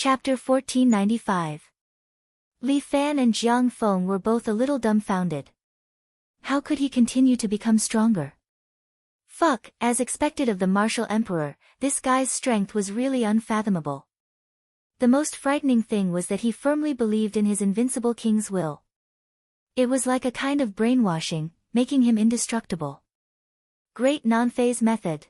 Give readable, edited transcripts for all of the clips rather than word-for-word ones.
Chapter 1495. Li Fan and Jiang Feng were both a little dumbfounded. How could he continue to become stronger? Fuck, as expected of the martial emperor, this guy's strength was really unfathomable. The most frightening thing was that he firmly believed in his invincible king's will. It was like a kind of brainwashing, making him indestructible. Great non-phase method.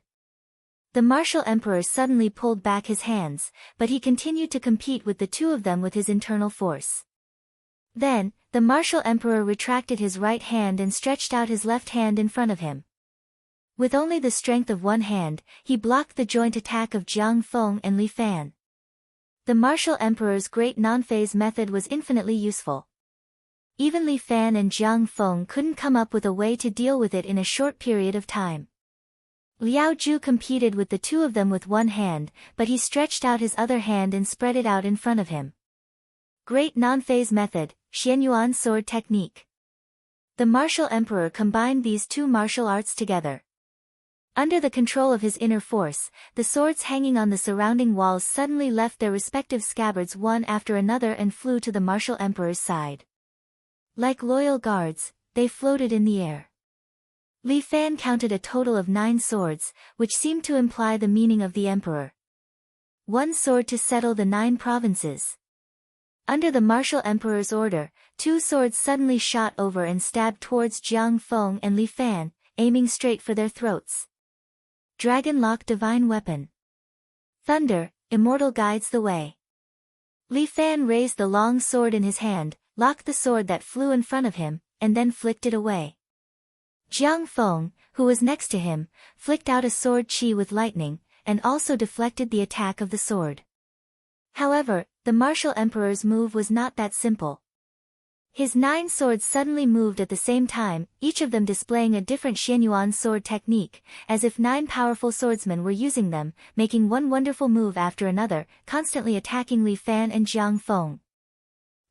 The martial emperor suddenly pulled back his hands, but he continued to compete with the two of them with his internal force. Then, the martial emperor retracted his right hand and stretched out his left hand in front of him. With only the strength of one hand, he blocked the joint attack of Jiang Feng and Li Fan. The martial emperor's great non-phase method was infinitely useful. Even Li Fan and Jiang Feng couldn't come up with a way to deal with it in a short period of time. Liao Ju competed with the two of them with one hand, but he stretched out his other hand and spread it out in front of him. Great non-phase method, Xianyuan sword technique. The martial emperor combined these two martial arts together. Under the control of his inner force, the swords hanging on the surrounding walls suddenly left their respective scabbards one after another and flew to the martial emperor's side. Like loyal guards, they floated in the air. Li Fan counted a total of 9 swords, which seemed to imply the meaning of the emperor. 1 sword to settle the 9 provinces. Under the martial emperor's order, 2 swords suddenly shot over and stabbed towards Jiang Feng and Li Fan, aiming straight for their throats. Dragon Lock Divine Weapon. Thunder, immortal guides the way. Li Fan raised the long sword in his hand, locked the sword that flew in front of him, and then flicked it away. Jiang Feng, who was next to him, flicked out a sword chi with lightning, and also deflected the attack of the sword. However, the martial emperor's move was not that simple. His 9 swords suddenly moved at the same time, each of them displaying a different Xianyuan sword technique, as if 9 powerful swordsmen were using them, making one wonderful move after another, constantly attacking Li Fan and Jiang Feng.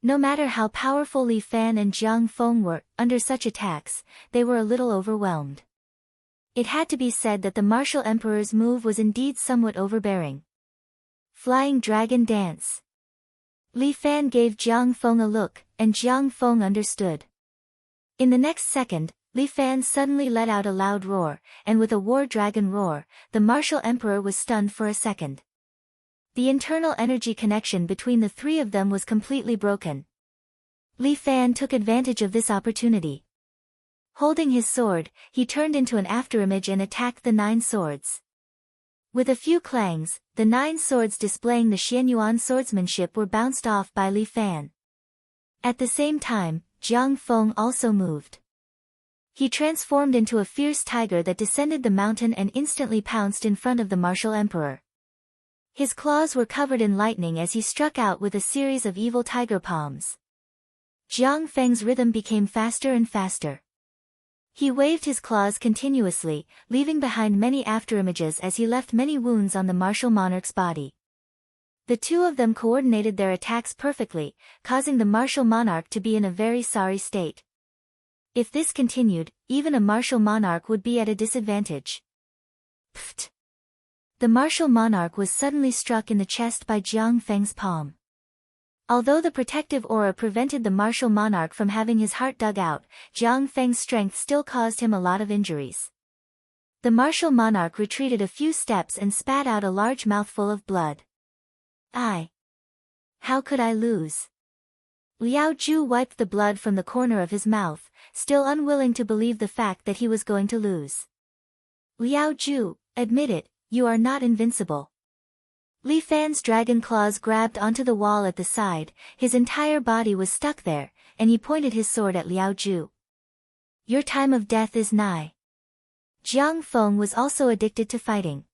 No matter how powerful Li Fan and Jiang Feng were, under such attacks, they were a little overwhelmed. It had to be said that the martial emperor's move was indeed somewhat overbearing. Flying Dragon Dance. Li Fan gave Jiang Feng a look, and Jiang Feng understood. In the next second, Li Fan suddenly let out a loud roar, and with a war dragon roar, the martial emperor was stunned for a second. The internal energy connection between the 3 of them was completely broken. Li Fan took advantage of this opportunity. Holding his sword, he turned into an afterimage and attacked the 9 swords. With a few clangs, the 9 swords displaying the Xianyuan swordsmanship were bounced off by Li Fan. At the same time, Jiang Feng also moved. He transformed into a fierce tiger that descended the mountain and instantly pounced in front of the martial emperor. His claws were covered in lightning as he struck out with a series of evil tiger palms. Jiang Feng's rhythm became faster and faster. He waved his claws continuously, leaving behind many afterimages as he left many wounds on the martial monarch's body. The 2 of them coordinated their attacks perfectly, causing the martial monarch to be in a very sorry state. If this continued, even a martial monarch would be at a disadvantage. Pfft! The martial monarch was suddenly struck in the chest by Jiang Feng's palm. Although the protective aura prevented the martial monarch from having his heart dug out, Jiang Feng's strength still caused him a lot of injuries. The martial monarch retreated a few steps and spat out a large mouthful of blood. How could I lose? Liao Ju wiped the blood from the corner of his mouth, still unwilling to believe the fact that he was going to lose. Liao Ju, admit it, you are not invincible. Li Fan's dragon claws grabbed onto the wall at the side, his entire body was stuck there, and he pointed his sword at Liao Ju. Your time of death is nigh. Jiang Feng was also addicted to fighting.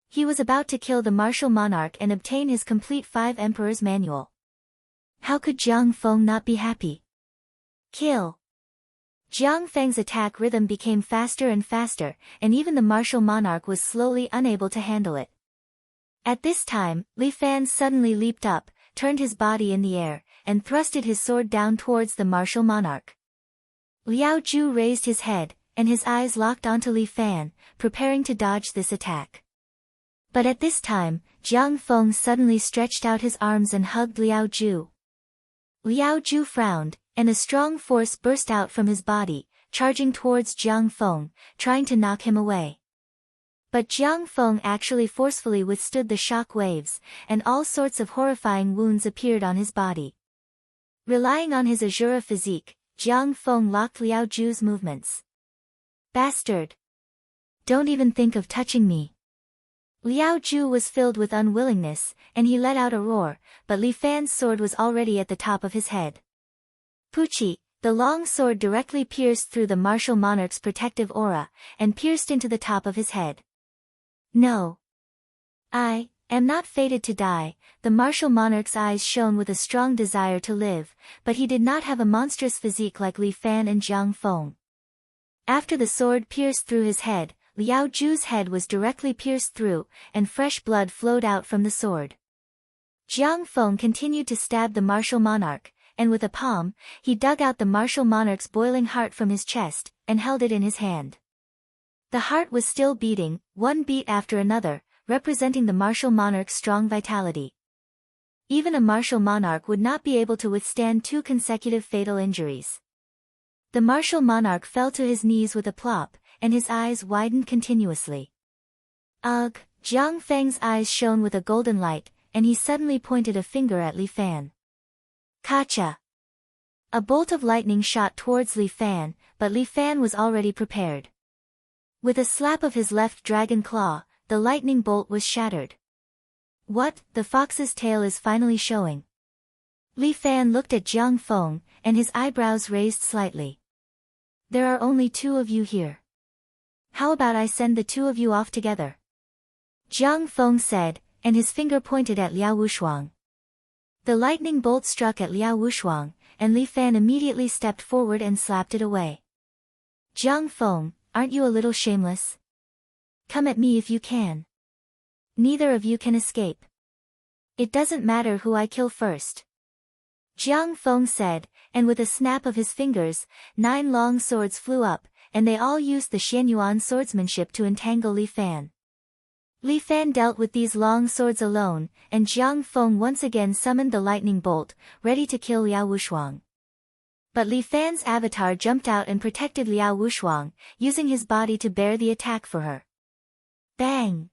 He was about to kill the martial monarch and obtain his complete 5 Emperor's Manual. How could Jiang Feng not be happy? Kill! Jiang Feng's attack rhythm became faster and faster, and even the martial monarch was slowly unable to handle it. At this time, Li Fan suddenly leaped up, turned his body in the air, and thrusted his sword down towards the martial monarch. Liao Ju raised his head, and his eyes locked onto Li Fan, preparing to dodge this attack. But at this time, Jiang Feng suddenly stretched out his arms and hugged Liao Ju. Liao Ju frowned, and a strong force burst out from his body, charging towards Jiang Feng, trying to knock him away. But Jiang Feng actually forcefully withstood the shock waves, and all sorts of horrifying wounds appeared on his body. Relying on his Azura physique, Jiang Feng locked Liao Ju's movements. Bastard! Don't even think of touching me. Liao Ju was filled with unwillingness, and he let out a roar, but Li Fan's sword was already at the top of his head. Puchi, the long sword directly pierced through the martial monarch's protective aura, and pierced into the top of his head. No. I am not fated to die. The martial monarch's eyes shone with a strong desire to live, but he did not have a monstrous physique like Li Fan and Jiang Feng. After the sword pierced through his head, Liao Ju's head was directly pierced through, and fresh blood flowed out from the sword. Jiang Feng continued to stab the martial monarch, and with a palm, he dug out the martial monarch's boiling heart from his chest, and held it in his hand. The heart was still beating, one beat after another, representing the martial monarch's strong vitality. Even a martial monarch would not be able to withstand 2 consecutive fatal injuries. The martial monarch fell to his knees with a plop, and his eyes widened continuously. Ugh! Jiang Feng's eyes shone with a golden light, and he suddenly pointed a finger at Li Fan. Kacha! A bolt of lightning shot towards Li Fan, but Li Fan was already prepared. With a slap of his left dragon claw, the lightning bolt was shattered. What? The fox's tail is finally showing. Li Fan looked at Jiang Feng, and his eyebrows raised slightly. There are only 2 of you here. How about I send the 2 of you off together? Jiang Feng said, and his finger pointed at Liao Wushuang. The lightning bolt struck at Liao Wushuang, and Li Fan immediately stepped forward and slapped it away. Jiang Feng, aren't you a little shameless? Come at me if you can. Neither of you can escape. It doesn't matter who I kill first. Jiang Feng said, and with a snap of his fingers, 9 long swords flew up, and they all used the Xianyuan swordsmanship to entangle Li Fan. Li Fan dealt with these long swords alone, and Jiang Feng once again summoned the lightning bolt, ready to kill Liao Wushuang. But Li Fan's avatar jumped out and protected Liao Wushuang, using his body to bear the attack for her. Bang!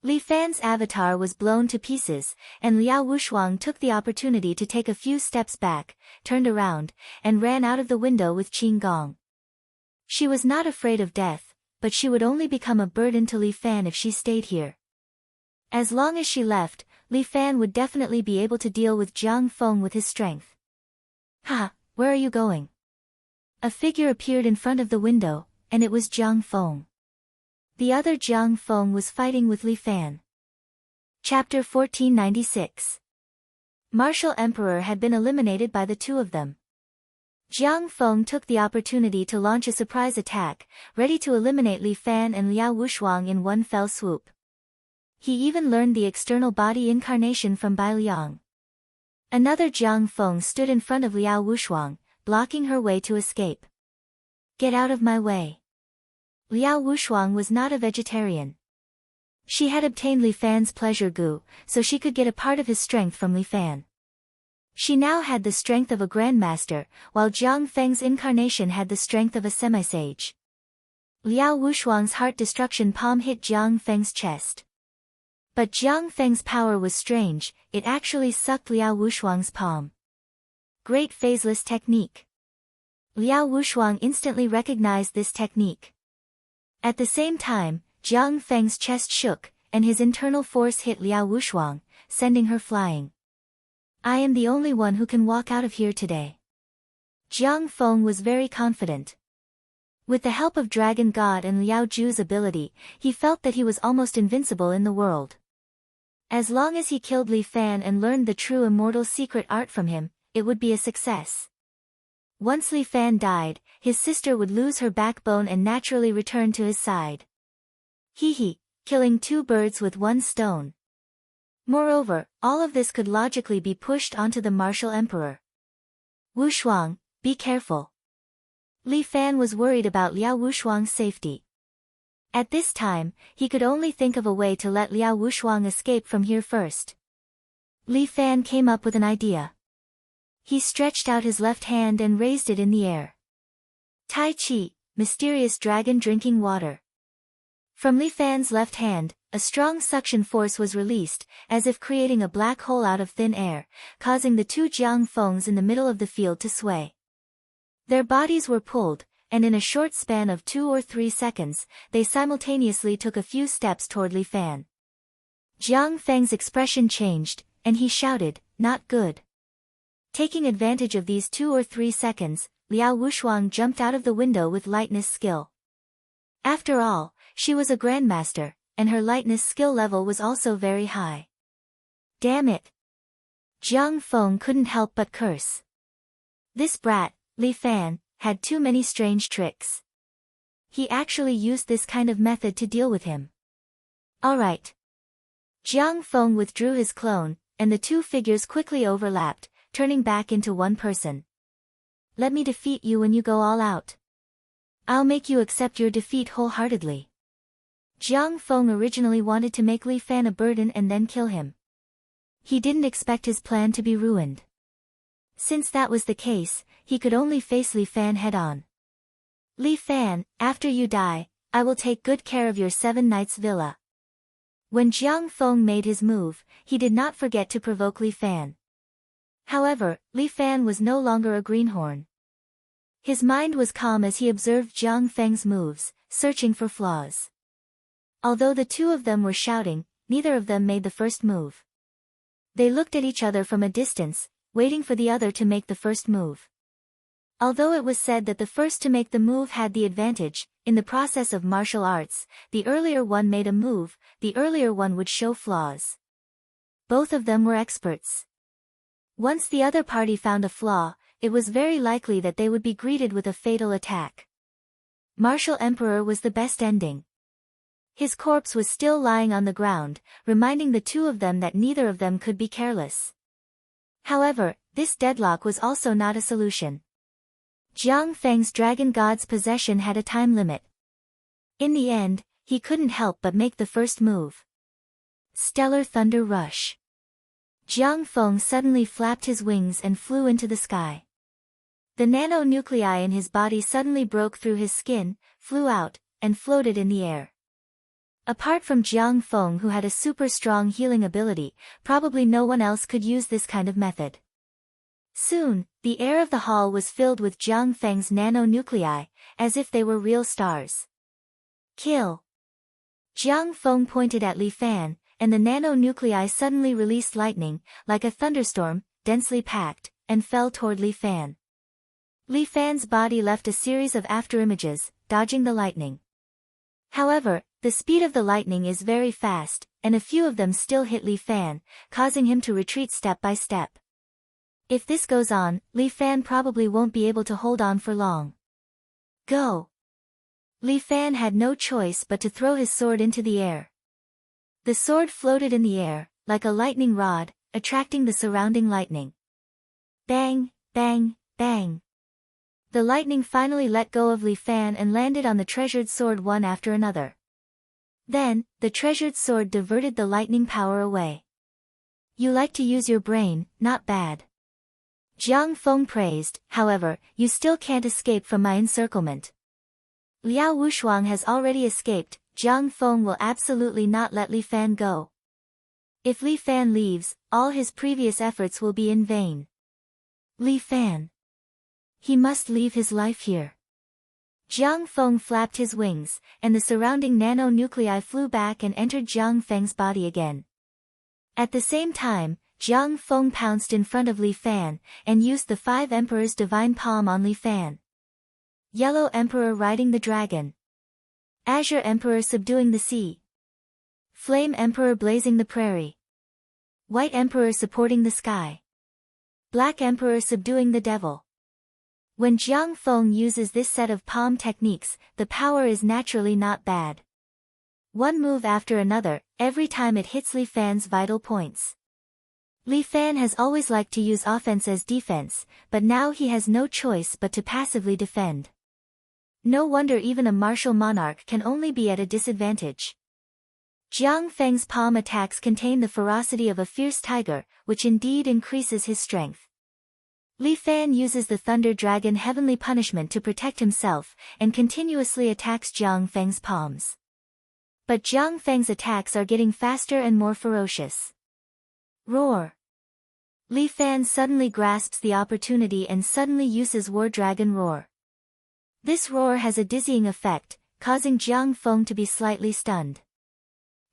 Li Fan's avatar was blown to pieces, and Liao Wushuang took the opportunity to take a few steps back, turned around, and ran out of the window with Qin Gong. She was not afraid of death, but she would only become a burden to Li Fan if she stayed here. As long as she left, Li Fan would definitely be able to deal with Jiang Feng with his strength. Ha! Where are you going? A figure appeared in front of the window, and it was Jiang Feng. The other Jiang Feng was fighting with Li Fan. Chapter 1496. Martial Emperor had been eliminated by the 2 of them. Jiang Feng took the opportunity to launch a surprise attack, ready to eliminate Li Fan and Liao Wushuang in one fell swoop. He even learned the external body incarnation from Bai Liang. Another Jiang Feng stood in front of Liao Wushuang, blocking her way to escape. Get out of my way. Liao Wushuang was not a vegetarian. She had obtained Li Fan's pleasure goo, so she could get a part of his strength from Li Fan. She now had the strength of a grandmaster, while Jiang Feng's incarnation had the strength of a semi-sage. Liao Wushuang's heart destruction palm hit Jiang Feng's chest. But Jiang Feng's power was strange, it actually sucked Liao Wushuang's palm. Great phaseless technique. Liao Wushuang instantly recognized this technique. At the same time, Jiang Feng's chest shook, and his internal force hit Liao Wushuang, sending her flying. I am the only one who can walk out of here today. Jiang Feng was very confident. With the help of Dragon God and Liao Ju's ability, he felt that he was almost invincible in the world. As long as he killed Li Fan and learned the true immortal secret art from him, it would be a success. Once Li Fan died, his sister would lose her backbone and naturally return to his side. Hee, killing 2 birds with 1 stone. Moreover, all of this could logically be pushed onto the martial emperor. Wushuang, be careful. Li Fan was worried about Liao Wushuang's safety. At this time, he could only think of a way to let Liao Wushuang escape from here first. Li Fan came up with an idea. He stretched out his left hand and raised it in the air. Tai Chi, mysterious dragon drinking water. From Li Fan's left hand, a strong suction force was released, as if creating a black hole out of thin air, causing the two Jiang Fengs in the middle of the field to sway. Their bodies were pulled, and in a short span of 2 or 3 seconds, they simultaneously took a few steps toward Li Fan. Jiang Feng's expression changed, and he shouted, "Not good." Taking advantage of these 2 or 3 seconds, Liao Wushuang jumped out of the window with lightness skill. After all, she was a grandmaster, and her lightness skill level was also very high. Damn it! Jiang Feng couldn't help but curse. This brat, Li Fan, had too many strange tricks. He actually used this kind of method to deal with him. Alright. Jiang Feng withdrew his clone, and the two figures quickly overlapped, turning back into one person. Let me defeat you when you go all out. I'll make you accept your defeat wholeheartedly. Jiang Feng originally wanted to make Li Fan a burden and then kill him. He didn't expect his plan to be ruined. Since that was the case, he could only face Li Fan head-on. Li Fan, after you die, I will take good care of your 7 Knights villa. When Jiang Feng made his move, he did not forget to provoke Li Fan. However, Li Fan was no longer a greenhorn. His mind was calm as he observed Jiang Feng's moves, searching for flaws. Although the two of them were shouting, neither of them made the first move. They looked at each other from a distance, waiting for the other to make the first move. Although it was said that the first to make the move had the advantage, in the process of martial arts, the earlier one made a move, the earlier one would show flaws. Both of them were experts. Once the other party found a flaw, it was very likely that they would be greeted with a fatal attack. Martial Emperor was the best ending. His corpse was still lying on the ground, reminding the two of them that neither of them could be careless. However, this deadlock was also not a solution. Jiang Feng's dragon god's possession had a time limit. In the end, he couldn't help but make the first move. Stellar Thunder Rush. Jiang Feng suddenly flapped his wings and flew into the sky. The nano-nuclei in his body suddenly broke through his skin, flew out, and floated in the air. Apart from Jiang Feng, who had a super strong healing ability, probably no one else could use this kind of method. Soon, the air of the hall was filled with Jiang Feng's nano-nuclei, as if they were real stars. Kill! Jiang Feng pointed at Li Fan, and the nano-nuclei suddenly released lightning, like a thunderstorm, densely packed, and fell toward Li Fan. Li Fan's body left a series of afterimages, dodging the lightning. However, the speed of the lightning is very fast, and a few of them still hit Li Fan, causing him to retreat step by step. If this goes on, Li Fan probably won't be able to hold on for long. Go! Li Fan had no choice but to throw his sword into the air. The sword floated in the air, like a lightning rod, attracting the surrounding lightning. Bang, bang, bang. The lightning finally let go of Li Fan and landed on the treasured sword one after another. Then, the treasured sword diverted the lightning power away. You like to use your brain, not bad. Jiang Feng praised, however, you still can't escape from my encirclement. Liao Wushuang has already escaped, Jiang Feng will absolutely not let Li Fan go. If Li Fan leaves, all his previous efforts will be in vain. Li Fan. He must leave his life here. Jiang Feng flapped his wings, and the surrounding nano-nuclei flew back and entered Jiang Feng's body again. At the same time, Jiang Feng pounced in front of Li Fan, and used the 5 Emperor's Divine Palm on Li Fan. Yellow Emperor riding the dragon. Azure Emperor subduing the sea. Flame Emperor blazing the prairie. White Emperor supporting the sky. Black Emperor subduing the devil. When Jiang Feng uses this set of palm techniques, the power is naturally not bad. One move after another, every time it hits Li Fan's vital points. Li Fan has always liked to use offense as defense, but now he has no choice but to passively defend. No wonder even a martial monarch can only be at a disadvantage. Jiang Feng's palm attacks contain the ferocity of a fierce tiger, which indeed increases his strength. Li Fan uses the Thunder Dragon Heavenly Punishment to protect himself, and continuously attacks Jiang Feng's palms. But Jiang Feng's attacks are getting faster and more ferocious. Roar! Li Fan suddenly grasps the opportunity and suddenly uses War Dragon Roar. This roar has a dizzying effect, causing Jiang Feng to be slightly stunned.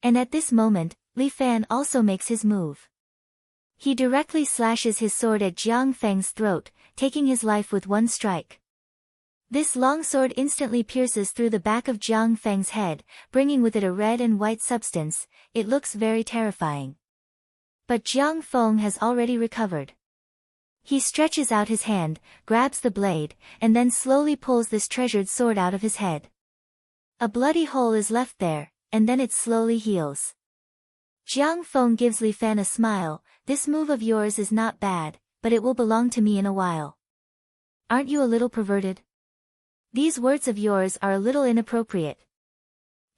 And at this moment, Li Fan also makes his move. He directly slashes his sword at Jiang Feng's throat, taking his life with one strike. This long sword instantly pierces through the back of Jiang Feng's head, bringing with it a red and white substance. It looks very terrifying. But Jiang Feng has already recovered. He stretches out his hand, grabs the blade, and then slowly pulls this treasured sword out of his head. A bloody hole is left there, and then it slowly heals. Jiang Feng gives Li Fan a smile. This move of yours is not bad, but it will belong to me in a while. Aren't you a little perverted? These words of yours are a little inappropriate.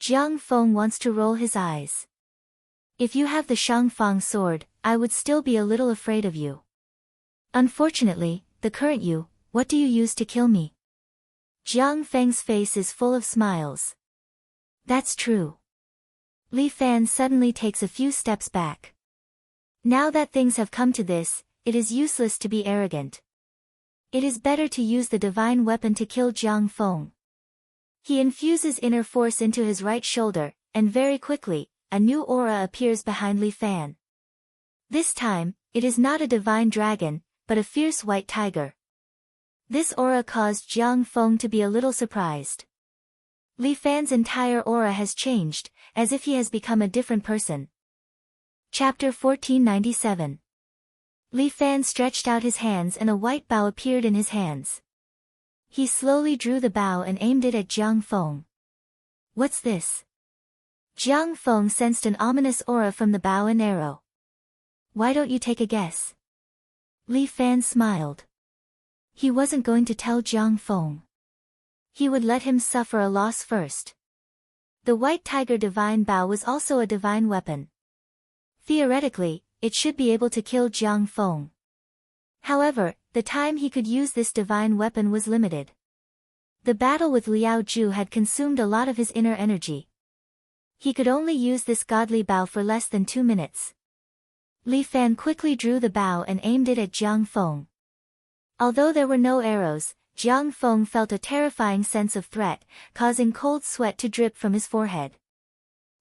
Jiang Feng wants to roll his eyes. If you have the Shangfang sword, I would still be a little afraid of you. Unfortunately, the current you, what do you use to kill me? Jiang Feng's face is full of smiles. That's true. Li Fan suddenly takes a few steps back. Now that things have come to this, it is useless to be arrogant. It is better to use the divine weapon to kill Jiang Feng. He infuses inner force into his right shoulder, and very quickly, a new aura appears behind Li Fan. This time, it is not a divine dragon, but a fierce white tiger. This aura caused Jiang Feng to be a little surprised. Li Fan's entire aura has changed, as if he has become a different person. Chapter 1497. Li Fan stretched out his hands and a white bow appeared in his hands. He slowly drew the bow and aimed it at Jiang Feng. What's this? Jiang Feng sensed an ominous aura from the bow and arrow. Why don't you take a guess? Li Fan smiled. He wasn't going to tell Jiang Feng. He would let him suffer a loss first. The White Tiger Divine Bow was also a divine weapon. Theoretically, it should be able to kill Jiang Feng. However, the time he could use this divine weapon was limited. The battle with Liao Ju had consumed a lot of his inner energy. He could only use this godly bow for less than 2 minutes. Li Fan quickly drew the bow and aimed it at Jiang Feng. Although there were no arrows, Jiang Feng felt a terrifying sense of threat, causing cold sweat to drip from his forehead.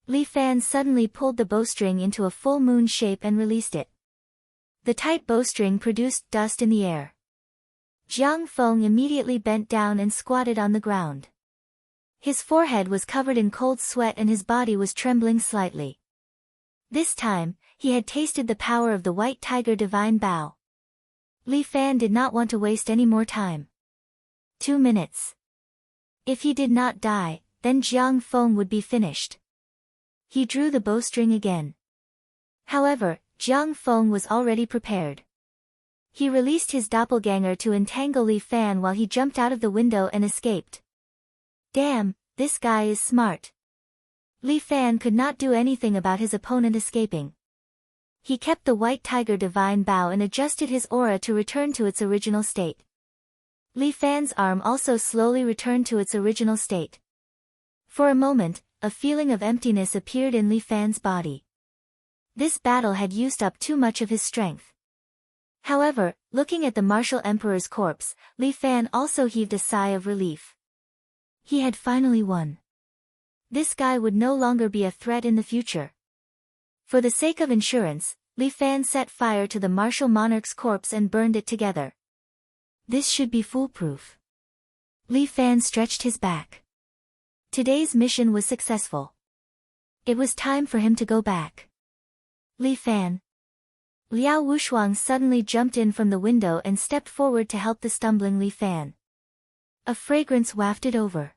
Li Fan suddenly pulled the bowstring into a full moon shape and released it. The tight bowstring produced dust in the air. Jiang Feng immediately bent down and squatted on the ground. His forehead was covered in cold sweat and his body was trembling slightly. This time, he had tasted the power of the White Tiger Divine Bow. Li Fan did not want to waste any more time. 2 minutes. If he did not die, then Jiang Feng would be finished. He drew the bowstring again. However, Jiang Feng was already prepared. He released his doppelganger to entangle Li Fan while he jumped out of the window and escaped. Damn, this guy is smart. Li Fan could not do anything about his opponent escaping. He kept the White Tiger Divine Bow and adjusted his aura to return to its original state. Li Fan's arm also slowly returned to its original state. For a moment, a feeling of emptiness appeared in Li Fan's body. This battle had used up too much of his strength. However, looking at the martial emperor's corpse, Li Fan also heaved a sigh of relief. He had finally won. This guy would no longer be a threat in the future. For the sake of insurance, Li Fan set fire to the martial monarch's corpse and burned it together. This should be foolproof. Li Fan stretched his back. Today's mission was successful. It was time for him to go back. Li Fan. Liao Wushuang suddenly jumped in from the window and stepped forward to help the stumbling Li Fan. A fragrance wafted over.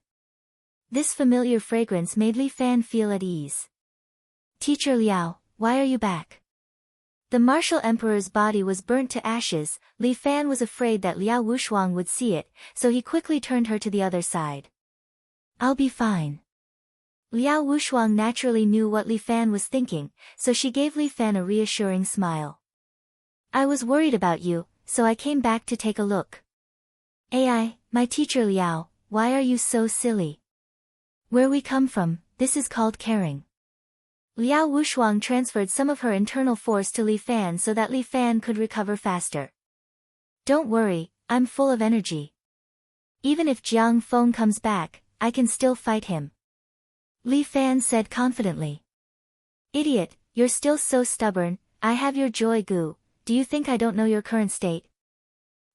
This familiar fragrance made Li Fan feel at ease. Teacher Liao, why are you back? The martial emperor's body was burnt to ashes. Li Fan was afraid that Liao Wushuang would see it, so he quickly turned her to the other side. I'll be fine. Liao Wushuang naturally knew what Li Fan was thinking, so she gave Li Fan a reassuring smile. I was worried about you, so I came back to take a look. AI, my teacher Liao, why are you so silly? Where we come from, this is called caring. Liao Wushuang transferred some of her internal force to Li Fan so that Li Fan could recover faster. Don't worry, I'm full of energy. Even if Jiang Feng comes back, I can still fight him. Li Fan said confidently. Idiot, you're still so stubborn, I have your joy goo, do you think I don't know your current state?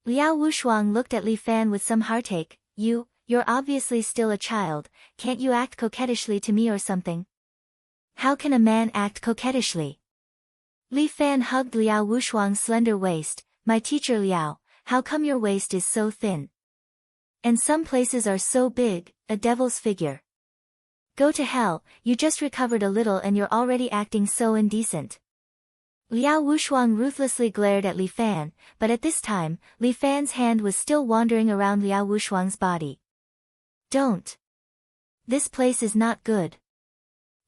Liao Wushuang looked at Li Fan with some heartache. You're obviously still a child, can't you act coquettishly to me or something? How can a man act coquettishly? Li Fan hugged Liao Wushuang's slender waist. My teacher Liao, how come your waist is so thin? And some places are so big, a devil's figure. Go to hell, you just recovered a little and you're already acting so indecent. Liao Wushuang ruthlessly glared at Li Fan, but at this time, Li Fan's hand was still wandering around Liao Wushuang's body. Don't. This place is not good.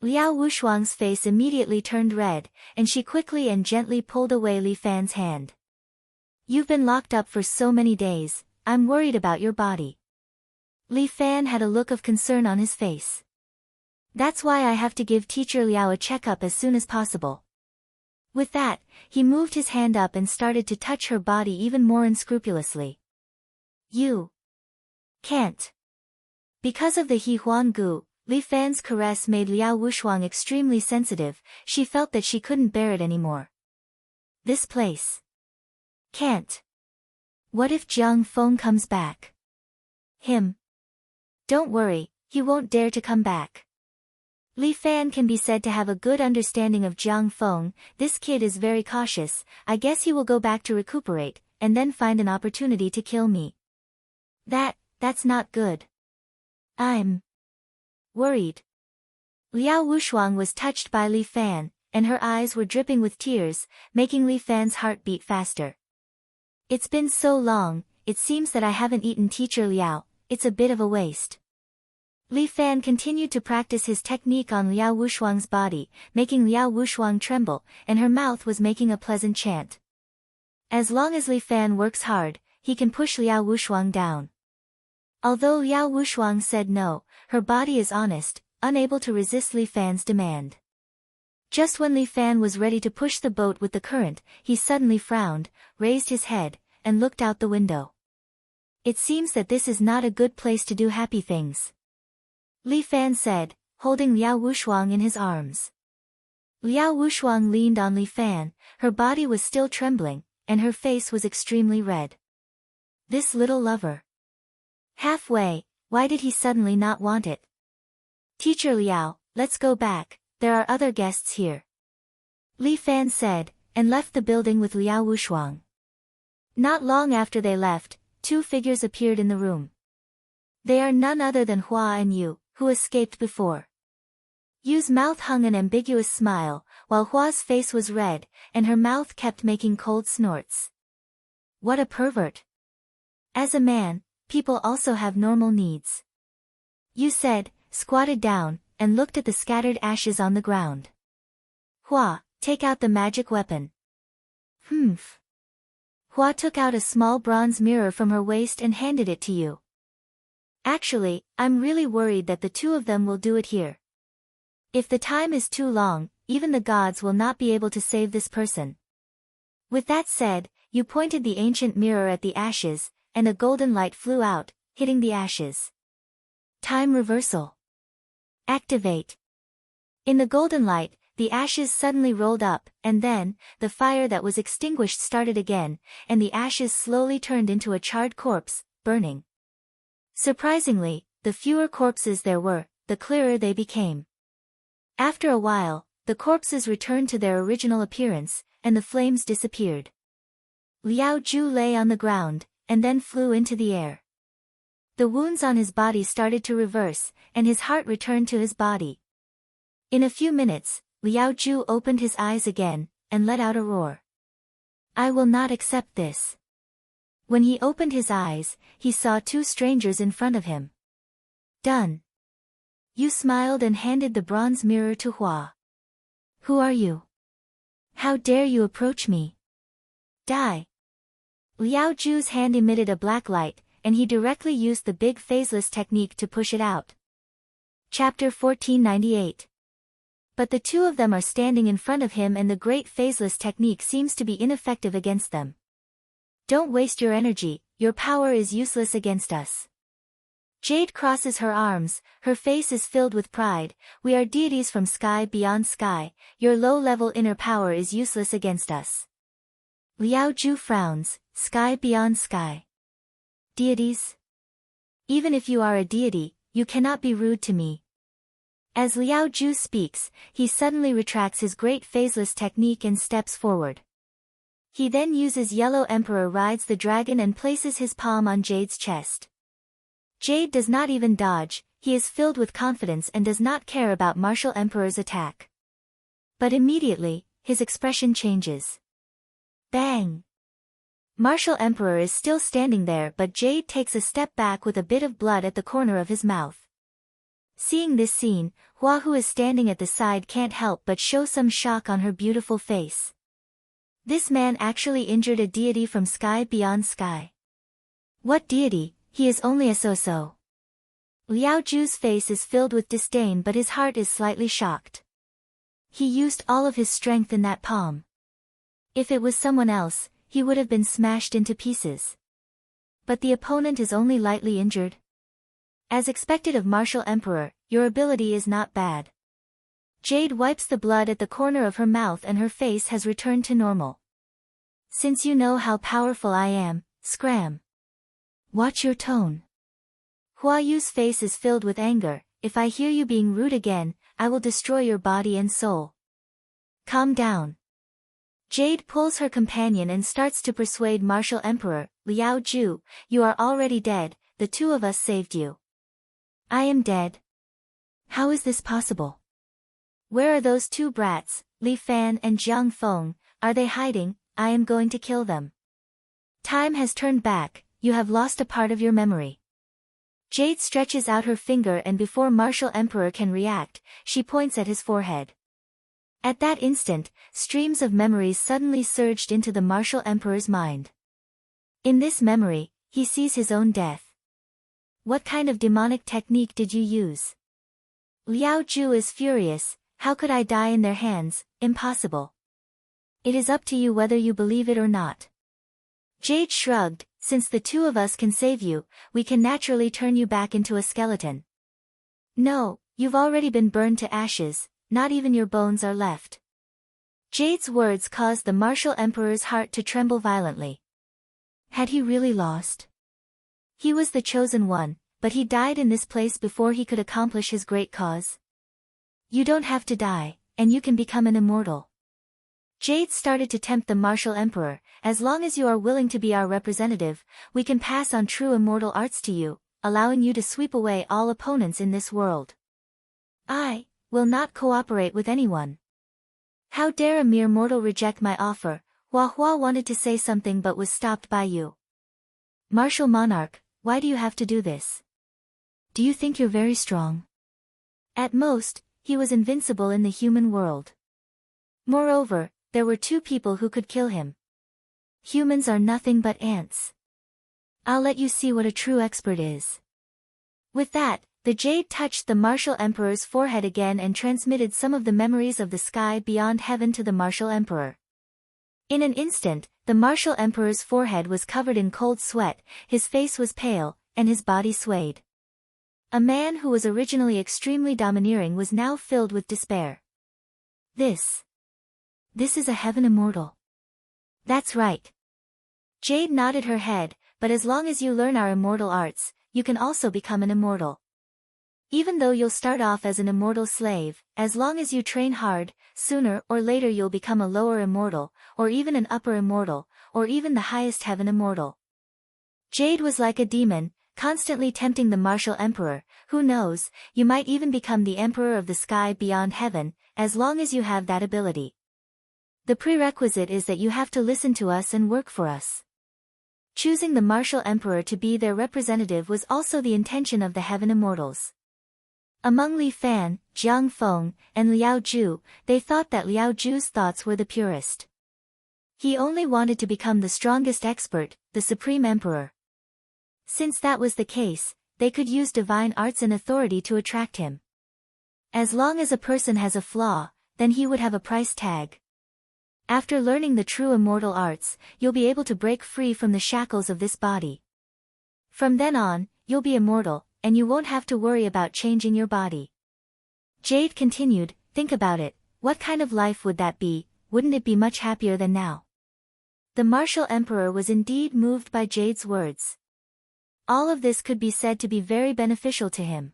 Liao Wushuang's face immediately turned red, and she quickly and gently pulled away Li Fan's hand. You've been locked up for so many days, I'm worried about your body. Li Fan had a look of concern on his face. That's why I have to give teacher Liao a checkup as soon as possible. With that, he moved his hand up and started to touch her body even more unscrupulously. You can't. Because of the He Huan Gu, Li Fan's caress made Liao Wushuang extremely sensitive, she felt that she couldn't bear it anymore. This place can't. What if Jiang Feng comes back? Him? Don't worry, he won't dare to come back. Li Fan can be said to have a good understanding of Jiang Feng, this kid is very cautious, I guess he will go back to recuperate, and then find an opportunity to kill me. That's not good. I'm worried. Liao Wushuang was touched by Li Fan, and her eyes were dripping with tears, making Li Fan's heart beat faster. It's been so long, it seems that I haven't eaten teacher Liao, it's a bit of a waste. Li Fan continued to practice his technique on Liao Wushuang's body, making Liao Wushuang tremble, and her mouth was making a pleasant chant. As long as Li Fan works hard, he can push Liao Wushuang down. Although Liao Wushuang said no, her body is honest, unable to resist Li Fan's demand. Just when Li Fan was ready to push the boat with the current, he suddenly frowned, raised his head, and looked out the window. It seems that this is not a good place to do happy things. Li Fan said, holding Liao Wushuang in his arms. Liao Wushuang leaned on Li Fan, her body was still trembling, and her face was extremely red. This little lover. Halfway, why did he suddenly not want it? Teacher Liao, let's go back, there are other guests here. Li Fan said, and left the building with Liao Wushuang. Not long after they left, two figures appeared in the room. They are none other than Hua and Yu, who escaped before. Yu's mouth hung an ambiguous smile, while Hua's face was red, and her mouth kept making cold snorts. What a pervert. As a man, people also have normal needs. Yu said, squatted down, and looked at the scattered ashes on the ground. Hua, take out the magic weapon. Humph. Hua took out a small bronze mirror from her waist and handed it to Yu. Actually, I'm really worried that the two of them will do it here. If the time is too long, even the gods will not be able to save this person. With that said, Yu pointed the ancient mirror at the ashes, and a golden light flew out, hitting the ashes. Time reversal. Activate. In the golden light, the ashes suddenly rolled up, and then, the fire that was extinguished started again, and the ashes slowly turned into a charred corpse, burning. Surprisingly, the fewer corpses there were, the clearer they became. After a while, the corpses returned to their original appearance, and the flames disappeared. Liao Ju lay on the ground, and then flew into the air. The wounds on his body started to reverse, and his heart returned to his body. In a few minutes, Liao Ju opened his eyes again, and let out a roar. I will not accept this. When he opened his eyes, he saw two strangers in front of him. Done. Yu smiled and handed the bronze mirror to Hua. Who are you? How dare you approach me? Die. Liao Zhu's hand emitted a black light, and he directly used the big phaseless technique to push it out. Chapter 1498. But the two of them are standing in front of him and the great phaseless technique seems to be ineffective against them. Don't waste your energy, your power is useless against us. Jade crosses her arms, her face is filled with pride. We are deities from sky beyond sky, your low-level inner power is useless against us. Liao Zhu frowns, sky beyond sky. Deities? Even if you are a deity, you cannot be rude to me. As Liao Zhu speaks, he suddenly retracts his great phaseless technique and steps forward. He then uses Yellow Emperor rides the dragon and places his palm on Jade's chest. Jade does not even dodge, he is filled with confidence and does not care about Martial Emperor's attack. But immediately, his expression changes. Bang! Martial Emperor is still standing there but Jade takes a step back with a bit of blood at the corner of his mouth. Seeing this scene, Hua who is standing at the side can't help but show some shock on her beautiful face. This man actually injured a deity from sky beyond sky. What deity? He is only a so-so. Liao Zhu's face is filled with disdain but his heart is slightly shocked. He used all of his strength in that palm. If it was someone else, he would have been smashed into pieces. But the opponent is only lightly injured. As expected of Martial Emperor, your ability is not bad. Jade wipes the blood at the corner of her mouth and her face has returned to normal. Since you know how powerful I am, scram. Watch your tone. Hua Yu's face is filled with anger. If I hear you being rude again, I will destroy your body and soul. Calm down. Jade pulls her companion and starts to persuade Martial Emperor, Liao Zhu, you are already dead, the two of us saved you. I am dead. How is this possible? Where are those two brats, Li Fan and Jiang Feng, are they hiding? I am going to kill them. Time has turned back. You have lost a part of your memory. Jade stretches out her finger and before Martial Emperor can react, she points at his forehead. At that instant, streams of memories suddenly surged into the Martial Emperor's mind. In this memory, he sees his own death. What kind of demonic technique did you use? Liao Zhu is furious, how could I die in their hands? Impossible. It is up to you whether you believe it or not. Jade shrugged, since the two of us can save you, we can naturally turn you back into a skeleton. No, you've already been burned to ashes, not even your bones are left. Jade's words caused the Martial Emperor's heart to tremble violently. Had he really lost? He was the chosen one, but he died in this place before he could accomplish his great cause. You don't have to die, and you can become an immortal. Jade started to tempt the Martial Emperor, as long as you are willing to be our representative, we can pass on true immortal arts to you, allowing you to sweep away all opponents in this world. I will not cooperate with anyone. How dare a mere mortal reject my offer? Hua wanted to say something but was stopped by you. Martial Monarch, why do you have to do this? Do you think you're very strong? At most, he was invincible in the human world. Moreover, there were two people who could kill him. Humans are nothing but ants. I'll let you see what a true expert is. With that, the jade touched the Martial Emperor's forehead again and transmitted some of the memories of the sky beyond heaven to the Martial Emperor. In an instant, the Martial Emperor's forehead was covered in cold sweat, his face was pale, and his body swayed. A man who was originally extremely domineering was now filled with despair. This is a heaven immortal. That's right. Jade nodded her head, but as long as you learn our immortal arts, you can also become an immortal. Even though you'll start off as an immortal slave, as long as you train hard, sooner or later you'll become a lower immortal, or even an upper immortal, or even the highest heaven immortal. Jade was like a demon, constantly tempting the Martial Emperor. Who knows, you might even become the Emperor of the sky beyond heaven, as long as you have that ability. The prerequisite is that you have to listen to us and work for us. Choosing the Martial Emperor to be their representative was also the intention of the Heaven Immortals. Among Li Fan, Jiang Feng, and Liao Zhu, they thought that Liao Zhu's thoughts were the purest. He only wanted to become the strongest expert, the supreme emperor. Since that was the case, they could use divine arts and authority to attract him. As long as a person has a flaw, then he would have a price tag. After learning the true immortal arts, you'll be able to break free from the shackles of this body. From then on, you'll be immortal, and you won't have to worry about changing your body. Jade continued, think about it, what kind of life would that be, wouldn't it be much happier than now? The martial emperor was indeed moved by Jade's words. All of this could be said to be very beneficial to him.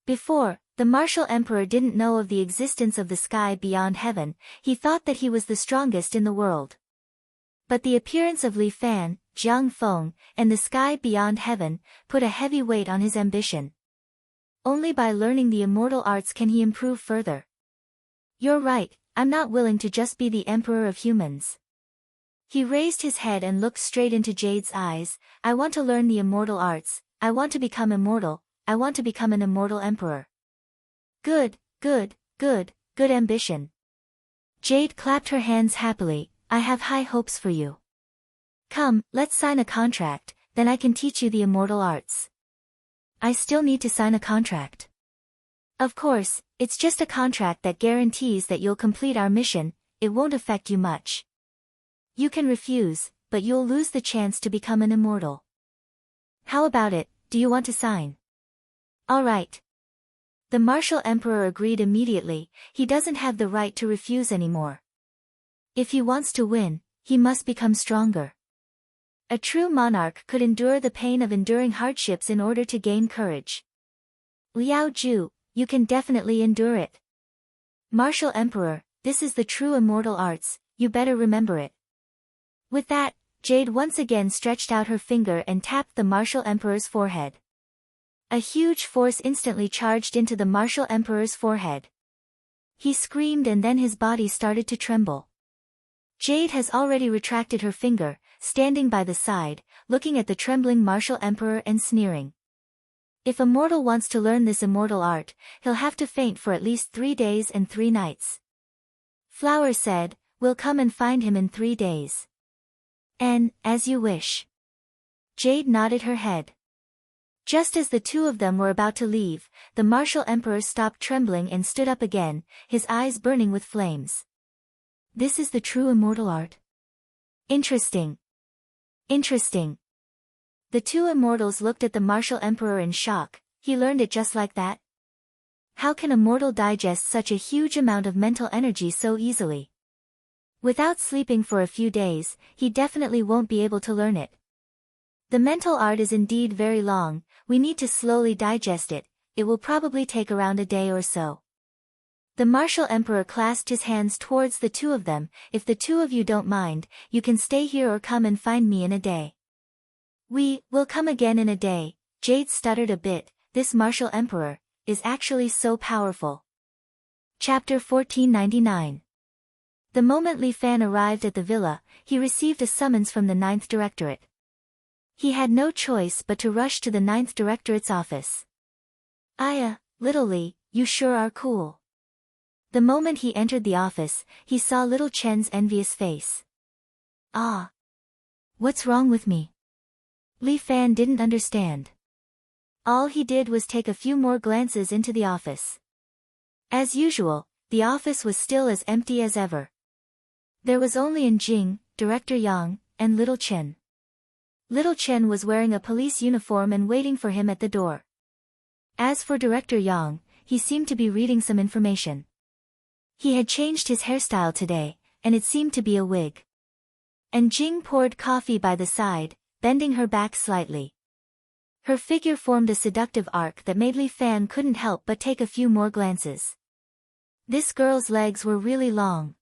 Before, the martial emperor didn't know of the existence of the sky beyond heaven, he thought that he was the strongest in the world. But the appearance of Li Fan, Jiang Feng, and the sky beyond heaven, put a heavy weight on his ambition. Only by learning the immortal arts can he improve further. You're right, I'm not willing to just be the emperor of humans. He raised his head and looked straight into Jade's eyes. I want to learn the immortal arts, I want to become immortal, I want to become an immortal emperor. Good ambition. Jade clapped her hands happily, I have high hopes for you. Come, let's sign a contract, then I can teach you the immortal arts. I still need to sign a contract. Of course, it's just a contract that guarantees that you'll complete our mission, it won't affect you much. You can refuse, but you'll lose the chance to become an immortal. How about it, do you want to sign? All right. The martial emperor agreed immediately, he doesn't have the right to refuse anymore. If he wants to win, he must become stronger. A true monarch could endure the pain of enduring hardships in order to gain courage. Liao Zhu, you can definitely endure it. Martial emperor, this is the true immortal arts, you better remember it. With that, Jade once again stretched out her finger and tapped the martial emperor's forehead. A huge force instantly charged into the martial emperor's forehead. He screamed and then his body started to tremble. Jade has already retracted her finger, standing by the side, looking at the trembling martial emperor and sneering. If a mortal wants to learn this immortal art, he'll have to faint for at least 3 days and 3 nights. Flower said, we'll come and find him in 3 days. As you wish. Jade nodded her head. Just as the two of them were about to leave, the martial emperor stopped trembling and stood up again, his eyes burning with flames. This is the true immortal art. Interesting. Interesting. The two immortals looked at the martial emperor in shock, he learned it just like that? How can a mortal digest such a huge amount of mental energy so easily? Without sleeping for a few days, he definitely won't be able to learn it. The mental art is indeed very long, we need to slowly digest it, it will probably take around a day or so. The martial emperor clasped his hands towards the two of them, if the two of you don't mind, you can stay here or come and find me in a day. We will come again in a day, Jade stuttered a bit, this martial emperor is actually so powerful. Chapter 1499. The moment Li Fan arrived at the villa, he received a summons from the 9th Directorate. He had no choice but to rush to the 9th Directorate's office. Aya, little Li, you sure are cool. The moment he entered the office, he saw little Chen's envious face. Ah. What's wrong with me? Li Fan didn't understand. All he did was take a few more glances into the office. As usual, the office was still as empty as ever. There was only Jing, Director Yang, and little Chen. Little Chen was wearing a police uniform and waiting for him at the door. As for Director Yang, he seemed to be reading some information. He had changed his hairstyle today, and it seemed to be a wig. And Jing poured coffee by the side, bending her back slightly. Her figure formed a seductive arc that made Li Fan couldn't help but take a few more glances. This girl's legs were really long.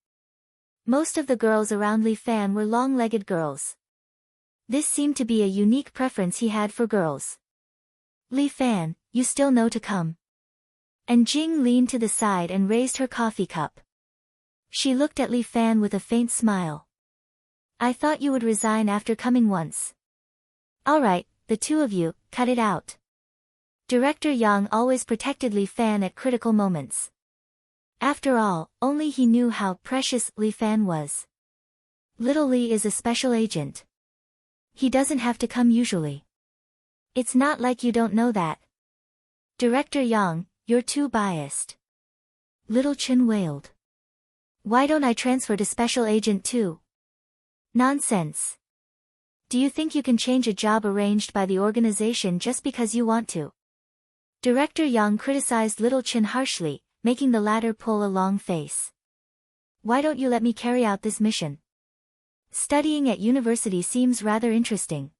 Most of the girls around Li Fan were long-legged girls. This seemed to be a unique preference he had for girls. Li Fan, you still know to come. And Jing leaned to the side and raised her coffee cup. She looked at Li Fan with a faint smile. I thought you would resign after coming once. All right, the two of you, cut it out. Director Yang always protected Li Fan at critical moments. After all, only he knew how precious Li Fan was. Little Li is a special agent. He doesn't have to come usually. It's not like you don't know that. Director Yang, you're too biased. Little Chen wailed. Why don't I transfer to special agent too? Nonsense. Do you think you can change a job arranged by the organization just because you want to? Director Yang criticized Little Chen harshly, making the latter pull a long face. Why don't you let me carry out this mission? Studying at university seems rather interesting.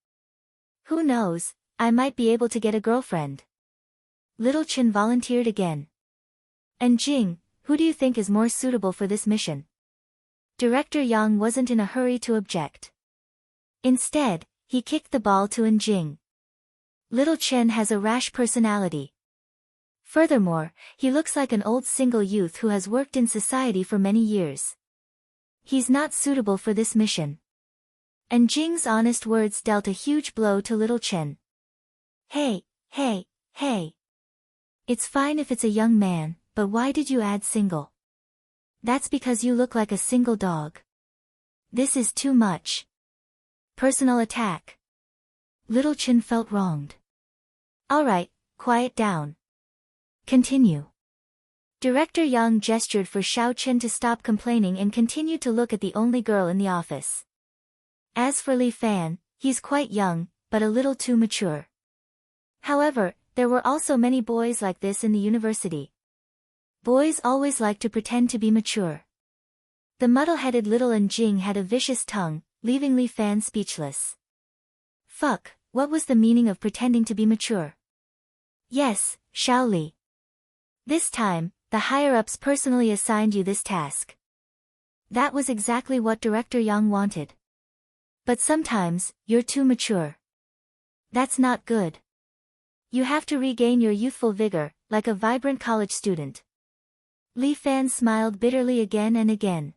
Who knows, I might be able to get a girlfriend. Little Chen volunteered again. And Jing, who do you think is more suitable for this mission? Director Yang wasn't in a hurry to object. Instead, he kicked the ball to Jing. Little Chen has a rash personality. Furthermore, he looks like an old single youth who has worked in society for many years. He's not suitable for this mission. And Jing's honest words dealt a huge blow to Little Chen. Hey. It's fine if it's a young man, but why did you add single? That's because you look like a single dog. This is too much. Personal attack. Little Chen felt wronged. Alright, quiet down. Continue. Director Yang gestured for Xiao Chen to stop complaining and continued to look at the only girl in the office. As for Li Fan, he's quite young, but a little too mature. However, there were also many boys like this in the university. Boys always like to pretend to be mature. The muddle-headed little Jing had a vicious tongue, leaving Li Fan speechless. Fuck, what was the meaning of pretending to be mature? Yes, Xiao Li. This time, the higher-ups personally assigned you this task. That was exactly what Director Yang wanted. But sometimes, you're too mature. That's not good. You have to regain your youthful vigor, like a vibrant college student. Li Fan smiled bitterly again and again.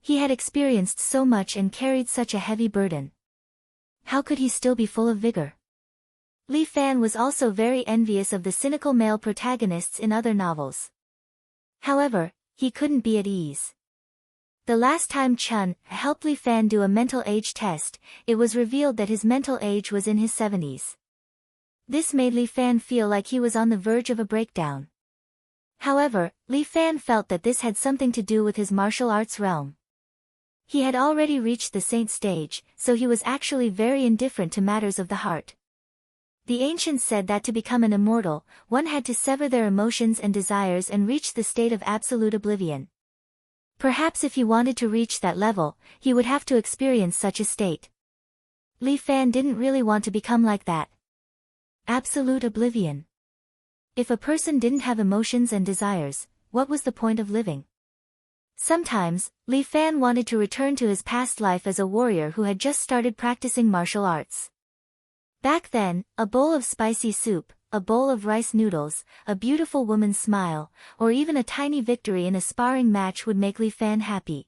He had experienced so much and carried such a heavy burden. How could he still be full of vigor? Li Fan was also very envious of the cynical male protagonists in other novels. However, he couldn't be at ease. The last time Chun helped Li Fan do a mental age test, it was revealed that his mental age was in his 70s. This made Li Fan feel like he was on the verge of a breakdown. However, Li Fan felt that this had something to do with his martial arts realm. He had already reached the saint stage, so he was actually very indifferent to matters of the heart. The ancients said that to become an immortal, one had to sever their emotions and desires and reach the state of absolute oblivion. Perhaps if he wanted to reach that level, he would have to experience such a state. Li Fan didn't really want to become like that. Absolute oblivion. If a person didn't have emotions and desires, what was the point of living? Sometimes, Li Fan wanted to return to his past life as a warrior who had just started practicing martial arts. Back then, a bowl of spicy soup, a bowl of rice noodles, a beautiful woman's smile, or even a tiny victory in a sparring match would make Li Fan happy.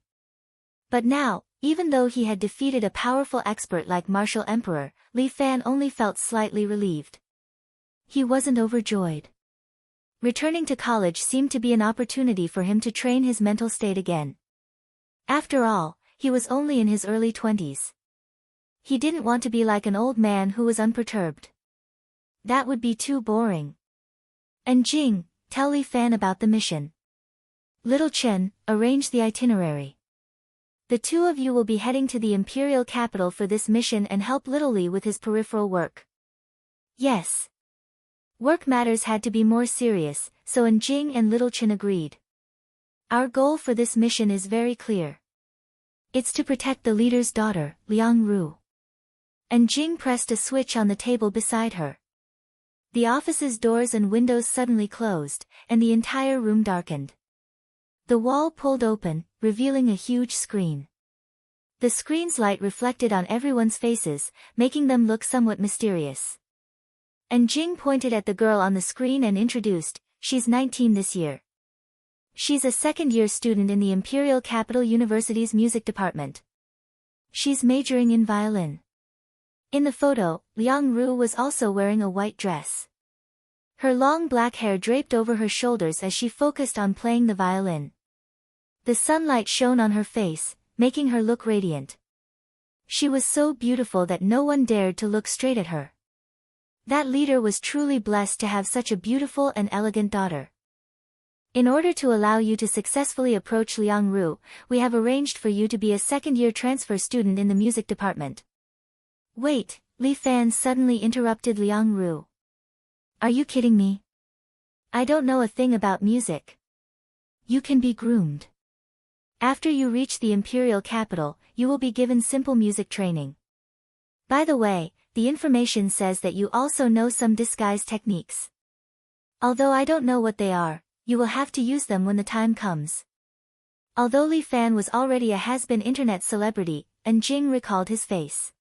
But now, even though he had defeated a powerful expert like Martial Emperor, Li Fan only felt slightly relieved. He wasn't overjoyed. Returning to college seemed to be an opportunity for him to train his mental state again. After all, he was only in his early 20s. He didn't want to be like an old man who was unperturbed. That would be too boring. And Jing, tell Li Fan about the mission. Little Chen, arrange the itinerary. The two of you will be heading to the imperial capital for this mission and help Little Li with his peripheral work. Yes. Work matters had to be more serious, so Jing and Little Chen agreed. Our goal for this mission is very clear. It's to protect the leader's daughter, Liang Ru. And Jing pressed a switch on the table beside her. The office's doors and windows suddenly closed, and the entire room darkened. The wall pulled open, revealing a huge screen. The screen's light reflected on everyone's faces, making them look somewhat mysterious. And Jing pointed at the girl on the screen and introduced, she's 19 this year. She's a second-year student in the Imperial Capital University's music department. She's majoring in violin. In the photo, Liang Ru was also wearing a white dress. Her long black hair draped over her shoulders as she focused on playing the violin. The sunlight shone on her face, making her look radiant. She was so beautiful that no one dared to look straight at her. That leader was truly blessed to have such a beautiful and elegant daughter. In order to allow you to successfully approach Liang Ru, we have arranged for you to be a second-year transfer student in the music department. Wait, Li Fan suddenly interrupted Liang Ru. Are you kidding me? I don't know a thing about music. You can be groomed. After you reach the imperial capital, you will be given simple music training. By the way, the information says that you also know some disguise techniques. Although I don't know what they are, you will have to use them when the time comes. Although Li Fan was already a has-been internet celebrity, and Jing recalled his face.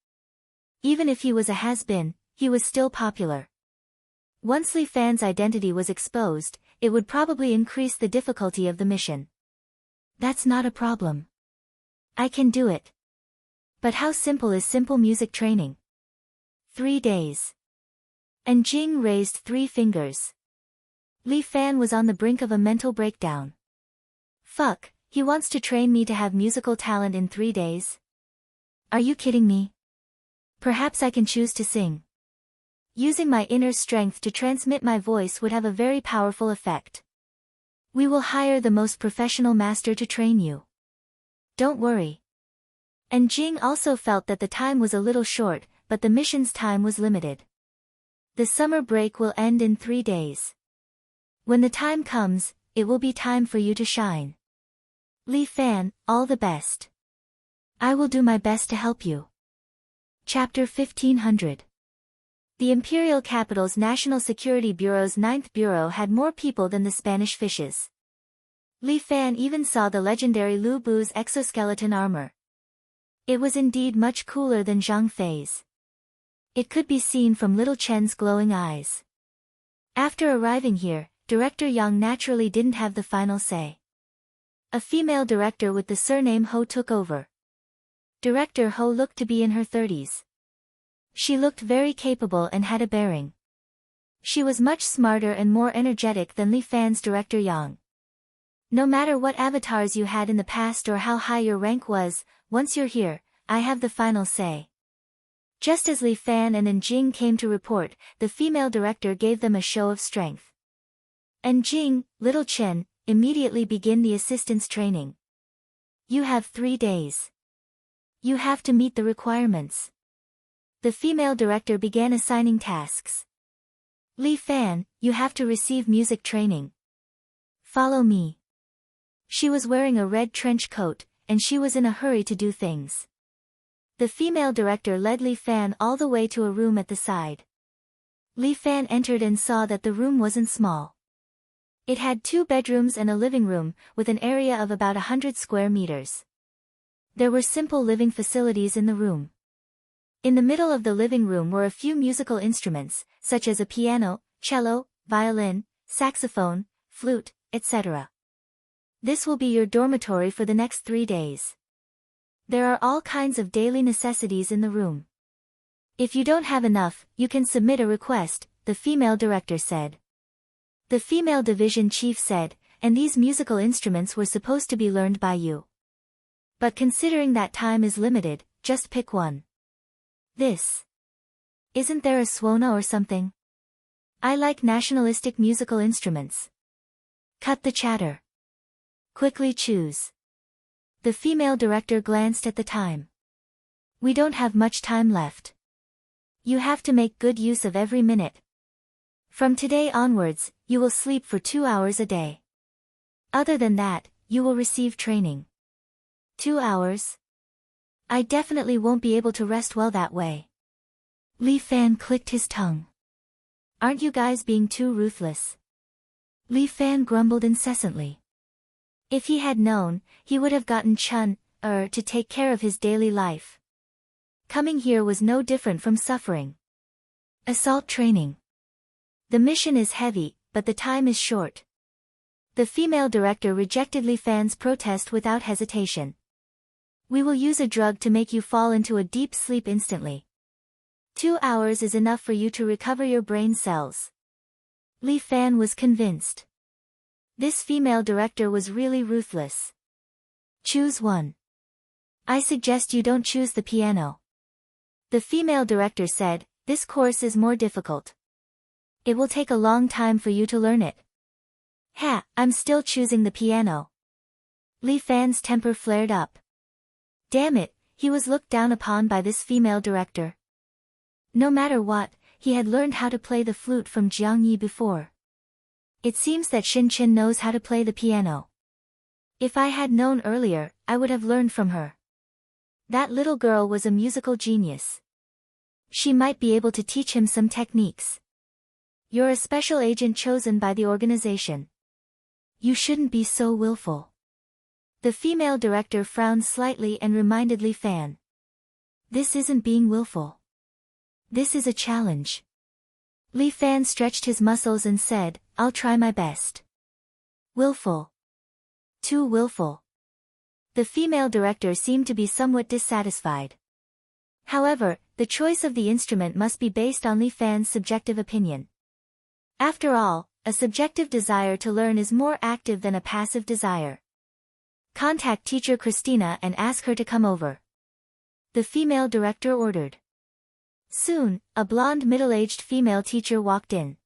Even if he was a has-been, he was still popular. Once Li Fan's identity was exposed, it would probably increase the difficulty of the mission. That's not a problem. I can do it. But how simple is simple music training? 3 days. And Jing raised 3 fingers. Li Fan was on the brink of a mental breakdown. Fuck, he wants to train me to have musical talent in 3 days? Are you kidding me? Perhaps I can choose to sing. Using my inner strength to transmit my voice would have a very powerful effect. We will hire the most professional master to train you. Don't worry. And Jing also felt that the time was a little short, but the mission's time was limited. The summer break will end in 3 days. When the time comes, it will be time for you to shine. Li Fan, all the best. I will do my best to help you. Chapter 1500. The Imperial Capital's National Security Bureau's 9th Bureau had more people than the Spanish fishes. Li Fan even saw the legendary Lu Bu's exoskeleton armor. It was indeed much cooler than Zhang Fei's. It could be seen from little Chen's glowing eyes. After arriving here, Director Yang naturally didn't have the final say. A female director with the surname Ho took over. Director Ho looked to be in her 30s. She looked very capable and had a bearing. She was much smarter and more energetic than Li Fan's Director Yang. No matter what avatars you had in the past or how high your rank was, once you're here, I have the final say. Just as Li Fan and Jing came to report, the female director gave them a show of strength. And Jing, little Chen, immediately begin the assistance training. You have 3 days. You have to meet the requirements. The female director began assigning tasks. Li Fan, you have to receive music training. Follow me. She was wearing a red trench coat, and she was in a hurry to do things. The female director led Li Fan all the way to a room at the side. Li Fan entered and saw that the room wasn't small. It had 2 bedrooms and a living room, with an area of about 100 square meters. There were simple living facilities in the room. In the middle of the living room were a few musical instruments, such as a piano, cello, violin, saxophone, flute, etc. This will be your dormitory for the next 3 days. There are all kinds of daily necessities in the room. If you don't have enough, you can submit a request, the female director said. The female division chief said, and these musical instruments were supposed to be learned by you. But considering that time is limited, just pick one. This. Isn't there a Swona or something? I like nationalistic musical instruments. Cut the chatter. Quickly choose. The female director glanced at the time. We don't have much time left. You have to make good use of every minute. From today onwards, you will sleep for 2 hours a day. Other than that, you will receive training. 2 hours? I definitely won't be able to rest well that way. Li Fan clicked his tongue. Aren't you guys being too ruthless? Li Fan grumbled incessantly. If he had known, he would have gotten Chun, to take care of his daily life. Coming here was no different from suffering. Assault training. The mission is heavy, but the time is short. The female director rejected Li Fan's protest without hesitation. We will use a drug to make you fall into a deep sleep instantly. 2 hours is enough for you to recover your brain cells. Li Fan was convinced. This female director was really ruthless. Choose one. I suggest you don't choose the piano. The female director said, this course is more difficult. It will take a long time for you to learn it. Ha, I'm still choosing the piano. Li Fan's temper flared up. Damn it, he was looked down upon by this female director. No matter what, he had learned how to play the flute from Jiang Yi before. It seems that Shin Chen knows how to play the piano. If I had known earlier, I would have learned from her. That little girl was a musical genius. She might be able to teach him some techniques. You're a special agent chosen by the organization. You shouldn't be so willful. The female director frowned slightly and reminded Li Fan. This isn't being willful. This is a challenge. Li Fan stretched his muscles and said, I'll try my best. Willful. Too willful. The female director seemed to be somewhat dissatisfied. However, the choice of the instrument must be based on Li Fan's subjective opinion. After all, a subjective desire to learn is more active than a passive desire. Contact teacher Christina and ask her to come over. The female director ordered. Soon, a blonde middle-aged female teacher walked in.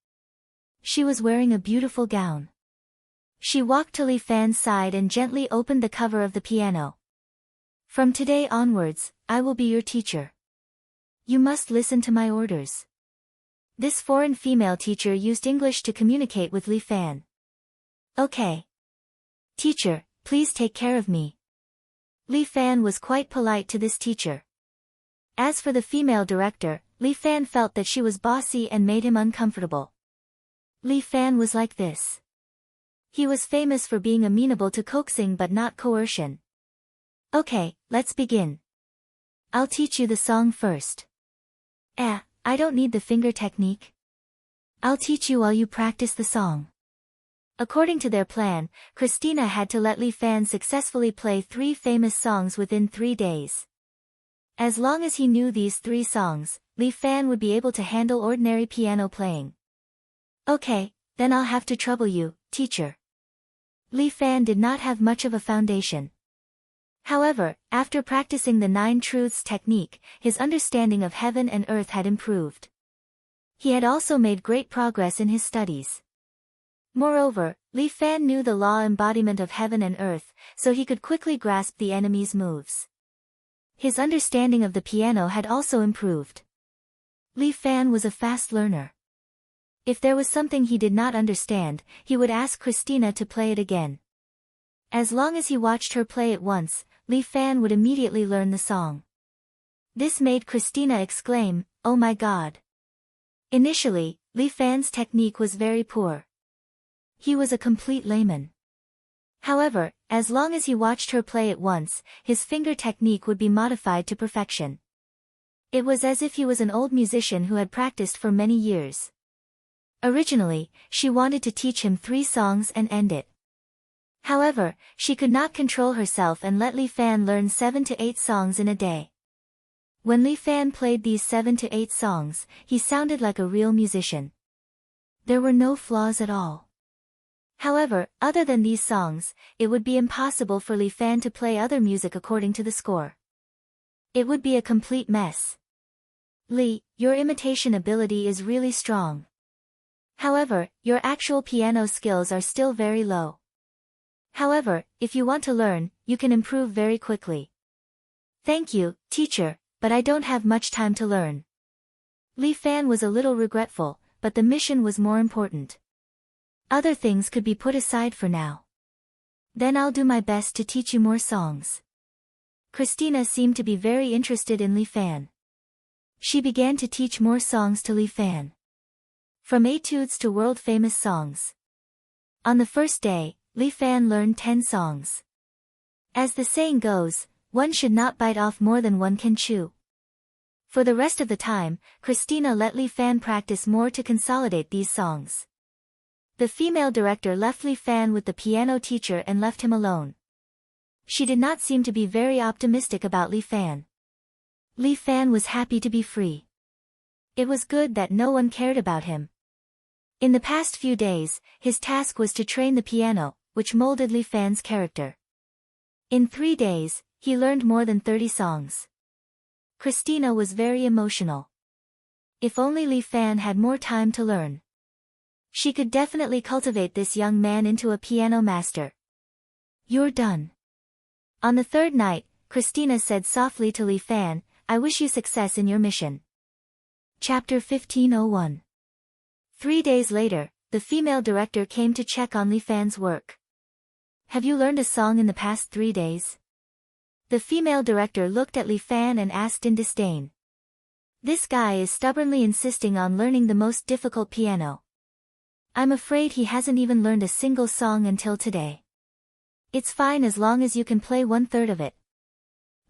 She was wearing a beautiful gown. She walked to Li Fan's side and gently opened the cover of the piano. From today onwards, I will be your teacher. You must listen to my orders. This foreign female teacher used English to communicate with Li Fan. Okay. Teacher, please take care of me. Li Fan was quite polite to this teacher. As for the female director, Li Fan felt that she was bossy and made him uncomfortable. Li Fan was like this. He was famous for being amenable to coaxing but not coercion. Okay, let's begin. I'll teach you the song first. I don't need the finger technique. I'll teach you while you practice the song. According to their plan, Christina had to let Li Fan successfully play 3 famous songs within 3 days. As long as he knew these 3 songs, Li Fan would be able to handle ordinary piano playing. Okay, then I'll have to trouble you, teacher. Li Fan did not have much of a foundation. However, after practicing the 9 truths technique, his understanding of heaven and earth had improved. He had also made great progress in his studies. Moreover, Li Fan knew the law embodiment of heaven and earth, so he could quickly grasp the enemy's moves. His understanding of the piano had also improved. Li Fan was a fast learner. If there was something he did not understand, he would ask Christina to play it again. As long as he watched her play it once, Li Fan would immediately learn the song. This made Christina exclaim, "Oh my God!" Initially, Li Fan's technique was very poor. He was a complete layman. However, as long as he watched her play it once, his finger technique would be modified to perfection. It was as if he was an old musician who had practiced for many years. Originally, she wanted to teach him 3 songs and end it. However, she could not control herself and let Li Fan learn 7 to 8 songs in a day. When Li Fan played these 7 to 8 songs, he sounded like a real musician. There were no flaws at all. However, other than these songs, it would be impossible for Li Fan to play other music according to the score. It would be a complete mess. Li, your imitation ability is really strong. However, your actual piano skills are still very low. However, if you want to learn, you can improve very quickly. Thank you, teacher, but I don't have much time to learn. Li Fan was a little regretful, but the mission was more important. Other things could be put aside for now. Then I'll do my best to teach you more songs. Christina seemed to be very interested in Li Fan. She began to teach more songs to Li Fan. From etudes to world-famous songs. On the first day, Li Fan learned 10 songs. As the saying goes, one should not bite off more than one can chew. For the rest of the time, Christina let Li Fan practice more to consolidate these songs. The female director left Li Fan with the piano teacher and left him alone. She did not seem to be very optimistic about Li Fan. Li Fan was happy to be free. It was good that no one cared about him. In the past few days, his task was to train the piano, which molded Li Fan's character. In 3 days, he learned more than 30 songs. Christina was very emotional. If only Li Fan had more time to learn. She could definitely cultivate this young man into a piano master. You're done. On the 3rd night, Christina said softly to Li Fan, I wish you success in your mission. Chapter 1501. 3 days later, the female director came to check on Li Fan's work. Have you learned a song in the past 3 days? The female director looked at Li Fan and asked in disdain. This guy is stubbornly insisting on learning the most difficult piano. I'm afraid he hasn't even learned a single song until today. It's fine as long as you can play 1/3 of it.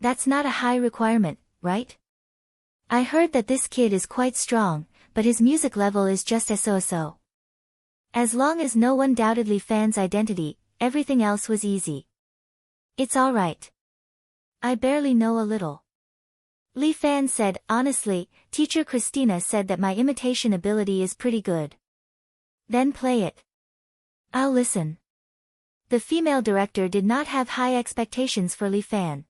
That's not a high requirement, right? I heard that this kid is quite strong, but his music level is just so-so. As long as no one doubted Li Fan's identity, everything else was easy. It's all right. I barely know a little. Li Fan said, honestly, teacher Christina said that my imitation ability is pretty good. Then play it. I'll listen. The female director did not have high expectations for Li Fan.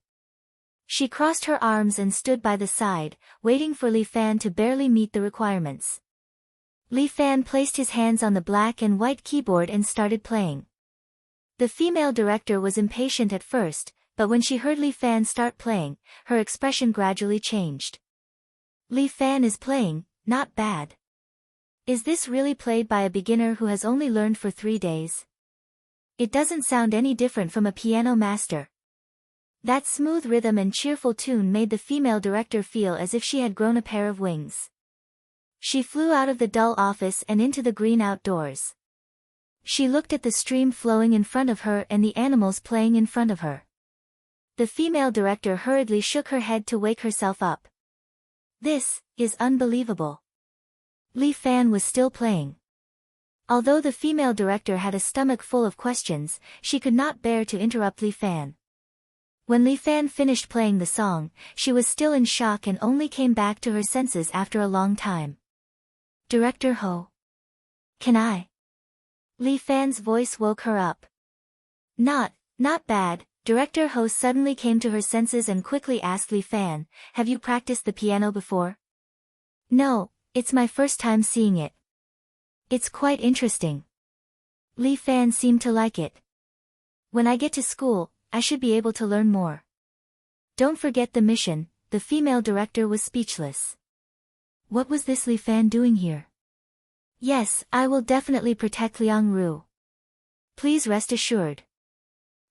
She crossed her arms and stood by the side, waiting for Li Fan to barely meet the requirements. Li Fan placed his hands on the black and white keyboard and started playing. The female director was impatient at first, but when she heard Li Fan start playing, her expression gradually changed. Li Fan is playing, not bad. Is this really played by a beginner who has only learned for 3 days? It doesn't sound any different from a piano master. That smooth rhythm and cheerful tune made the female director feel as if she had grown a pair of wings. She flew out of the dull office and into the green outdoors. She looked at the stream flowing in front of her and the animals playing in front of her. The female director hurriedly shook her head to wake herself up. This is unbelievable. Li Fan was still playing. Although the female director had a stomach full of questions, she could not bear to interrupt Li Fan. When Li Fan finished playing the song, she was still in shock and only came back to her senses after a long time. Director Ho. Can I? Li Fan's voice woke her up. Not bad. Director Ho suddenly came to her senses and quickly asked Li Fan, have you practiced the piano before? No, it's my first time seeing it. It's quite interesting. Li Fan seemed to like it. When I get to school, I should be able to learn more. Don't forget the mission. The female director was speechless. What was this Li Fan doing here? Yes, I will definitely protect Liang Ru. Please rest assured.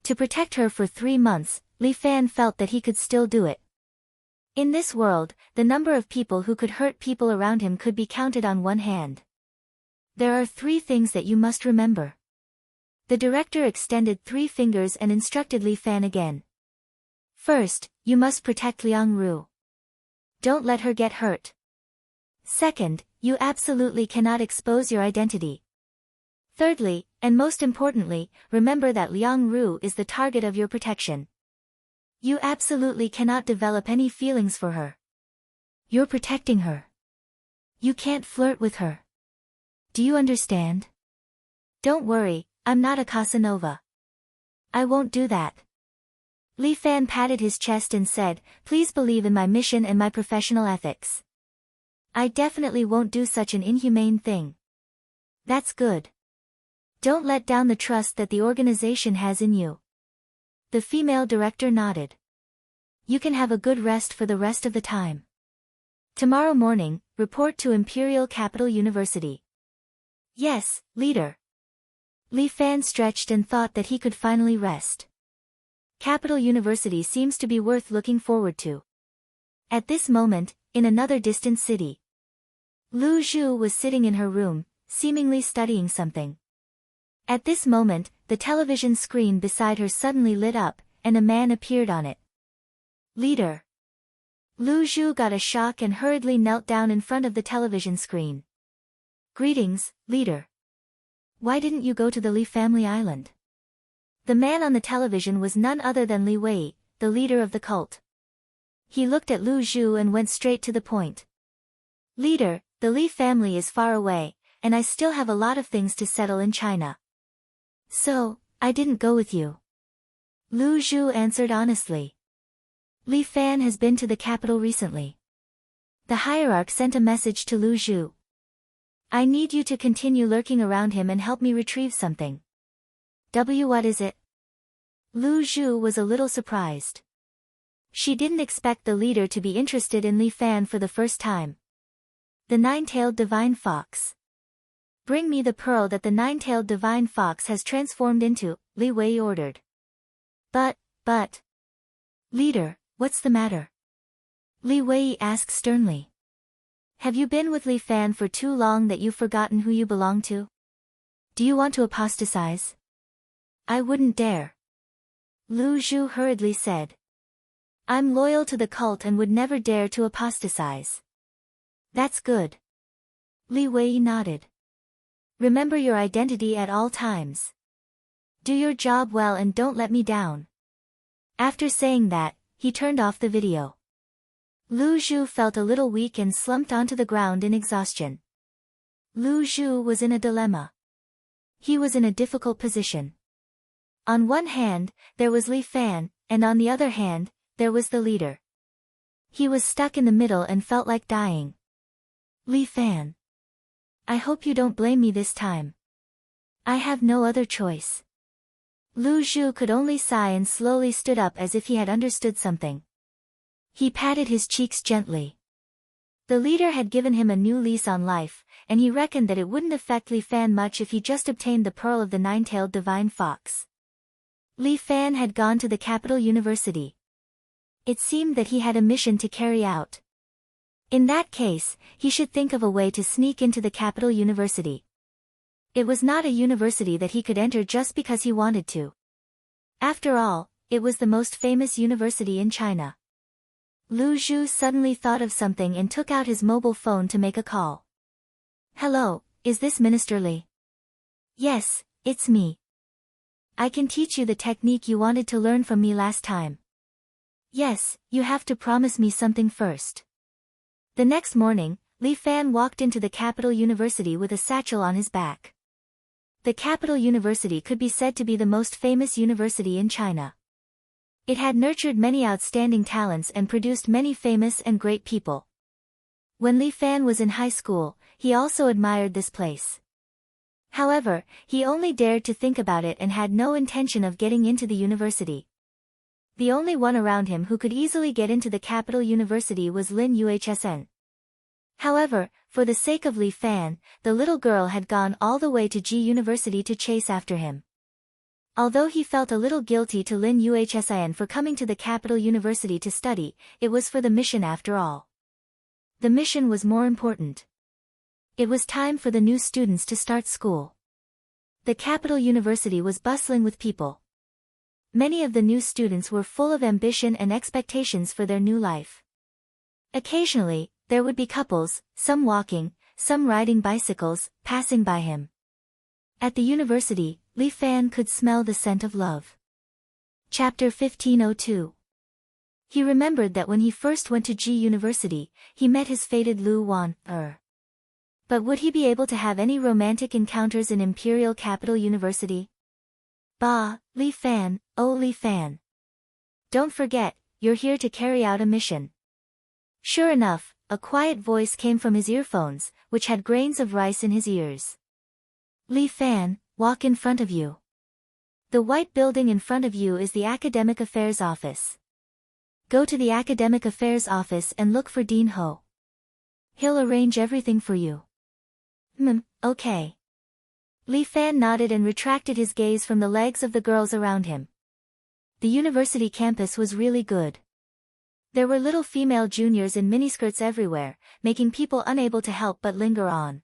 To protect her for 3 months, Li Fan felt that he could still do it. In this world, the number of people who could hurt people around him could be counted on one hand. There are 3 things that you must remember. The director extended 3 fingers and instructed Li Fan again. First, you must protect Liang Ru. Don't let her get hurt. Second, you absolutely cannot expose your identity. Thirdly, and most importantly, remember that Liang Ru is the target of your protection. You absolutely cannot develop any feelings for her. You're protecting her. You can't flirt with her. Do you understand? Don't worry, I'm not a Casanova. I won't do that. Li Fan patted his chest and said, please believe in my mission and my professional ethics. I definitely won't do such an inhumane thing. That's good. Don't let down the trust that the organization has in you. The female director nodded. You can have a good rest for the rest of the time. Tomorrow morning, report to Imperial Capital University. Yes, leader. Li Fan stretched and thought that he could finally rest. Capital University seems to be worth looking forward to. At this moment, in another distant city, Lu Zhu was sitting in her room, seemingly studying something. At this moment, the television screen beside her suddenly lit up, and a man appeared on it. Leader. Lu Zhu got a shock and hurriedly knelt down in front of the television screen. Greetings, leader. Why didn't you go to the Li family island? The man on the television was none other than Li Wei, the leader of the cult. He looked at Lu Zhu and went straight to the point. Leader, the Li family is far away, and I still have a lot of things to settle in China. So, I didn't go with you. Lu Zhu answered honestly. Li Fan has been to the capital recently. The hierarch sent a message to Lu Zhu. I need you to continue lurking around him and help me retrieve something. What is it? Lu Zhu was a little surprised. She didn't expect the leader to be interested in Li Fan for the first time. The nine-tailed divine fox. Bring me the pearl that the nine-tailed divine fox has transformed into, Li Wei ordered. But. Leader, what's the matter? Li Wei asked sternly. Have you been with Li Fan for too long that you've forgotten who you belong to? Do you want to apostatize? I wouldn't dare. Lu Zhu hurriedly said. I'm loyal to the cult and would never dare to apostatize. That's good. Li Wei nodded. Remember your identity at all times. Do your job well and don't let me down. After saying that, he turned off the video. Lu Zhu felt a little weak and slumped onto the ground in exhaustion. Lu Zhu was in a dilemma. He was in a difficult position. On one hand, there was Li Fan, and on the other hand, there was the leader. He was stuck in the middle and felt like dying. Li Fan. I hope you don't blame me this time. I have no other choice. Lu Zhu could only sigh and slowly stood up as if he had understood something. He patted his cheeks gently. The leader had given him a new lease on life, and he reckoned that it wouldn't affect Li Fan much if he just obtained the pearl of the nine-tailed divine fox. Li Fan had gone to the capital university. It seemed that he had a mission to carry out. In that case, he should think of a way to sneak into the capital university. It was not a university that he could enter just because he wanted to. After all, it was the most famous university in China. Lu Zhu suddenly thought of something and took out his mobile phone to make a call. Hello, is this Minister Li? Yes, it's me. I can teach you the technique you wanted to learn from me last time. Yes, you have to promise me something first. The next morning, Li Fan walked into the capital university with a satchel on his back. The capital university could be said to be the most famous university in China. It had nurtured many outstanding talents and produced many famous and great people. When Li Fan was in high school, he also admired this place. However, he only dared to think about it and had no intention of getting into the university. The only one around him who could easily get into the capital university was Lin Yuhsn. However, for the sake of Li Fan, the little girl had gone all the way to Ji University to chase after him. Although he felt a little guilty to Lin Yuhsn for coming to the capital university to study, it was for the mission after all. The mission was more important. It was time for the new students to start school. The capital university was bustling with people. Many of the new students were full of ambition and expectations for their new life. Occasionally, there would be couples, some walking, some riding bicycles, passing by him. At the university, Li Fan could smell the scent of love. Chapter 1502. He remembered that when he first went to Ji University, he met his fated Lu Wan. But would he be able to have any romantic encounters in Imperial Capital University? Bah, Li Fan, oh Li Fan. Don't forget, you're here to carry out a mission. Sure enough, a quiet voice came from his earphones, which had grains of rice in his ears. Li Fan, walk in front of you. The white building in front of you is the Academic Affairs Office. Go to the Academic Affairs Office and look for Dean Ho. He'll arrange everything for you. Okay. Li Fan nodded and retracted his gaze from the legs of the girls around him. The university campus was really good. There were little female juniors in miniskirts everywhere, making people unable to help but linger on.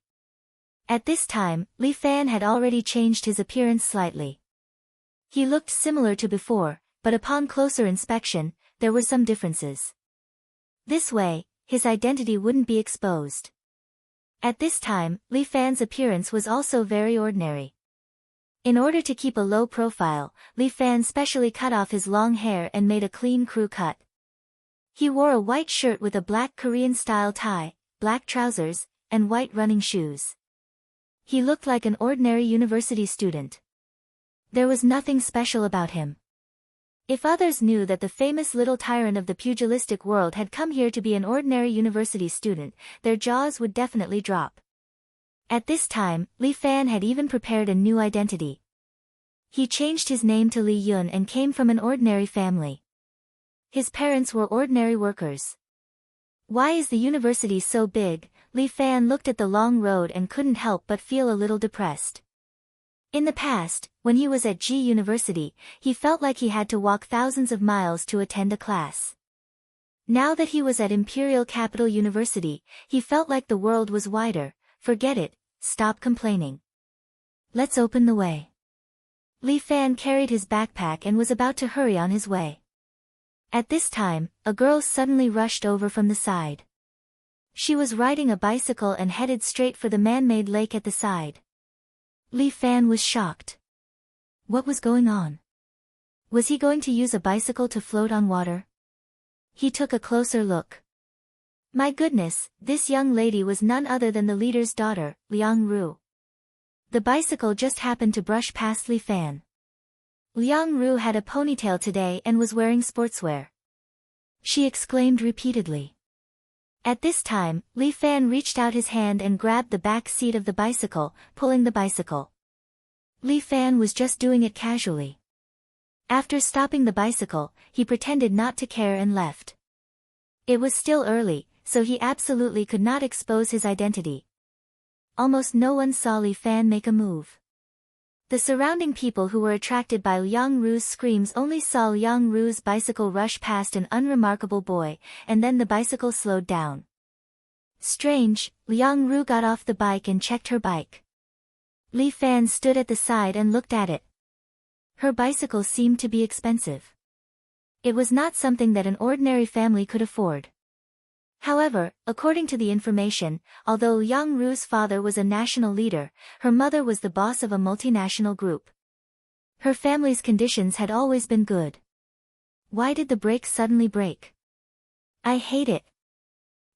At this time, Li Fan had already changed his appearance slightly. He looked similar to before, but upon closer inspection, there were some differences. This way, his identity wouldn't be exposed. At this time, Li Fan's appearance was also very ordinary. In order to keep a low profile, Li Fan specially cut off his long hair and made a clean crew cut. He wore a white shirt with a black Korean-style tie, black trousers, and white running shoes. He looked like an ordinary university student. There was nothing special about him. If others knew that the famous little tyrant of the pugilistic world had come here to be an ordinary university student, their jaws would definitely drop. At this time, Li Fan had even prepared a new identity. He changed his name to Li Yun and came from an ordinary family. His parents were ordinary workers. Why is the university so big? Li Fan looked at the long road and couldn't help but feel a little depressed. In the past, when he was at G University, he felt like he had to walk thousands of miles to attend a class. Now that he was at Imperial Capital University, he felt like the world was wider. Forget it, stop complaining. Let's open the way. Li Fan carried his backpack and was about to hurry on his way. At this time, a girl suddenly rushed over from the side. She was riding a bicycle and headed straight for the man-made lake at the side. Li Fan was shocked. What was going on? Was he going to use a bicycle to float on water? He took a closer look. My goodness, this young lady was none other than the leader's daughter, Liang Ru. The bicycle just happened to brush past Li Fan. Liang Ru had a ponytail today and was wearing sportswear. She exclaimed repeatedly. At this time, Li Fan reached out his hand and grabbed the back seat of the bicycle, pulling the bicycle. Li Fan was just doing it casually. After stopping the bicycle, he pretended not to care and left. It was still early, so he absolutely could not expose his identity. Almost no one saw Li Fan make a move. The surrounding people who were attracted by Liang Ru's screams only saw Liang Ru's bicycle rush past an unremarkable boy, and then the bicycle slowed down. Strange, Liang Ru got off the bike and checked her bike. Li Fan stood at the side and looked at it. Her bicycle seemed to be expensive. It was not something that an ordinary family could afford. However, according to the information, although Liang Ru's father was a national leader, her mother was the boss of a multinational group. Her family's conditions had always been good. Why did the brakes suddenly break? I hate it.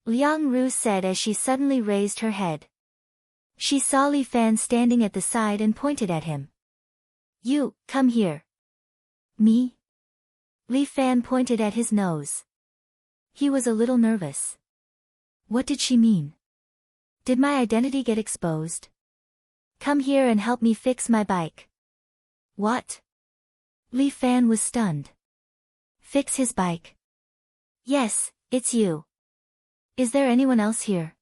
Liang Ru said as she suddenly raised her head. She saw Li Fan standing at the side and pointed at him. You, come here. Me? Li Fan pointed at his nose. He was a little nervous. What did she mean? Did my identity get exposed? Come here and help me fix my bike. What? Li Fan was stunned. Fix his bike? Yes, it's you. Is there anyone else here?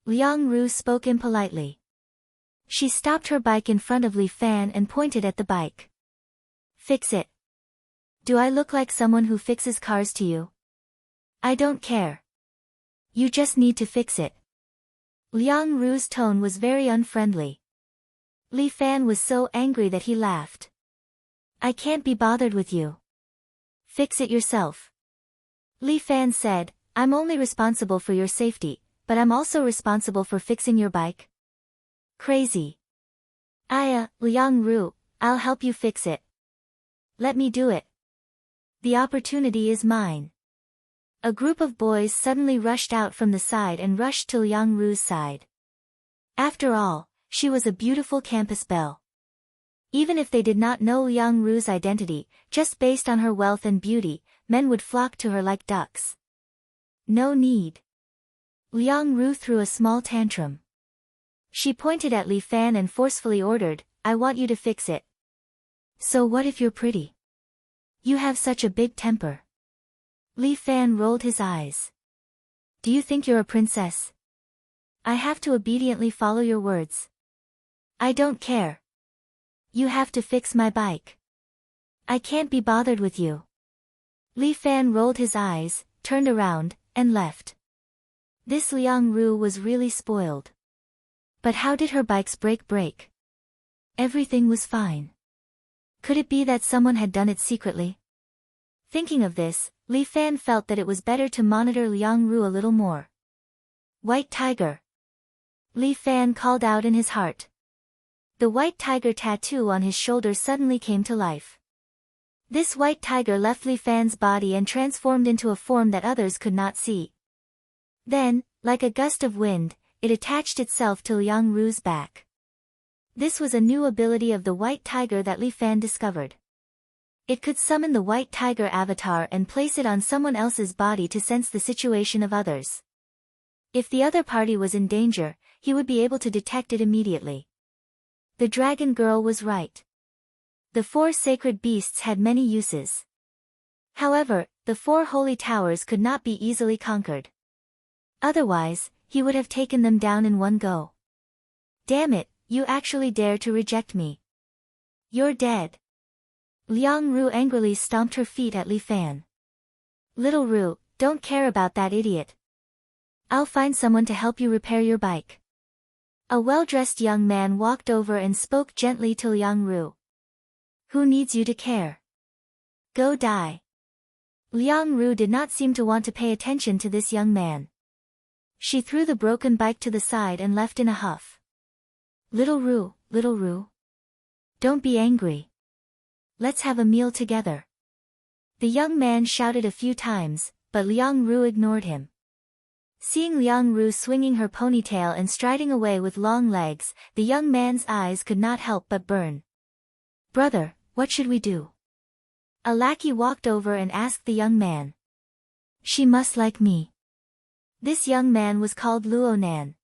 Liang Ru spoke impolitely. She stopped her bike in front of Li Fan and pointed at the bike. Fix it. Do I look like someone who fixes cars to you? I don't care. You just need to fix it. Liang Ru's tone was very unfriendly. Li Fan was so angry that he laughed. I can't be bothered with you. Fix it yourself. Li Fan said, I'm only responsible for your safety, but I'm also responsible for fixing your bike. Crazy. Liang Ru, I'll help you fix it. Let me do it. The opportunity is mine. A group of boys suddenly rushed out from the side and rushed to Liang Ru's side. After all, she was a beautiful campus belle. Even if they did not know Liang Ru's identity, just based on her wealth and beauty, men would flock to her like ducks. No need. Liang Ru threw a small tantrum. She pointed at Li Fan and forcefully ordered, I want you to fix it. So what if you're pretty? You have such a big temper. Li Fan rolled his eyes. Do you think you're a princess? I have to obediently follow your words. I don't care. You have to fix my bike. I can't be bothered with you. Li Fan rolled his eyes, turned around, and left. This Liang Ru was really spoiled. But how did her bikes break? Everything was fine. Could it be that someone had done it secretly? Thinking of this, Li Fan felt that it was better to monitor Liang Ru a little more. White tiger. Li Fan called out in his heart. The white tiger tattoo on his shoulder suddenly came to life. This white tiger left Li Fan's body and transformed into a form that others could not see. Then, like a gust of wind, it attached itself to Liang Ru's back. This was a new ability of the white tiger that Li Fan discovered. It could summon the white tiger avatar and place it on someone else's body to sense the situation of others. If the other party was in danger, he would be able to detect it immediately. The dragon girl was right. The 4 sacred beasts had many uses. However, the 4 holy towers could not be easily conquered. Otherwise, he would have taken them down in one go. Damn it, you actually dare to reject me. You're dead. Liang Ru angrily stomped her feet at Li Fan. Little Ru, don't care about that idiot. I'll find someone to help you repair your bike. A well-dressed young man walked over and spoke gently to Liang Ru. Who needs you to care? Go die. Liang Ru did not seem to want to pay attention to this young man. She threw the broken bike to the side and left in a huff. Little Ru. Don't be angry. Let's have a meal together. The young man shouted a few times, but Liang Ru ignored him. Seeing Liang Ru swinging her ponytail and striding away with long legs, the young man's eyes could not help but burn. Brother, what should we do? A lackey walked over and asked the young man. She must like me. This young man was called Luo Nan.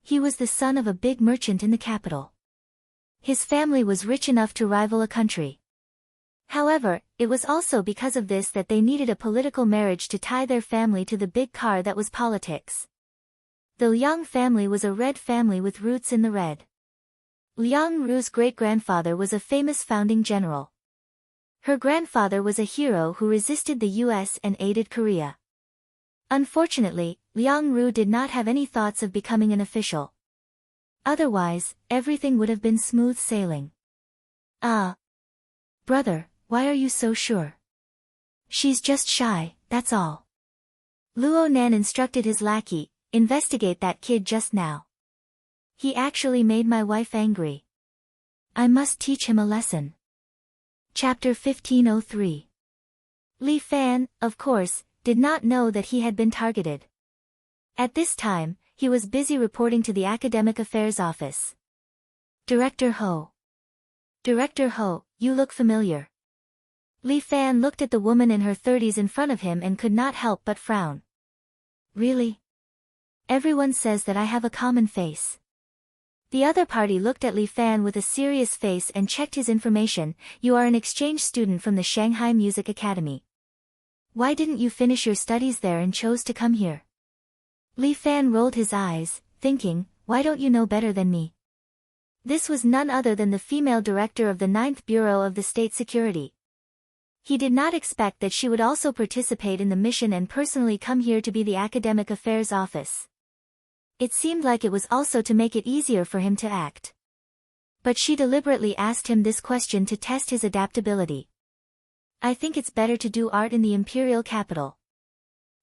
He was the son of a big merchant in the capital. His family was rich enough to rival a country. However, it was also because of this that they needed a political marriage to tie their family to the big car that was politics. The Liang family was a red family with roots in the red. Liang Ru's great-grandfather was a famous founding general. Her grandfather was a hero who resisted the US and aided Korea. Unfortunately, Liang Ru did not have any thoughts of becoming an official. Otherwise, everything would have been smooth sailing. Brother, why are you so sure? She's just shy, that's all. Luo Nan instructed his lackey, investigate that kid just now. He actually made my wife angry. I must teach him a lesson. Chapter 1503. Li Fan, of course, did not know that he had been targeted. At this time, he was busy reporting to the Academic Affairs Office. Director Ho. Director Ho, you look familiar. Li Fan looked at the woman in her 30s in front of him and could not help but frown. Really? Everyone says that I have a common face. The other party looked at Li Fan with a serious face and checked his information. You are an exchange student from the Shanghai Music Academy. Why didn't you finish your studies there and chose to come here? Li Fan rolled his eyes, thinking, why don't you know better than me? This was none other than the female director of the 9th Bureau of the State Security. He did not expect that she would also participate in the mission and personally come here to be the Academic Affairs Office. It seemed like it was also to make it easier for him to act. But she deliberately asked him this question to test his adaptability. I think it's better to do art in the imperial capital.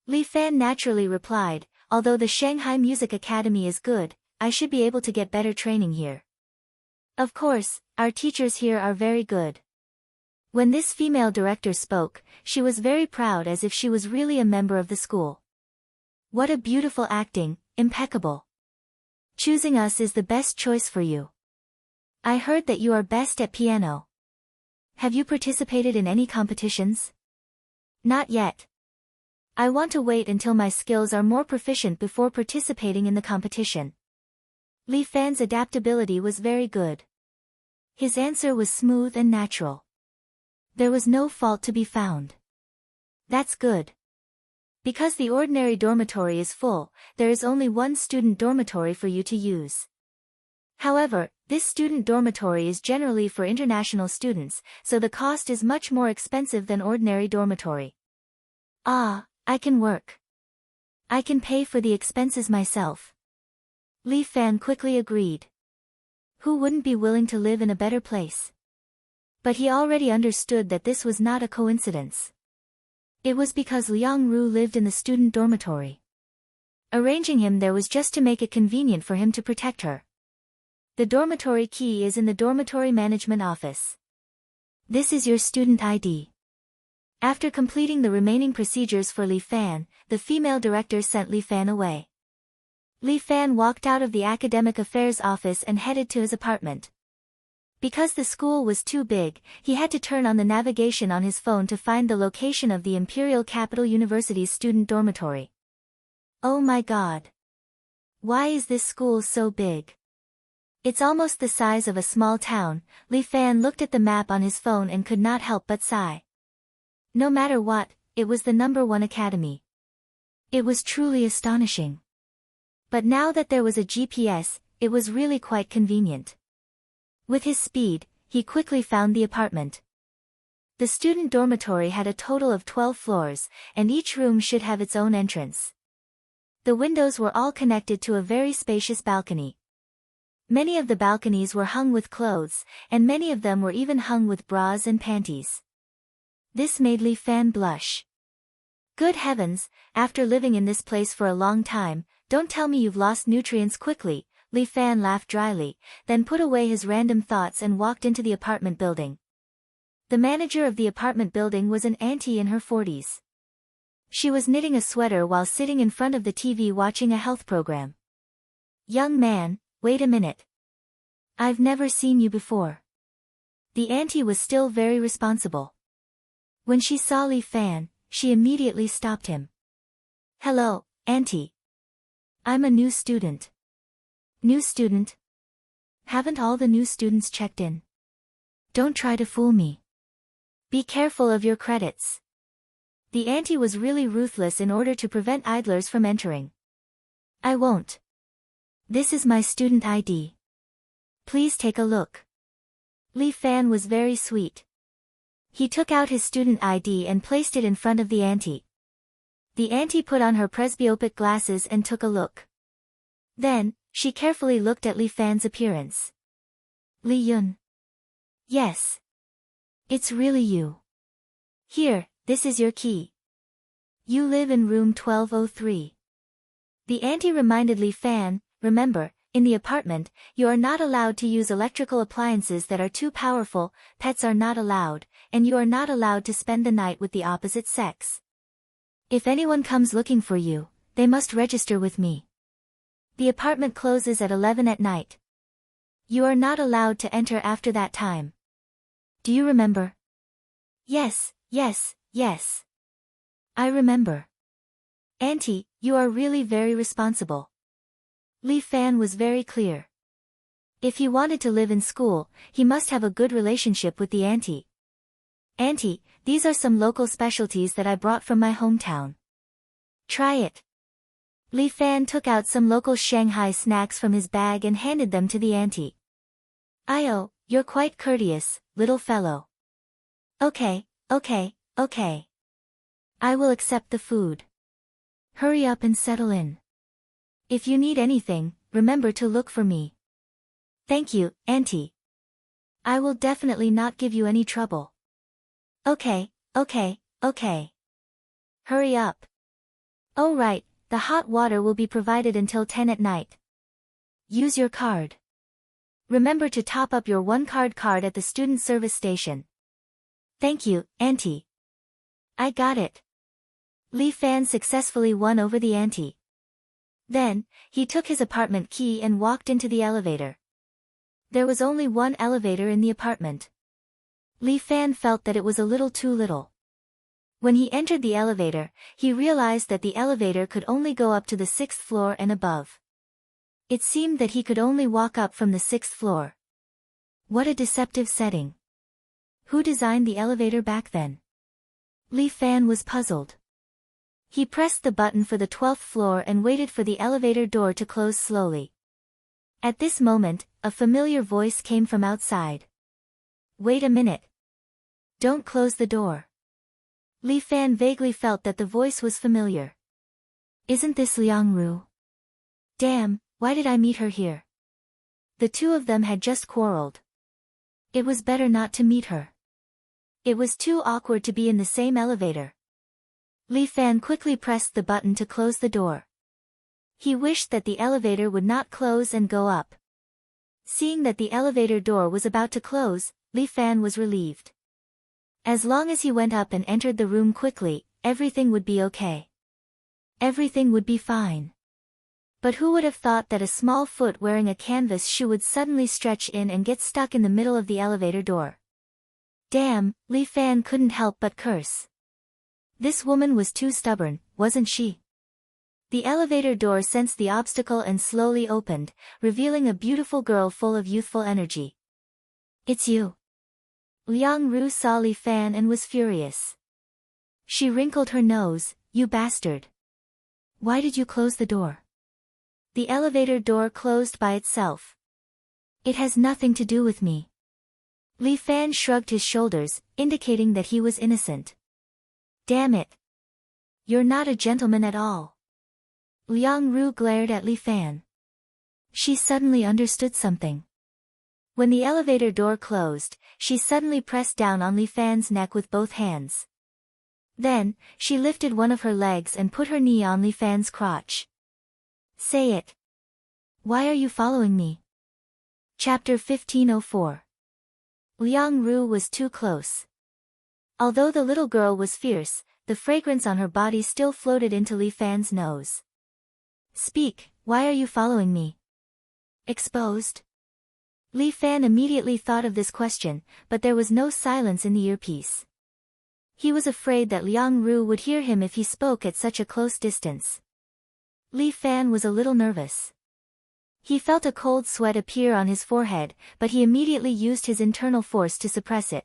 Li Fan naturally replied, although the Shanghai Music Academy is good, I should be able to get better training here. Of course, our teachers here are very good. When this female director spoke, she was very proud as if she was really a member of the school. What a beautiful acting, impeccable. Choosing us is the best choice for you. I heard that you are best at piano. Have you participated in any competitions? Not yet. I want to wait until my skills are more proficient before participating in the competition. Li Fan's adaptability was very good. His answer was smooth and natural. There was no fault to be found. That's good. Because the ordinary dormitory is full, there is only one student dormitory for you to use. However, this student dormitory is generally for international students, so the cost is much more expensive than ordinary dormitory. I can work. I can pay for the expenses myself. Li Fan quickly agreed. Who wouldn't be willing to live in a better place? But he already understood that this was not a coincidence. It was because Liang Ru lived in the student dormitory. Arranging him there was just to make it convenient for him to protect her. The dormitory key is in the dormitory management office. This is your student ID. After completing the remaining procedures for Li Fan, the female director sent Li Fan away. Li Fan walked out of the academic affairs office and headed to his apartment. Because the school was too big, he had to turn on the navigation on his phone to find the location of the Imperial Capital University's student dormitory. Oh my god. Why is this school so big? It's almost the size of a small town. Li Fan looked at the map on his phone and could not help but sigh. No matter what, it was the #1 academy. It was truly astonishing. But now that there was a GPS, it was really quite convenient. With his speed, he quickly found the apartment. The student dormitory had a total of 12 floors, and each room should have its own entrance. The windows were all connected to a very spacious balcony. Many of the balconies were hung with clothes, and many of them were even hung with bras and panties. This made Li Fan blush. Good heavens, after living in this place for a long time, don't tell me you've lost nutrients quickly. Li Fan laughed dryly, then put away his random thoughts and walked into the apartment building. The manager of the apartment building was an auntie in her 40s. She was knitting a sweater while sitting in front of the TV watching a health program. Young man, wait a minute. I've never seen you before. The auntie was still very responsible. When she saw Li Fan, she immediately stopped him. Hello, auntie. I'm a new student. New student? Haven't all the new students checked in? Don't try to fool me. Be careful of your credits. The auntie was really ruthless in order to prevent idlers from entering. I won't. This is my student ID. Please take a look. Li Fan was very sweet. He took out his student ID and placed it in front of the auntie. The auntie put on her presbyopic glasses and took a look. Then, she carefully looked at Li Fan's appearance. Li Yun. Yes. It's really you. Here, this is your key. You live in room 1203. The auntie reminded Li Fan, remember, in the apartment, you are not allowed to use electrical appliances that are too powerful, pets are not allowed, and you are not allowed to spend the night with the opposite sex. If anyone comes looking for you, they must register with me. The apartment closes at 11 at night. You are not allowed to enter after that time. Do you remember? Yes, yes, yes. I remember. Auntie, you are really very responsible. Li Fan was very clear. If he wanted to live in school, he must have a good relationship with the auntie. Auntie, these are some local specialties that I brought from my hometown. Try it. Li Fan took out some local Shanghai snacks from his bag and handed them to the auntie. "Oh, you're quite courteous, little fellow. Okay. I will accept the food. Hurry up and settle in. If you need anything, remember to look for me." "Thank you, auntie. I will definitely not give you any trouble." Okay. Hurry up. Oh right, the hot water will be provided until 10 at night. Use your card. Remember to top up your one-card at the student service station. Thank you, auntie. I got it. Li Fan successfully won over the auntie. Then, he took his apartment key and walked into the elevator. There was only one elevator in the apartment. Li Fan felt that it was a little too little. When he entered the elevator, he realized that the elevator could only go up to the 6th floor and above. It seemed that he could only walk up from the 6th floor. What a deceptive setting. Who designed the elevator back then? Li Fan was puzzled. He pressed the button for the 12th floor and waited for the elevator door to close slowly. At this moment, a familiar voice came from outside. Wait a minute. Don't close the door. Li Fan vaguely felt that the voice was familiar. Isn't this Liang Ru? Damn, why did I meet her here? The two of them had just quarreled. It was better not to meet her. It was too awkward to be in the same elevator. Li Fan quickly pressed the button to close the door. He wished that the elevator would not close and go up. Seeing that the elevator door was about to close, Li Fan was relieved. As long as he went up and entered the room quickly, everything would be okay. Everything would be fine. But who would have thought that a small foot wearing a canvas shoe would suddenly stretch in and get stuck in the middle of the elevator door? Damn, Li Fan couldn't help but curse. This woman was too stubborn, wasn't she? The elevator door sensed the obstacle and slowly opened, revealing a beautiful girl full of youthful energy. It's you. Liang Ru saw Li Fan and was furious. She wrinkled her nose. You bastard. Why did you close the door? The elevator door closed by itself. It has nothing to do with me. Li Fan shrugged his shoulders, indicating that he was innocent. Damn it. You're not a gentleman at all. Liang Ru glared at Li Fan. She suddenly understood something. When the elevator door closed, she suddenly pressed down on Li Fan's neck with both hands. Then, she lifted one of her legs and put her knee on Li Fan's crotch. Say it. Why are you following me? Chapter 1504. Liang Ru was too close. Although the little girl was fierce, the fragrance on her body still floated into Li Fan's nose. Speak, why are you following me? Exposed? Li Fan immediately thought of this question, but there was no silence in the earpiece. He was afraid that Liang Ru would hear him if he spoke at such a close distance. Li Fan was a little nervous. He felt a cold sweat appear on his forehead, but he immediately used his internal force to suppress it.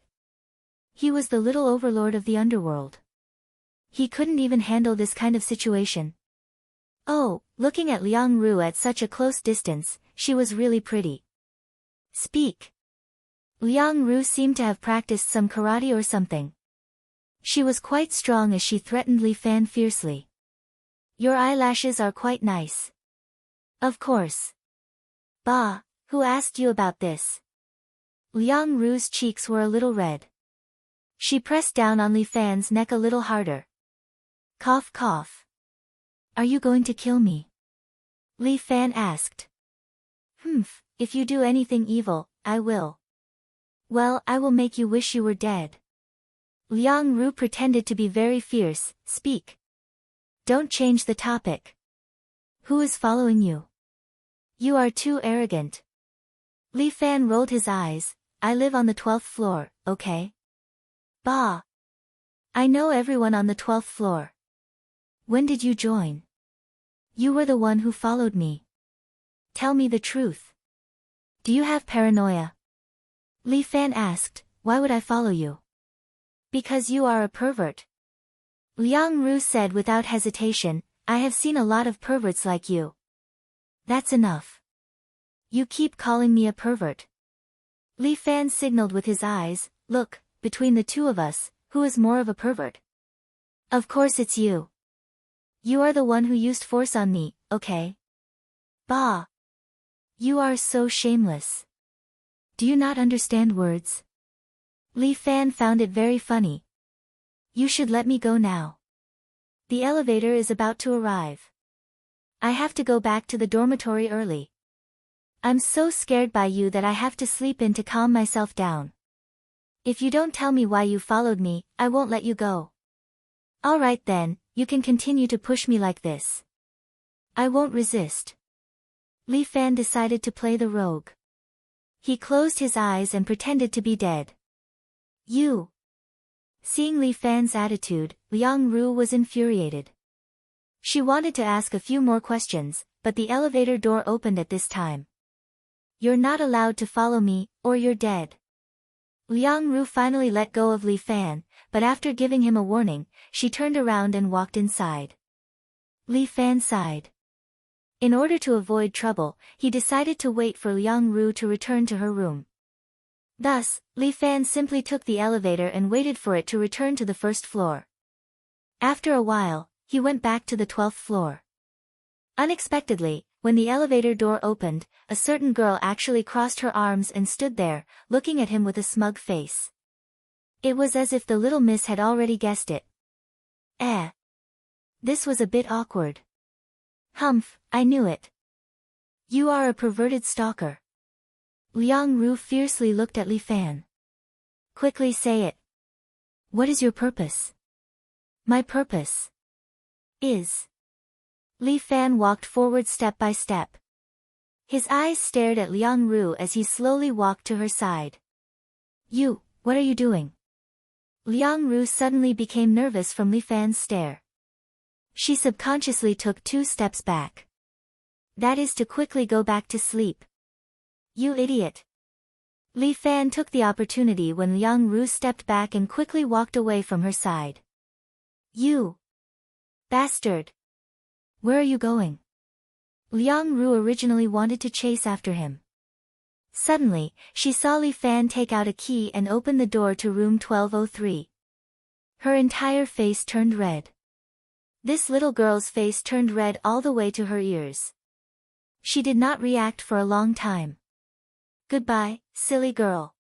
He was the little overlord of the underworld. He couldn't even handle this kind of situation. Oh, looking at Liang Ru at such a close distance, she was really pretty. Speak. Liang Ru seemed to have practiced some karate or something. She was quite strong as she threatened Li Fan fiercely. Your eyelashes are quite nice. Of course. Bah, who asked you about this? Liang Ru's cheeks were a little red. She pressed down on Li Fan's neck a little harder. Cough cough. Are you going to kill me? Li Fan asked. If you do anything evil, I will. Well, I will make you wish you were dead. Liang Ru pretended to be very fierce. Speak. Don't change the topic. Who is following you? You are too arrogant. Li Fan rolled his eyes. I live on the 12th floor, okay? Bah. I know everyone on the 12th floor. When did you join? You were the one who followed me. Tell me the truth. Do you have paranoia? Li Fan asked. Why would I follow you? Because you are a pervert. Liang Ru said without hesitation, I have seen a lot of perverts like you. That's enough. You keep calling me a pervert. Li Fan signaled with his eyes, look, between the two of us, who is more of a pervert? Of course it's you. You are the one who used force on me, okay? Bah. You are so shameless. Do you not understand words? Li Fan found it very funny. You should let me go now. The elevator is about to arrive. I have to go back to the dormitory early. I'm so scared by you that I have to sleep in to calm myself down. If you don't tell me why you followed me, I won't let you go. Alright then, you can continue to push me like this. I won't resist. Li Fan decided to play the rogue. He closed his eyes and pretended to be dead. You. Seeing Li Fan's attitude, Liang Ru was infuriated. She wanted to ask a few more questions, but the elevator door opened at this time. You're not allowed to follow me, or you're dead. Liang Ru finally let go of Li Fan, but after giving him a warning, she turned around and walked inside. Li Fan sighed. In order to avoid trouble, he decided to wait for Liang Ru to return to her room. Thus, Li Fan simply took the elevator and waited for it to return to the first floor. After a while, he went back to the 12th floor. Unexpectedly, when the elevator door opened, a certain girl actually crossed her arms and stood there, looking at him with a smug face. It was as if the little miss had already guessed it. This was a bit awkward. Humph, I knew it. You are a perverted stalker. Liang Ru fiercely looked at Li Fan. Quickly say it. What is your purpose? My purpose is Li Fan walked forward step by step. His eyes stared at Liang Ru as he slowly walked to her side. What are you doing? Liang Ru suddenly became nervous from Li Fan's stare. She subconsciously took 2 steps back. That is to quickly go back to sleep. You idiot. Li Fan took the opportunity when Liang Ru stepped back and quickly walked away from her side. You bastard. Where are you going? Liang Ru originally wanted to chase after him. Suddenly, she saw Li Fan take out a key and open the door to room 1203. Her entire face turned red. This little girl's face turned red all the way to her ears. She did not react for a long time. Goodbye, silly girl.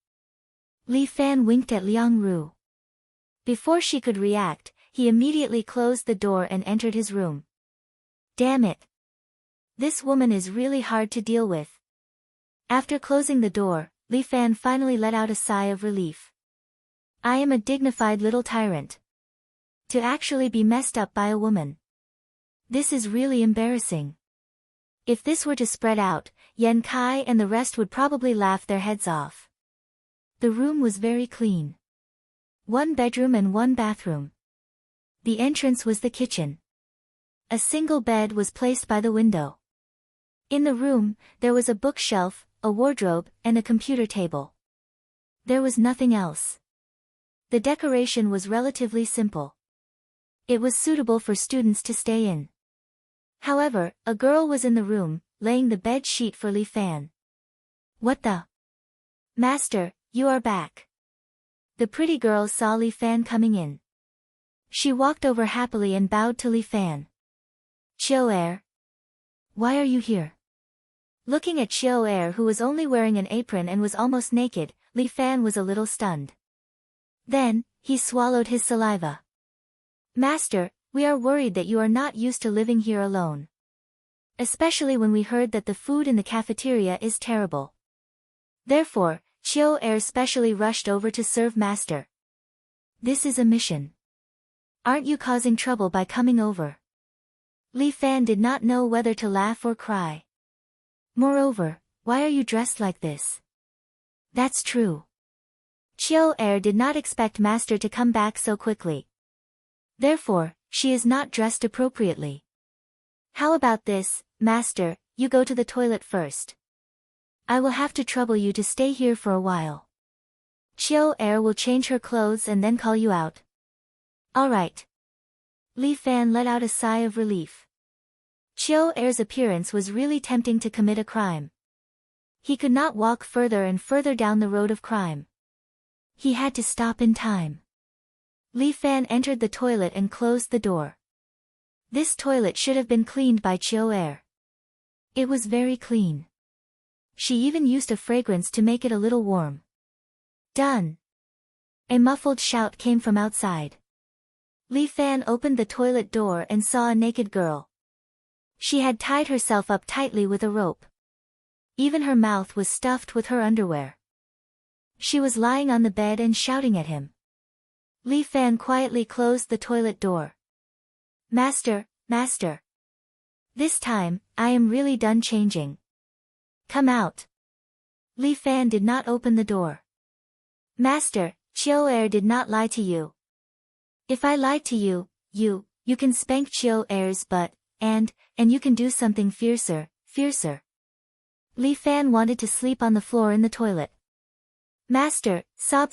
Li Fan winked at Liang Ru. Before she could react, he immediately closed the door and entered his room. Damn it. This woman is really hard to deal with. After closing the door, Li Fan finally let out a sigh of relief. I am a dignified little tyrant. To actually be messed up by a woman. This is really embarrassing. If this were to spread out, Yan Kai and the rest would probably laugh their heads off. The room was very clean. 1 bedroom and 1 bathroom. The entrance was the kitchen. A single bed was placed by the window. In the room, there was a bookshelf, a wardrobe, and a computer table. There was nothing else. The decoration was relatively simple. It was suitable for students to stay in. However, a girl was in the room, laying the bed sheet for Li Fan. What the? Master, you are back. The pretty girl saw Li Fan coming in. She walked over happily and bowed to Li Fan. Chiu-er. Why are you here? Looking at Chiu-er, who was only wearing an apron and was almost naked, Li Fan was a little stunned. Then, he swallowed his saliva. Master, we are worried that you are not used to living here alone. Especially when we heard that the food in the cafeteria is terrible. Therefore, Chiu-er specially rushed over to serve Master. This is a mission. Aren't you causing trouble by coming over? Li Fan did not know whether to laugh or cry. Moreover, why are you dressed like this? That's true. Chiu-er did not expect Master to come back so quickly. Therefore, she is not dressed appropriately. How about this, Master, you go to the toilet first. I will have to trouble you to stay here for a while. Chiu-er will change her clothes and then call you out. Alright. Li Fan let out a sigh of relief. Chiu-er's appearance was really tempting to commit a crime. He could not walk further and further down the road of crime. He had to stop in time. Li Fan entered the toilet and closed the door. This toilet should have been cleaned by Chiu-er. It was very clean. She even used a fragrance to make it a little warm. Done. A muffled shout came from outside. Li Fan opened the toilet door and saw a naked girl. She had tied herself up tightly with a rope. Even her mouth was stuffed with her underwear. She was lying on the bed and shouting at him. Li Fan quietly closed the toilet door. Master, Master. This time, I am really done changing. Come out. Li Fan did not open the door. Master, Chiu-er did not lie to you. If I lied to you, you can spank Chiu-er's butt, and you can do something fiercer. Li Fan wanted to sleep on the floor in the toilet. Master, sob,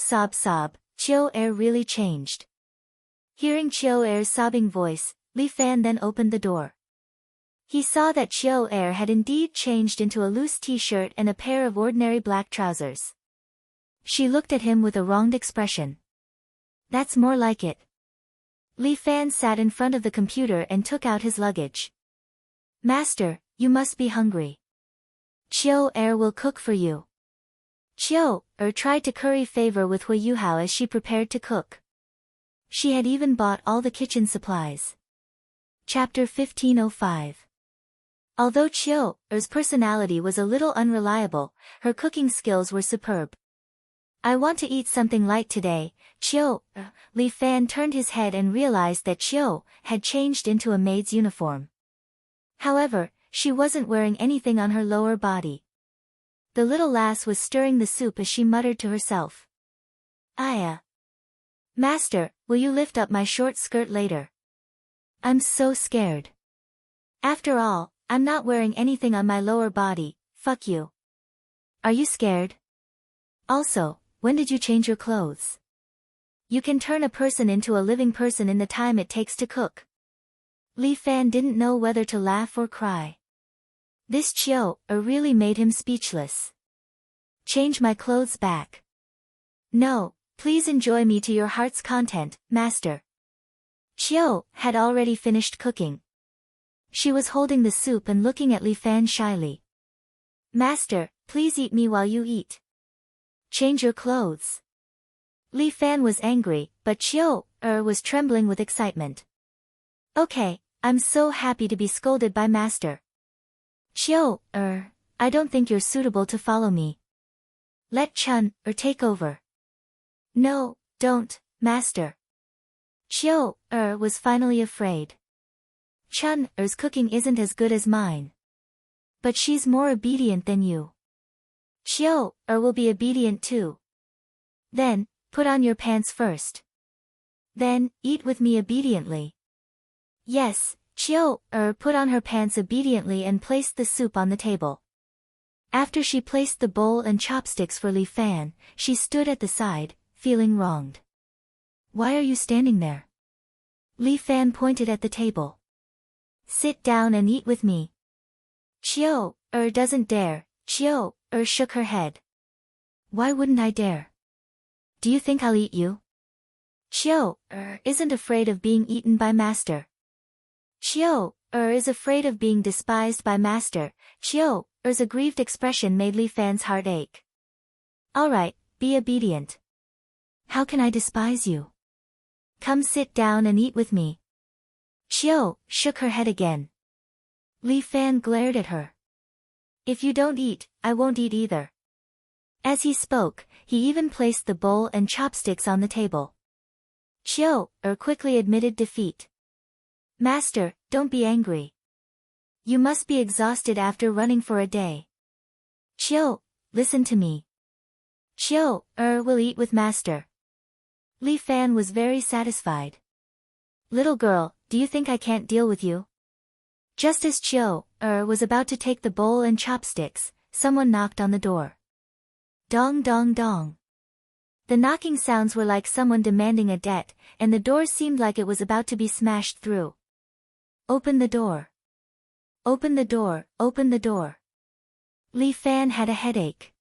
Chiu-er really changed. Hearing Chiu-er's sobbing voice, Li Fan then opened the door. He saw that Chiu-er had indeed changed into a loose t-shirt and a pair of ordinary black trousers. She looked at him with a wronged expression. That's more like it. Li Fan sat in front of the computer and took out his luggage. Master, you must be hungry. Chiu-er will cook for you. Chiu-er tried to curry favor with Hui Yuhao as she prepared to cook. She had even bought all the kitchen supplies. Chapter 1505. Although Chiu-er's personality was a little unreliable, her cooking skills were superb. I want to eat something light today, Chiu-er. Li Fan turned his head and realized that Chiu had changed into a maid's uniform. However, she wasn't wearing anything on her lower body. The little lass was stirring the soup as she muttered to herself. Aya. Master, will you lift up my short skirt later? I'm so scared. After all, I'm not wearing anything on my lower body, fuck you. Are you scared? Also, when did you change your clothes? You can turn a person into a living person in the time it takes to cook. Li Fan didn't know whether to laugh or cry. This really made him speechless. Change my clothes back. No, please enjoy me to your heart's content, master. Chiu had already finished cooking. She was holding the soup and looking at Li Fan shyly. Master, please eat me while you eat. Change your clothes. Li Fan was angry, but Chiu was trembling with excitement. Okay, I'm so happy to be scolded by master. Chiu I don't think you're suitable to follow me. Let Chun take over. No, don't, master. Chiu was finally afraid. Chun's cooking isn't as good as mine. But she's more obedient than you. Chiu will be obedient too. Then, put on your pants first. Then, eat with me obediently. Yes, Chiu put on her pants obediently and placed the soup on the table. After she placed the bowl and chopsticks for Li Fan, she stood at the side, feeling wronged. Why are you standing there? Li Fan pointed at the table. Sit down and eat with me. Chiu doesn't dare. Chiu shook her head. Why wouldn't I dare? Do you think I'll eat you? Chiu isn't afraid of being eaten by master. Chiu is afraid of being despised by master. Chiu's aggrieved expression made Li Fan's heart ache. Alright, be obedient. How can I despise you? Come sit down and eat with me. Chiu shook her head again. Li Fan glared at her. If you don't eat, I won't eat either. As he spoke, he even placed the bowl and chopsticks on the table. Chiu quickly admitted defeat. Master, don't be angry. You must be exhausted after running for a day. Chiu, listen to me. Chiu will eat with master. Li Fan was very satisfied. Little girl, do you think I can't deal with you? Just as Chiu was about to take the bowl and chopsticks, someone knocked on the door. Dong dong dong. The knocking sounds were like someone demanding a debt, and the door seemed like it was about to be smashed through. Open the door. Open the door, open the door. Li Fan had a headache.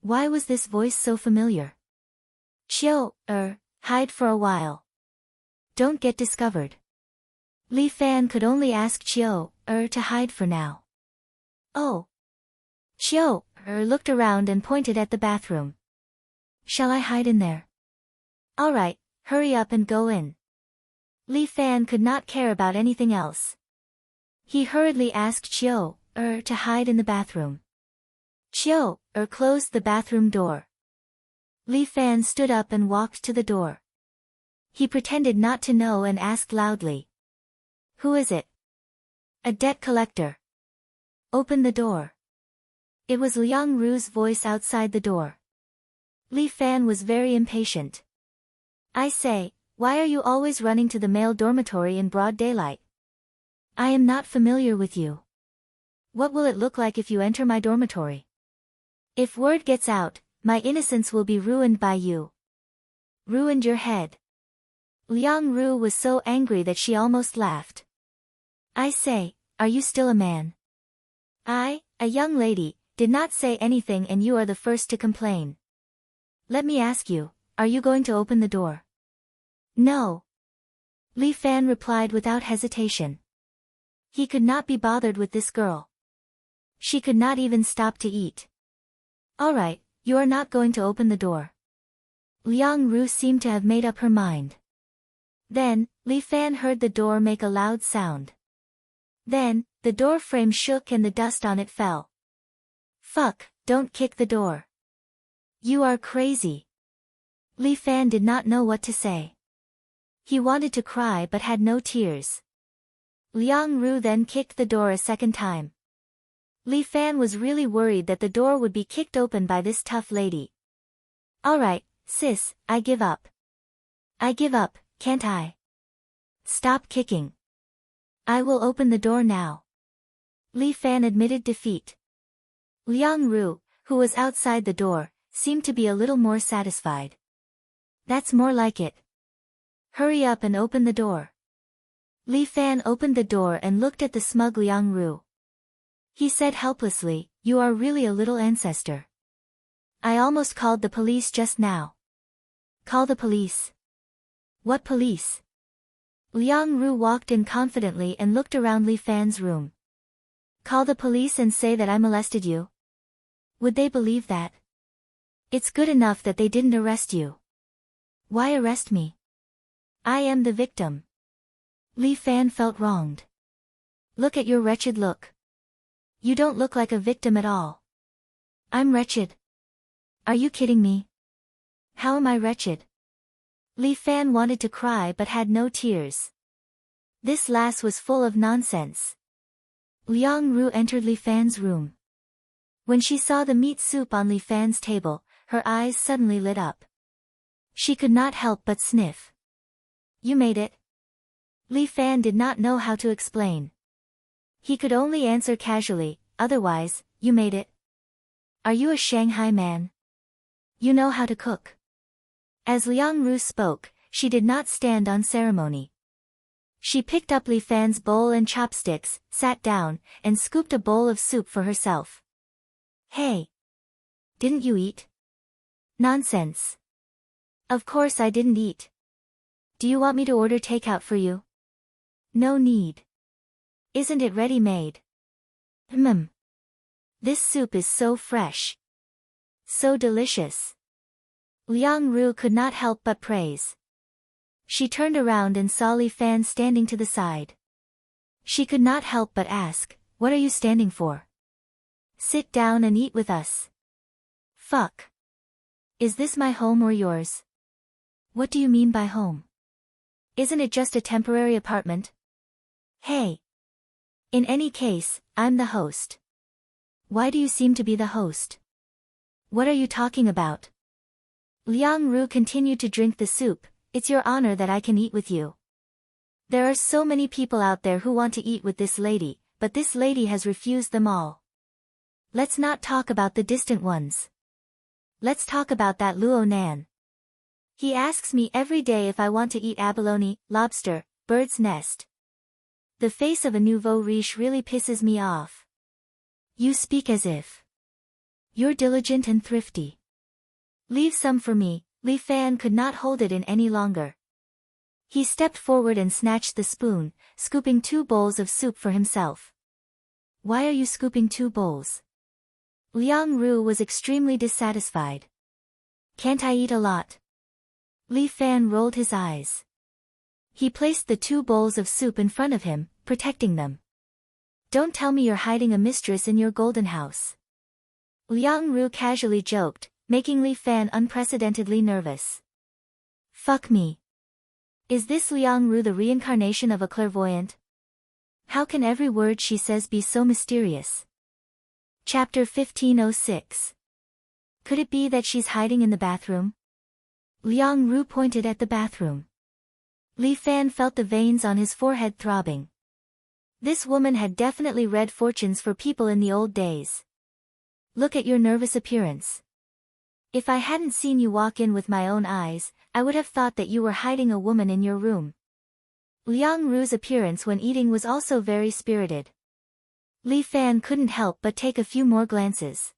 Why was this voice so familiar? Chiu hide for a while. Don't get discovered. Li Fan could only ask Chiu to hide for now. Oh. Chiu looked around and pointed at the bathroom. Shall I hide in there? Alright, hurry up and go in. Li Fan could not care about anything else. He hurriedly asked Chiu to hide in the bathroom. Chiu closed the bathroom door. Li Fan stood up and walked to the door. He pretended not to know and asked loudly. Who is it? A debt collector. Open the door. It was Liang Ru's voice outside the door. Li Fan was very impatient. I say, why are you always running to the male dormitory in broad daylight? I am not familiar with you. What will it look like if you enter my dormitory? If word gets out, my innocence will be ruined by you. Ruined your head. Liang Ru was so angry that she almost laughed. I say, are you still a man? I, a young lady, did not say anything and you are the first to complain. Let me ask you, are you going to open the door? No. Li Fan replied without hesitation. He could not be bothered with this girl. She could not even stop to eat. Alright, you are not going to open the door. Liang Ru seemed to have made up her mind. Then, Li Fan heard the door make a loud sound. Then, the door frame shook and the dust on it fell. Fuck, don't kick the door. You are crazy. Li Fan did not know what to say. He wanted to cry but had no tears. Liang Ru then kicked the door a second time. Li Fan was really worried that the door would be kicked open by this tough lady. Alright, sis, I give up. I give up, can't I? Stop kicking. I will open the door now. Li Fan admitted defeat. Liang Ru, who was outside the door, seemed to be a little more satisfied. That's more like it. Hurry up and open the door. Li Fan opened the door and looked at the smug Liang Ru. He said helplessly, "You are really a little ancestor. I almost called the police just now." Call the police? What police? Liang Ru walked in confidently and looked around Li Fan's room. Call the police and say that I molested you? Would they believe that? It's good enough that they didn't arrest you. Why arrest me? I am the victim. Li Fan felt wronged. Look at your wretched look. You don't look like a victim at all. I'm wretched. Are you kidding me? How am I wretched? Li Fan wanted to cry but had no tears. This lass was full of nonsense. Liang Ru entered Li Fan's room. When she saw the meat soup on Li Fan's table, her eyes suddenly lit up. She could not help but sniff. You made it? Li Fan did not know how to explain. He could only answer casually, otherwise, you made it. Are you a Shanghai man? You know how to cook. As Liang Ru spoke, she did not stand on ceremony. She picked up Li Fan's bowl and chopsticks, sat down, and scooped a bowl of soup for herself. Hey! Didn't you eat? Nonsense. Of course I didn't eat. Do you want me to order takeout for you? No need. Isn't it ready-made? This soup is so fresh. So delicious. Liang Ru could not help but praise. She turned around and saw Li Fan standing to the side. She could not help but ask, what are you standing for? Sit down and eat with us. Fuck. Is this my home or yours? What do you mean by home? Isn't it just a temporary apartment? Hey. In any case, I'm the host. Why do you seem to be the host? What are you talking about? Liang Ru continued to drink the soup. It's your honor that I can eat with you. There are so many people out there who want to eat with this lady, but this lady has refused them all. Let's not talk about the distant ones. Let's talk about that Luo Nan. He asks me every day if I want to eat abalone, lobster, bird's nest. The face of a nouveau riche really pisses me off. You speak as if you're diligent and thrifty. Leave some for me. Li Fan could not hold it in any longer. He stepped forward and snatched the spoon, scooping 2 bowls of soup for himself. Why are you scooping 2 bowls? Liang Ru was extremely dissatisfied. Can't I eat a lot? Li Fan rolled his eyes. He placed the 2 bowls of soup in front of him, protecting them. Don't tell me you're hiding a mistress in your golden house. Liang Ru casually joked, making Li Fan unprecedentedly nervous. Fuck me. Is this Liang Ru the reincarnation of a clairvoyant? How can every word she says be so mysterious? Chapter 1506. Could it be that she's hiding in the bathroom? Liang Ru pointed at the bathroom. Li Fan felt the veins on his forehead throbbing. This woman had definitely read fortunes for people in the old days. Look at your nervous appearance. If I hadn't seen you walk in with my own eyes, I would have thought that you were hiding a woman in your room. Liang Ru's appearance when eating was also very spirited. Li Fan couldn't help but take a few more glances.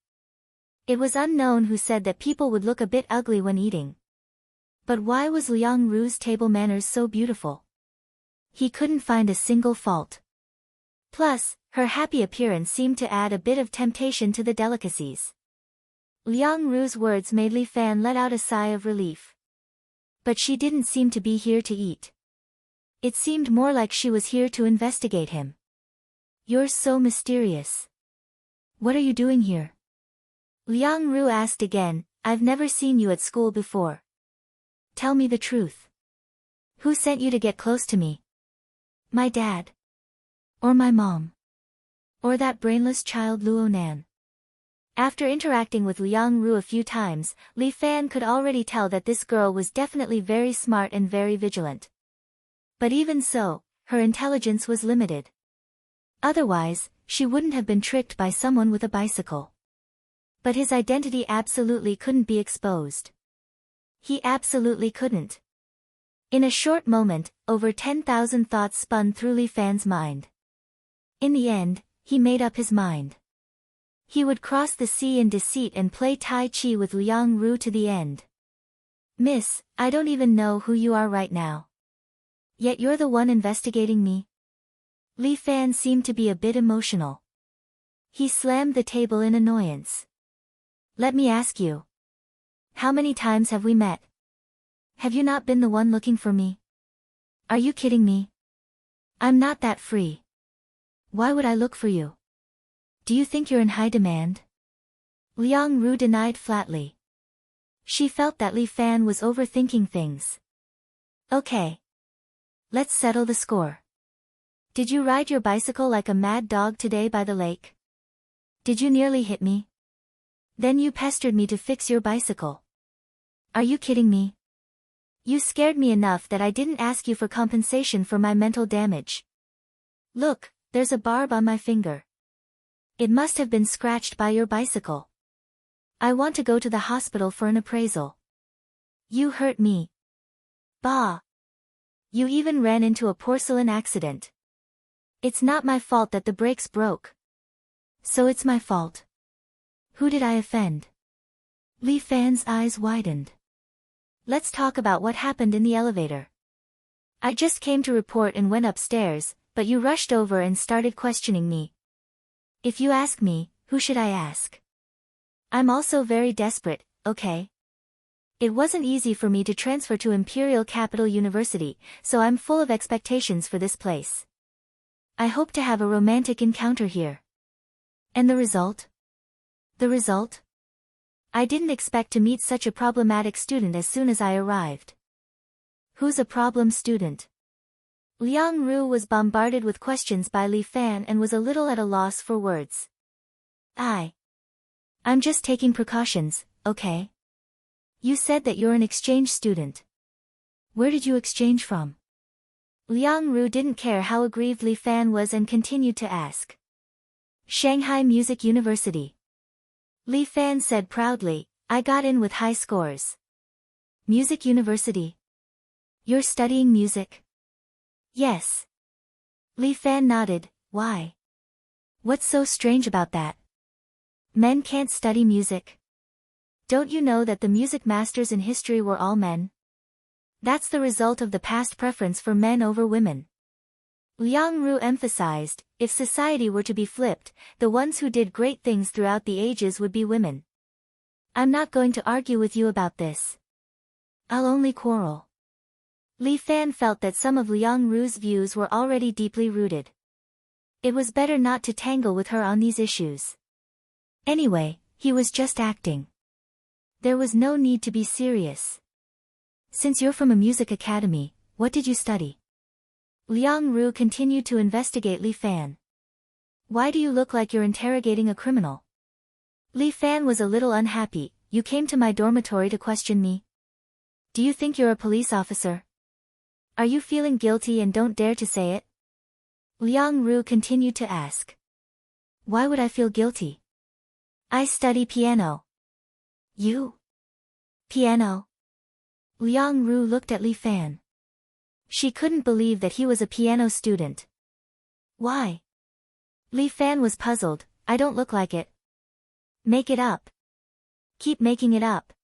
It was unknown who said that people would look a bit ugly when eating. But why was Liang Ru's table manners so beautiful? He couldn't find a single fault. Plus, her happy appearance seemed to add a bit of temptation to the delicacies. Liang Ru's words made Li Fan let out a sigh of relief. But she didn't seem to be here to eat. It seemed more like she was here to investigate him. You're so mysterious. What are you doing here? Liang Ru asked again, I've never seen you at school before. Tell me the truth. Who sent you to get close to me? My dad. Or my mom? Or that brainless child Luo Nan? After interacting with Liang Ru a few times, Li Fan could already tell that this girl was definitely very smart and very vigilant. But even so, her intelligence was limited. Otherwise, she wouldn't have been tricked by someone with a bicycle. But his identity absolutely couldn't be exposed. He absolutely couldn't. In a short moment, over 10,000 thoughts spun through Li Fan's mind. In the end, he made up his mind. He would cross the sea in deceit and play Tai Chi with Liang Ru to the end. Miss, I don't even know who you are right now. Yet you're the one investigating me? Li Fan seemed to be a bit emotional. He slammed the table in annoyance. Let me ask you. How many times have we met? Have you not been the one looking for me? Are you kidding me? I'm not that free. Why would I look for you? Do you think you're in high demand? Liang Ru denied flatly. She felt that Li Fan was overthinking things. Okay. Let's settle the score. Did you ride your bicycle like a mad dog today by the lake? Did you nearly hit me? Then you pestered me to fix your bicycle. Are you kidding me? You scared me enough that I didn't ask you for compensation for my mental damage. Look, there's a barb on my finger. It must have been scratched by your bicycle. I want to go to the hospital for an appraisal. You hurt me. Bah. You even ran into a porcelain accident. It's not my fault that the brakes broke. So it's my fault. Who did I offend? Li Fan's eyes widened. Let's talk about what happened in the elevator. I just came to report and went upstairs, but you rushed over and started questioning me. If you ask me, who should I ask? I'm also very desperate, okay? It wasn't easy for me to transfer to Imperial Capital University, so I'm full of expectations for this place. I hope to have a romantic encounter here. And the result? The result? I didn't expect to meet such a problematic student as soon as I arrived. Who's a problem student? Liang Ru was bombarded with questions by Li Fan and was a little at a loss for words. I'm just taking precautions, okay? You said that you're an exchange student. Where did you exchange from? Liang Ru didn't care how aggrieved Li Fan was and continued to ask. Shanghai Music University. Li Fan said proudly, I got in with high scores. Music University? You're studying music? Yes. Li Fan nodded. Why? What's so strange about that? Men can't study music. Don't you know that the music masters in history were all men? That's the result of the past preference for men over women. Liang Ru emphasized, if society were to be flipped, the ones who did great things throughout the ages would be women. I'm not going to argue with you about this. I'll only quarrel. Li Fan felt that some of Liang Ru's views were already deeply rooted. It was better not to tangle with her on these issues. Anyway, he was just acting. There was no need to be serious. Since you're from a music academy, what did you study? Liang Ru continued to investigate Li Fan. Why do you look like you're interrogating a criminal? Li Fan was a little unhappy. You came to my dormitory to question me? Do you think you're a police officer? Are you feeling guilty and don't dare to say it? Liang Ru continued to ask. Why would I feel guilty? I study piano. You? Piano? Liang Ru looked at Li Fan. She couldn't believe that he was a piano student. Why? Li Fan was puzzled. I don't look like it. Make it up. Keep making it up.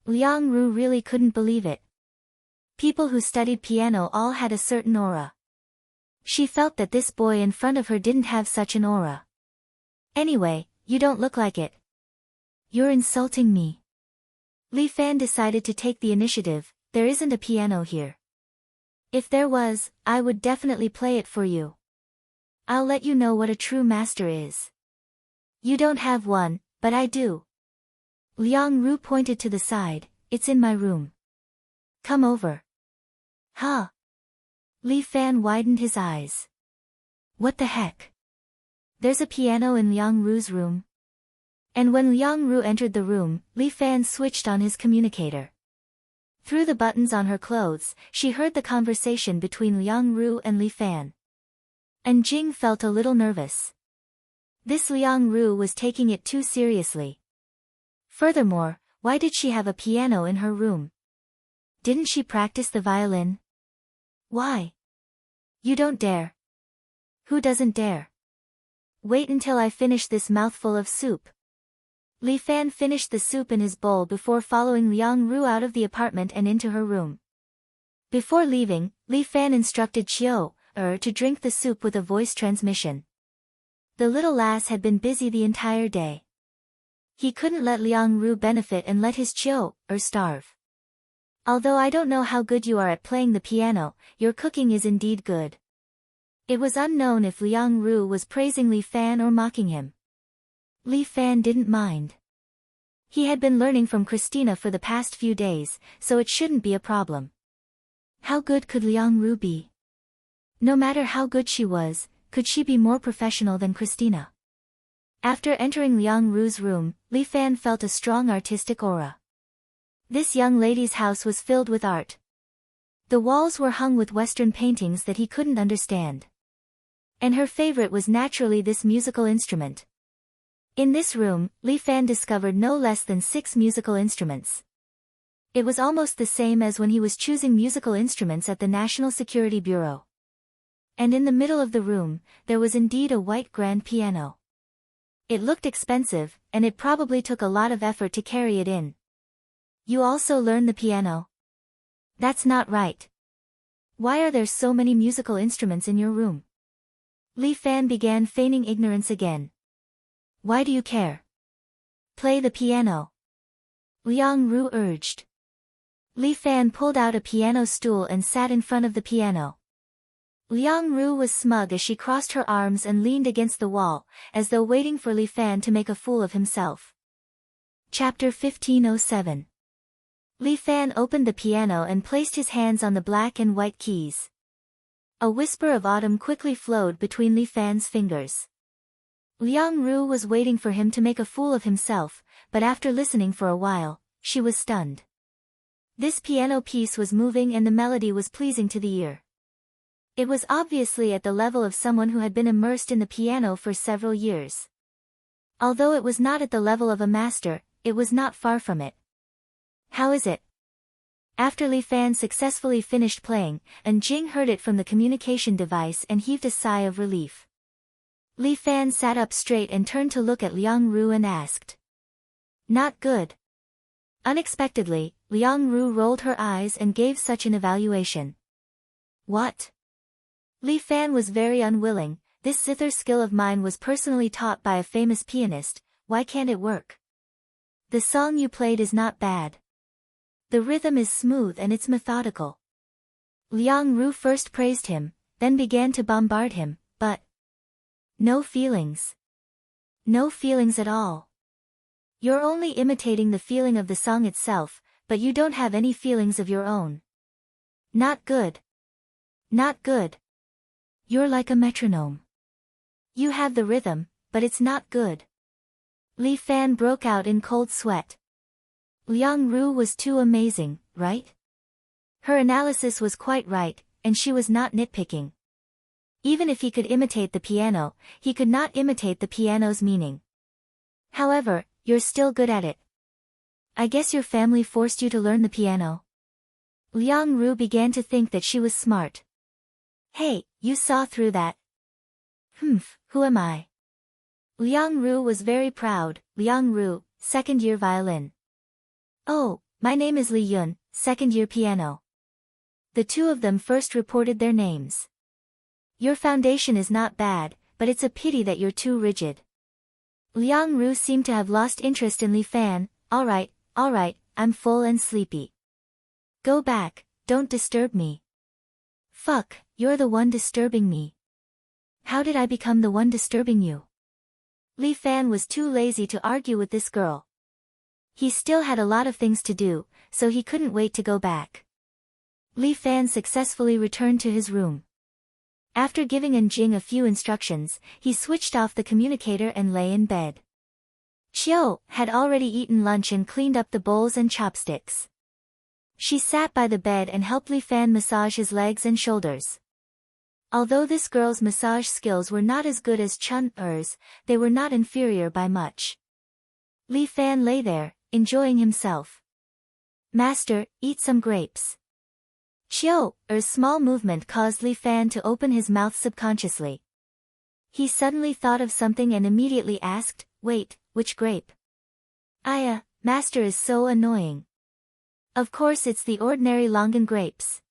Liang Ru really couldn't believe it. People who studied piano all had a certain aura. She felt that this boy in front of her didn't have such an aura. Anyway, you don't look like it. You're insulting me. Li Fan decided to take the initiative. There isn't a piano here. If there was, I would definitely play it for you. I'll let you know what a true master is. You don't have one, but I do. Liang Ru pointed to the side. It's in my room. Come over. Huh? Li Fan widened his eyes. What the heck? There's a piano in Liang Ru's room. And when Liang Ru entered the room, Li Fan switched on his communicator. Through the buttons on her clothes, she heard the conversation between Liang Ru and Li Fan. And Jing felt a little nervous. This Liang Ru was taking it too seriously. Furthermore, why did she have a piano in her room? Didn't she practice the violin? Why? You don't dare. Who doesn't dare? Wait until I finish this mouthful of soup. Li Fan finished the soup in his bowl before following Liang Ru out of the apartment and into her room. Before leaving, Li Fan instructed Qiu to drink the soup with a voice transmission. The little lass had been busy the entire day. He couldn't let Liang Ru benefit and let his Qiu starve. Although I don't know how good you are at playing the piano, your cooking is indeed good. It was unknown if Liang Ru was praising Li Fan or mocking him. Li Fan didn't mind. He had been learning from Christina for the past few days, so it shouldn't be a problem. How good could Liang Ru be? No matter how good she was, could she be more professional than Christina? After entering Liang Ru's room, Li Fan felt a strong artistic aura. This young lady's house was filled with art. The walls were hung with Western paintings that he couldn't understand. And her favorite was naturally this musical instrument. In this room, Li Fan discovered no less than 6 musical instruments. It was almost the same as when he was choosing musical instruments at the National Security Bureau. And in the middle of the room, there was indeed a white grand piano. It looked expensive, and it probably took a lot of effort to carry it in. You also learn the piano? That's not right. Why are there so many musical instruments in your room? Li Fan began feigning ignorance again. Why do you care? Play the piano. Liang Ru urged. Li Fan pulled out a piano stool and sat in front of the piano. Liang Ru was smug as she crossed her arms and leaned against the wall, as though waiting for Li Fan to make a fool of himself. Chapter 1507. Li Fan opened the piano and placed his hands on the black and white keys. A whisper of autumn quickly flowed between Li Fan's fingers. Liang Ru was waiting for him to make a fool of himself, but after listening for a while, she was stunned. This piano piece was moving and the melody was pleasing to the ear. It was obviously at the level of someone who had been immersed in the piano for several years. Although it was not at the level of a master, it was not far from it. How is it? After Li Fan successfully finished playing, Jing heard it from the communication device and heaved a sigh of relief. Li Fan sat up straight and turned to look at Liang Ru and asked. Not good. Unexpectedly, Liang Ru rolled her eyes and gave such an evaluation. What? Li Fan was very unwilling. This zither skill of mine was personally taught by a famous pianist, why can't it work? The song you played is not bad. The rhythm is smooth and it's methodical. Liang Ru first praised him, then began to bombard him, but no feelings. No feelings at all. You're only imitating the feeling of the song itself, but you don't have any feelings of your own. Not good. Not good. You're like a metronome. You have the rhythm, but it's not good. Li Fan broke out in cold sweat. Liang Ru was too amazing, right? Her analysis was quite right, and she was not nitpicking. Even if he could imitate the piano, he could not imitate the piano's meaning. However, you're still good at it. I guess your family forced you to learn the piano. Liang Ru began to think that she was smart. Hey, you saw through that. Who am I? Liang Ru was very proud. Liang Ru, second-year violin. Oh, my name is Li Yun, second-year piano. The two of them first reported their names. Your foundation is not bad, but it's a pity that you're too rigid. Liang Ru seemed to have lost interest in Li Fan. All right, I'm full and sleepy. Go back, don't disturb me. Fuck, you're the one disturbing me. How did I become the one disturbing you? Li Fan was too lazy to argue with this girl. He still had a lot of things to do, so he couldn't wait to go back. Li Fan successfully returned to his room. After giving Jing a few instructions, he switched off the communicator and lay in bed. Chiao had already eaten lunch and cleaned up the bowls and chopsticks. She sat by the bed and helped Li Fan massage his legs and shoulders. Although this girl's massage skills were not as good as Chun-er's, they were not inferior by much. Li Fan lay there, enjoying himself. "Master, eat some grapes." Chiao-er's small movement caused Li Fan to open his mouth subconsciously. He suddenly thought of something and immediately asked, "Wait, which grape?" Master is so annoying." "Of course it's the ordinary longan grapes."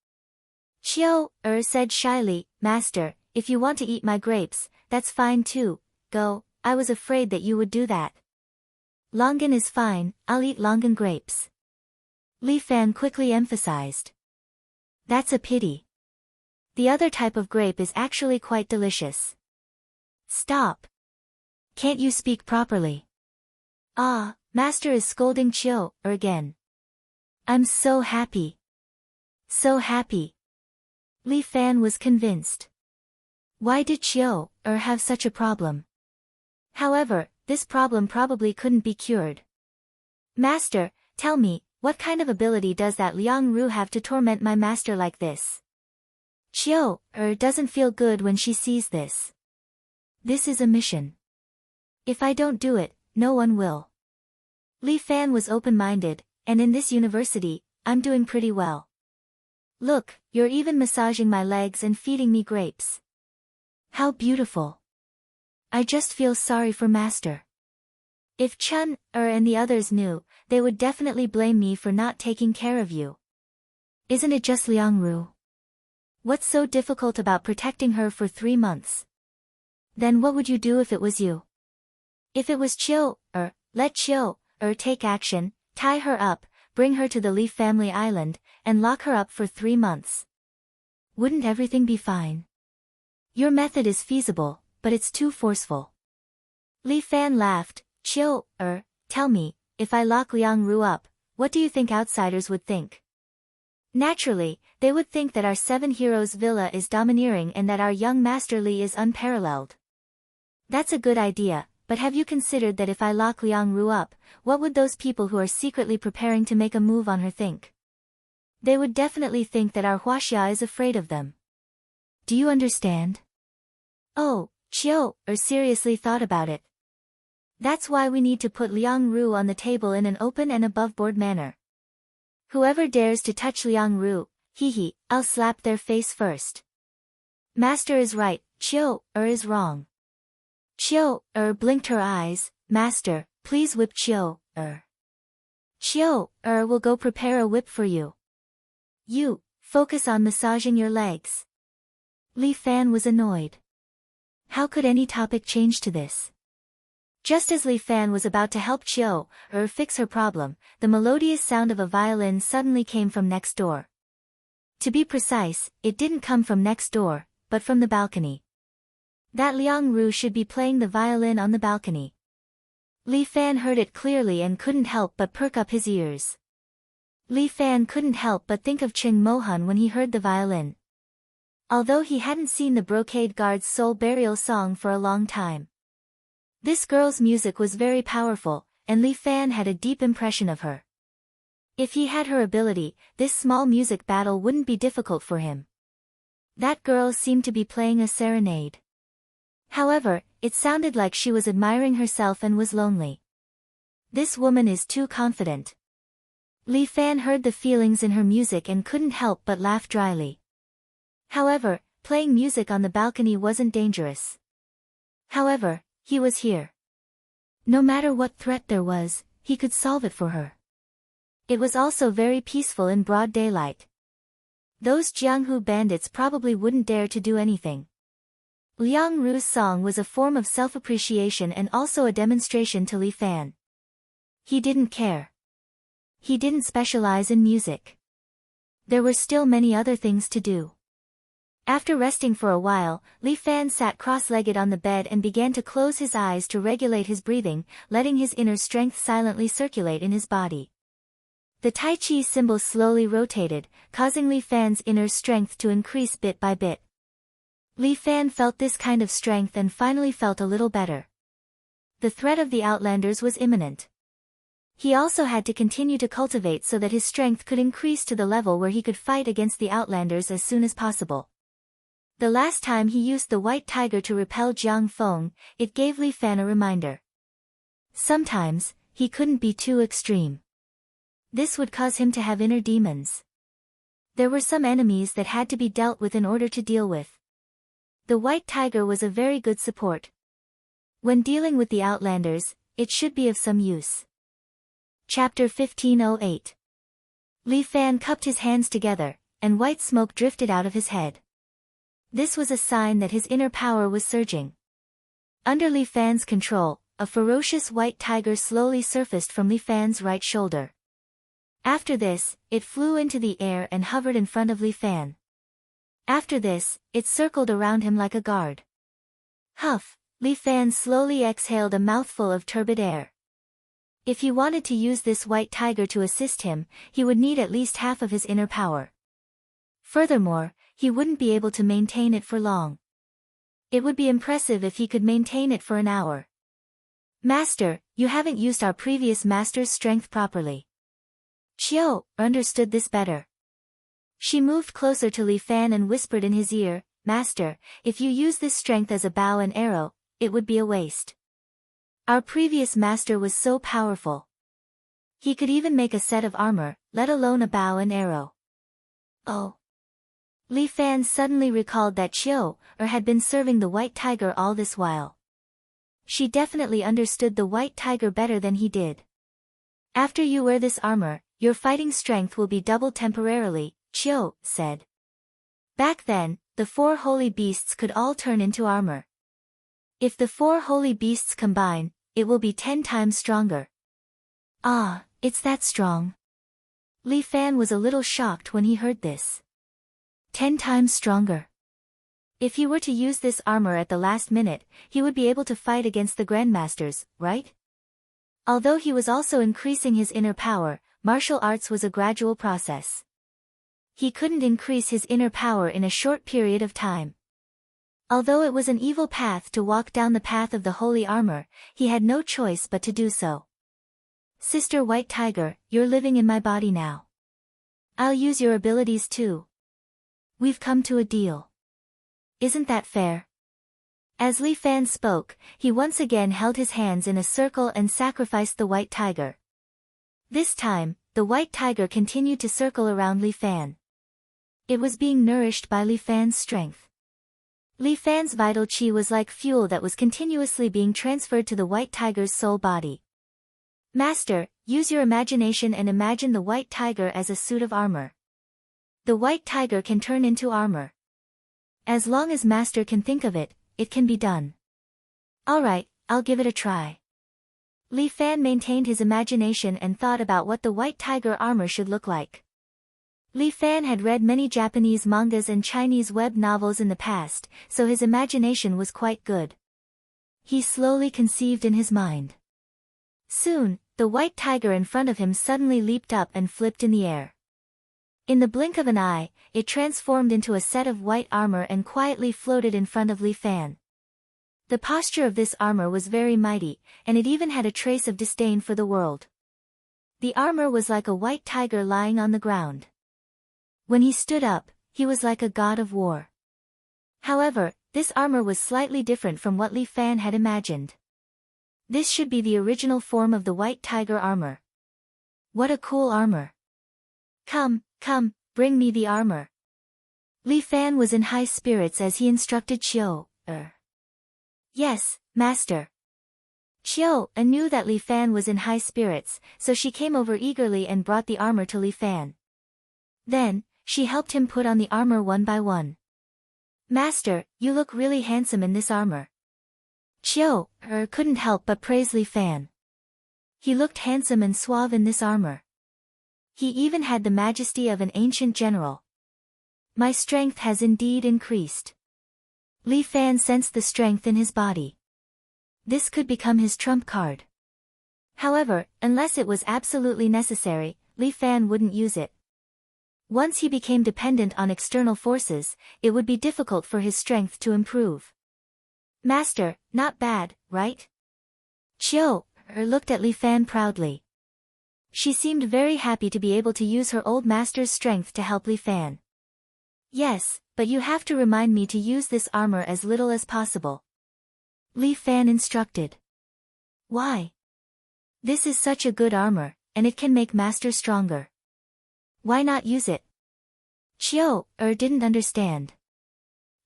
Chiao-er said shyly, "Master, if you want to eat my grapes, that's fine too, go, I was afraid that you would do that." "Longan is fine, I'll eat longan grapes." Li Fan quickly emphasized. "That's a pity. The other type of grape is actually quite delicious." "Stop. Can't you speak properly?" Master is scolding Chiao-er again. "I'm so happy. So happy." Li Fan was convinced. Why did Chiao-er have such a problem? However, this problem probably couldn't be cured. "Master, tell me, what kind of ability does that Liang Ru have to torment my master like this?" Chiao-er doesn't feel good when she sees this. This is a mission. If I don't do it, no one will. Li Fan was open-minded, and in this university, I'm doing pretty well. Look, you're even massaging my legs and feeding me grapes. How beautiful. I just feel sorry for Master. If Chun-er and the others knew, they would definitely blame me for not taking care of you. Isn't it just Liang Ru? What's so difficult about protecting her for 3 months? Then what would you do if it was you? If it was Chiao-er, let Chiao-er take action, tie her up, bring her to the Li family island, and lock her up for 3 months. Wouldn't everything be fine? Your method is feasible, but it's too forceful. Li Fan laughed. Chiao-er, tell me, if I lock Liang Ru up, what do you think outsiders would think? Naturally, they would think that our 7 heroes villa is domineering and that our young Master Li is unparalleled. That's a good idea, but have you considered that if I lock Liang Ru up, what would those people who are secretly preparing to make a move on her think? They would definitely think that our Huaxia is afraid of them. Do you understand? Oh, Chiao-er seriously thought about it. That's why we need to put Liang Ru on the table in an open and above-board manner. Whoever dares to touch Liang Ru, I'll slap their face first. Master is right, Chiao-er is wrong. Chiao-er blinked her eyes. Master, please whip Chiao-er. Chiao-er will go prepare a whip for you. You, focus on massaging your legs. Li Fan was annoyed. How could any topic change to this? Just as Li Fan was about to help Chiao-er fix her problem, the melodious sound of a violin suddenly came from next door. To be precise, it didn't come from next door, but from the balcony. That Liang Ru should be playing the violin on the balcony. Li Fan heard it clearly and couldn't help but perk up his ears. Li Fan couldn't help but think of Ching Mohan when he heard the violin. Although he hadn't seen the Brocade Guard's soul burial song for a long time. This girl's music was very powerful, and Li Fan had a deep impression of her. If he had her ability, this small music battle wouldn't be difficult for him. That girl seemed to be playing a serenade. However, it sounded like she was admiring herself and was lonely. This woman is too confident. Li Fan heard the feelings in her music and couldn't help but laugh dryly. However, playing music on the balcony wasn't dangerous. However, he was here. No matter what threat there was, he could solve it for her. It was also very peaceful in broad daylight. Those Jianghu bandits probably wouldn't dare to do anything. Liang Ru's song was a form of self-appreciation and also a demonstration to Li Fan. He didn't care. He didn't specialize in music. There were still many other things to do. After resting for a while, Li Fan sat cross-legged on the bed and began to close his eyes to regulate his breathing, letting his inner strength silently circulate in his body. The Tai Chi symbol slowly rotated, causing Li Fan's inner strength to increase bit by bit. Li Fan felt this kind of strength and finally felt a little better. The threat of the Outlanders was imminent. He also had to continue to cultivate so that his strength could increase to the level where he could fight against the Outlanders as soon as possible. The last time he used the white tiger to repel Jiang Feng, it gave Li Fan a reminder. Sometimes, he couldn't be too extreme. This would cause him to have inner demons. There were some enemies that had to be dealt with in order to deal with. The white tiger was a very good support. When dealing with the Outlanders, it should be of some use. Chapter 1508. Li Fan cupped his hands together, and white smoke drifted out of his head. This was a sign that his inner power was surging. Under Li Fan's control, a ferocious white tiger slowly surfaced from Li Fan's right shoulder. After this, it flew into the air and hovered in front of Li Fan. After this, it circled around him like a guard. Huff, Li Fan slowly exhaled a mouthful of turbid air. If he wanted to use this white tiger to assist him, he would need at least half of his inner power. Furthermore, he wouldn't be able to maintain it for long. It would be impressive if he could maintain it for an hour. Master, you haven't used our previous master's strength properly. Qiu understood this better. She moved closer to Li Fan and whispered in his ear, Master, if you use this strength as a bow and arrow, it would be a waste. Our previous master was so powerful. He could even make a set of armor, let alone a bow and arrow. Oh. Li Fan suddenly recalled that Qiu had been serving the white tiger all this while. She definitely understood the white tiger better than he did. After you wear this armor, your fighting strength will be doubled temporarily, Qiu said. Back then, the 4 holy beasts could all turn into armor. If the 4 holy beasts combine, it will be 10 times stronger. Ah, it's that strong. Li Fan was a little shocked when he heard this. 10 times stronger. If he were to use this armor at the last minute, he would be able to fight against the Grandmasters, right? Although he was also increasing his inner power, martial arts was a gradual process. He couldn't increase his inner power in a short period of time. Although it was an evil path to walk down the path of the holy armor, he had no choice but to do so. Sister White Tiger, you're living in my body now. I'll use your abilities too. We've come to a deal. Isn't that fair? As Li Fan spoke, he once again held his hands in a circle and sacrificed the white tiger. This time, the white tiger continued to circle around Li Fan. It was being nourished by Li Fan's strength. Li Fan's vital qi was like fuel that was continuously being transferred to the white tiger's soul body. Master, use your imagination and imagine the white tiger as a suit of armor. The white tiger can turn into armor. As long as Master can think of it, it can be done. Alright, I'll give it a try. Li Fan maintained his imagination and thought about what the white tiger armor should look like. Li Fan had read many Japanese mangas and Chinese web novels in the past, so his imagination was quite good. He slowly conceived in his mind. Soon, the white tiger in front of him suddenly leaped up and flipped in the air. In the blink of an eye, it transformed into a set of white armor and quietly floated in front of Li Fan. The posture of this armor was very mighty, and it even had a trace of disdain for the world. The armor was like a white tiger lying on the ground. When he stood up, he was like a god of war. However, this armor was slightly different from what Li Fan had imagined. This should be the original form of the white tiger armor. What a cool armor. Come, bring me the armor. Li Fan was in high spirits as he instructed Qiu. Yes, master. Qiu knew that Li Fan was in high spirits, so she came over eagerly and brought the armor to Li Fan. Then, she helped him put on the armor one by one. Master, you look really handsome in this armor. Qiu couldn't help but praise Li Fan. He looked handsome and suave in this armor. He even had the majesty of an ancient general. My strength has indeed increased. Li Fan sensed the strength in his body. This could become his trump card. However, unless it was absolutely necessary, Li Fan wouldn't use it. Once he became dependent on external forces, it would be difficult for his strength to improve. Master, not bad, right? Chiao looked at Li Fan proudly. She seemed very happy to be able to use her old master's strength to help Li Fan. Yes, but you have to remind me to use this armor as little as possible. Li Fan instructed. Why? This is such a good armor, and it can make master stronger. Why not use it? Chiao didn't understand.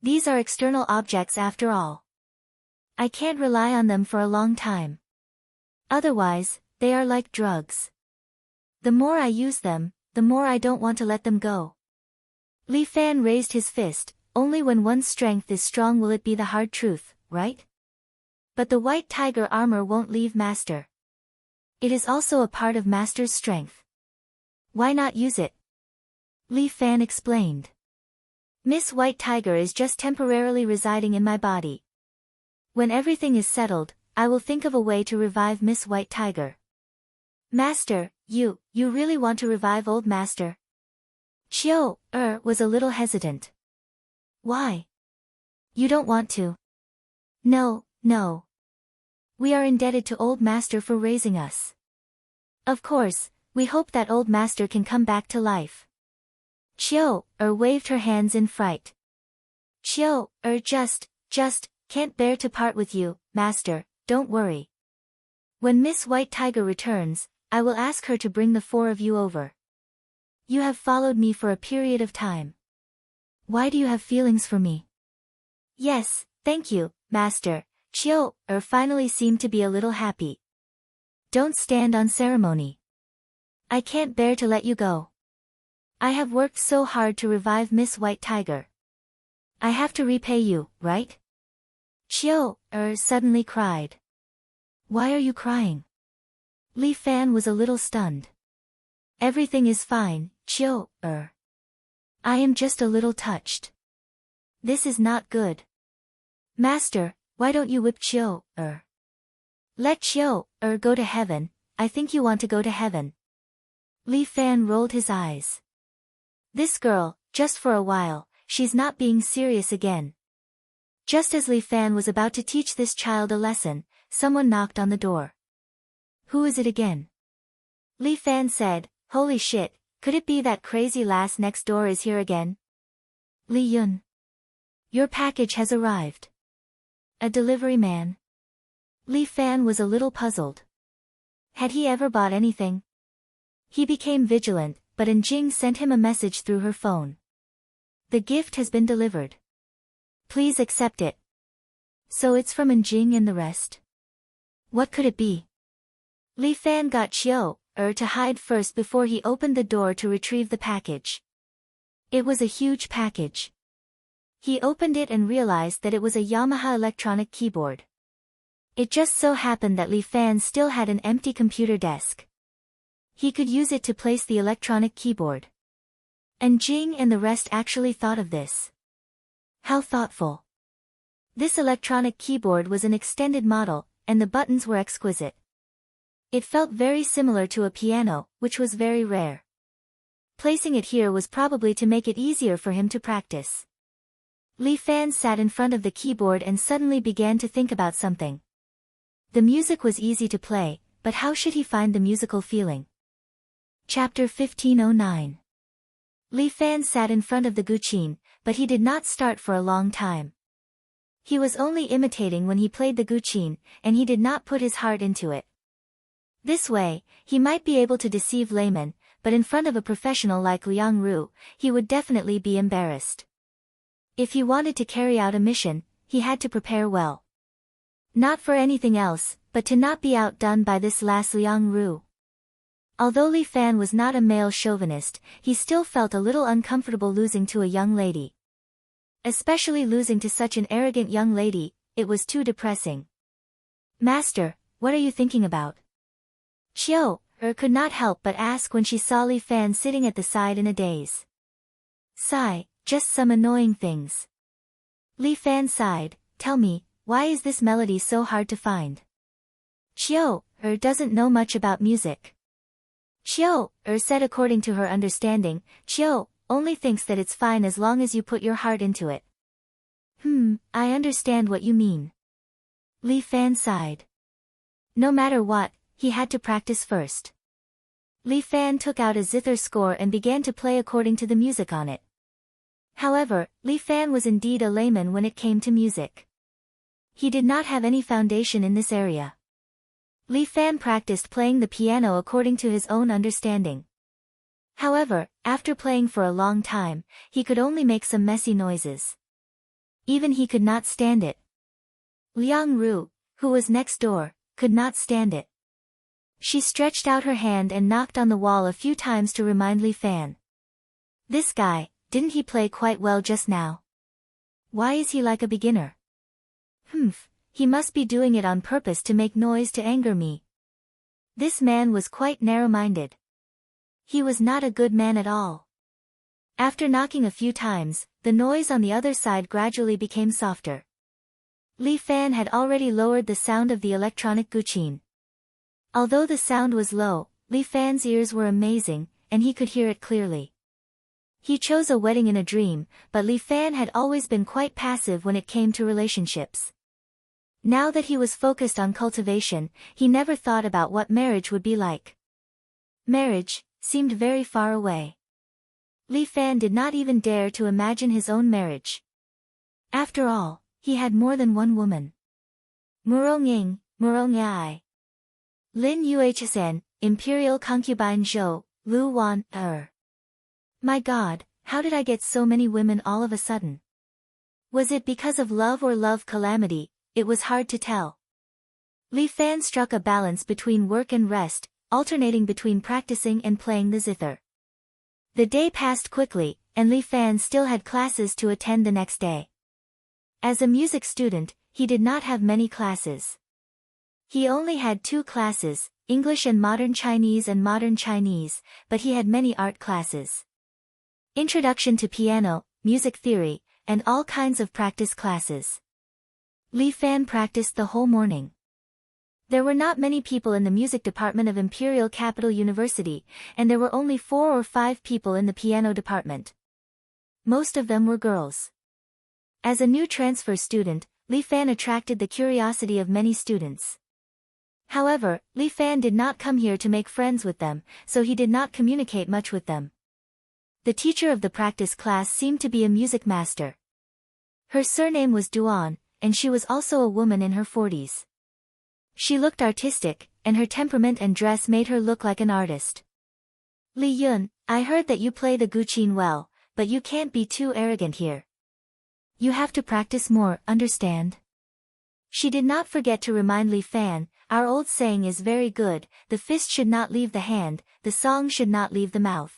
These are external objects after all. I can't rely on them for a long time. Otherwise, they are like drugs. The more I use them, the more I don't want to let them go. Li Fan raised his fist. Only when one's strength is strong will it be the hard truth, right? But the white tiger armor won't leave master. It is also a part of master's strength. Why not use it? Li Fan explained. Miss White Tiger is just temporarily residing in my body. When everything is settled, I will think of a way to revive Miss White Tiger. Master, you really want to revive old master? Chiao was a little hesitant. Why? You don't want to? No. We are indebted to old master for raising us. Of course, we hope that old master can come back to life. Chiao waved her hands in fright. Chiao just can't bear to part with you, master, don't worry. When Miss White Tiger returns, I will ask her to bring the four of you over. You have followed me for a period of time. Why do you have feelings for me? Yes, thank you, master. Chiao finally seemed to be a little happy. Don't stand on ceremony. I can't bear to let you go. I have worked so hard to revive Miss White Tiger. I have to repay you, right? Chiao suddenly cried. Why are you crying? Li Fan was a little stunned. Everything is fine, Chiao I am just a little touched. This is not good. Master, why don't you whip Chiao Let Chiao go to heaven. I think you want to go to heaven. Li Fan rolled his eyes. This girl, just for a while, she's not being serious again. Just as Li Fan was about to teach this child a lesson, someone knocked on the door. Who is it again? Li Fan said, holy shit, could it be that crazy lass next door is here again? Li Yun. Your package has arrived. A delivery man. Li Fan was a little puzzled. Had he ever bought anything? He became vigilant, but Jing sent him a message through her phone. The gift has been delivered. Please accept it. So it's from Jing and the rest? What could it be? Li Fan got Chiao to hide first before he opened the door to retrieve the package. It was a huge package. He opened it and realized that it was a Yamaha electronic keyboard. It just so happened that Li Fan still had an empty computer desk. He could use it to place the electronic keyboard. And Jing and the rest actually thought of this. How thoughtful. This electronic keyboard was an extended model, and the buttons were exquisite. It felt very similar to a piano, which was very rare. Placing it here was probably to make it easier for him to practice. Li Fan sat in front of the keyboard and suddenly began to think about something. The music was easy to play, but how should he find the musical feeling? Chapter 1509. Li Fan sat in front of the guqin, but he did not start for a long time. He was only imitating when he played the guqin, and he did not put his heart into it. This way, he might be able to deceive laymen, but in front of a professional like Liang Ru, he would definitely be embarrassed. If he wanted to carry out a mission, he had to prepare well. Not for anything else, but to not be outdone by this last Liang Ru. Although Li Fan was not a male chauvinist, he still felt a little uncomfortable losing to a young lady. Especially losing to such an arrogant young lady, it was too depressing. Master, what are you thinking about? Chiao could not help but ask when she saw Li Fan sitting at the side in a daze. Sigh, just some annoying things. Li Fan sighed, tell me, why is this melody so hard to find? Chiao doesn't know much about music. Chiu, said according to her understanding, Chiu only thinks that it's fine as long as you put your heart into it. I understand what you mean. Li Fan sighed. No matter what, he had to practice first. Li Fan took out a zither score and began to play according to the music on it. However, Li Fan was indeed a layman when it came to music. He did not have any foundation in this area. Li Fan practiced playing the piano according to his own understanding. However, after playing for a long time, he could only make some messy noises. Even he could not stand it. Liang Ru, who was next door, could not stand it. She stretched out her hand and knocked on the wall a few times to remind Li Fan. This guy, didn't he play quite well just now? Why is he like a beginner? He must be doing it on purpose to make noise to anger me. This man was quite narrow-minded. He was not a good man at all. After knocking a few times, the noise on the other side gradually became softer. Li Fan had already lowered the sound of the electronic guqin. Although the sound was low, Li Fan's ears were amazing, and he could hear it clearly. He chose a wedding in a dream, but Li Fan had always been quite passive when it came to relationships. Now that he was focused on cultivation, he never thought about what marriage would be like. Marriage seemed very far away. Li Fan did not even dare to imagine his own marriage. After all, he had more than one woman. Murong Yai. Lin Yuhsan, Imperial Concubine Zhou, Lu Wan, My God, how did I get so many women all of a sudden? Was it because of love or love calamity? It was hard to tell. Li Fan struck a balance between work and rest, alternating between practicing and playing the zither. The day passed quickly, and Li Fan still had classes to attend the next day. As a music student, he did not have many classes. He only had 2 classes, English and Modern Chinese, but he had many art classes. Introduction to piano, music theory, and all kinds of practice classes. Li Fan practiced the whole morning. There were not many people in the music department of Imperial Capital University, and there were only 4 or 5 people in the piano department. Most of them were girls. As a new transfer student, Li Fan attracted the curiosity of many students. However, Li Fan did not come here to make friends with them, so he did not communicate much with them. The teacher of the practice class seemed to be a music master. Her surname was Duan, and she was also a woman in her 40s. She looked artistic, and her temperament and dress made her look like an artist. Li Yun, I heard that you play the guqin well, but you can't be too arrogant here. You have to practice more, understand? She did not forget to remind Li Fan, our old saying is very good, the fist should not leave the hand, the song should not leave the mouth.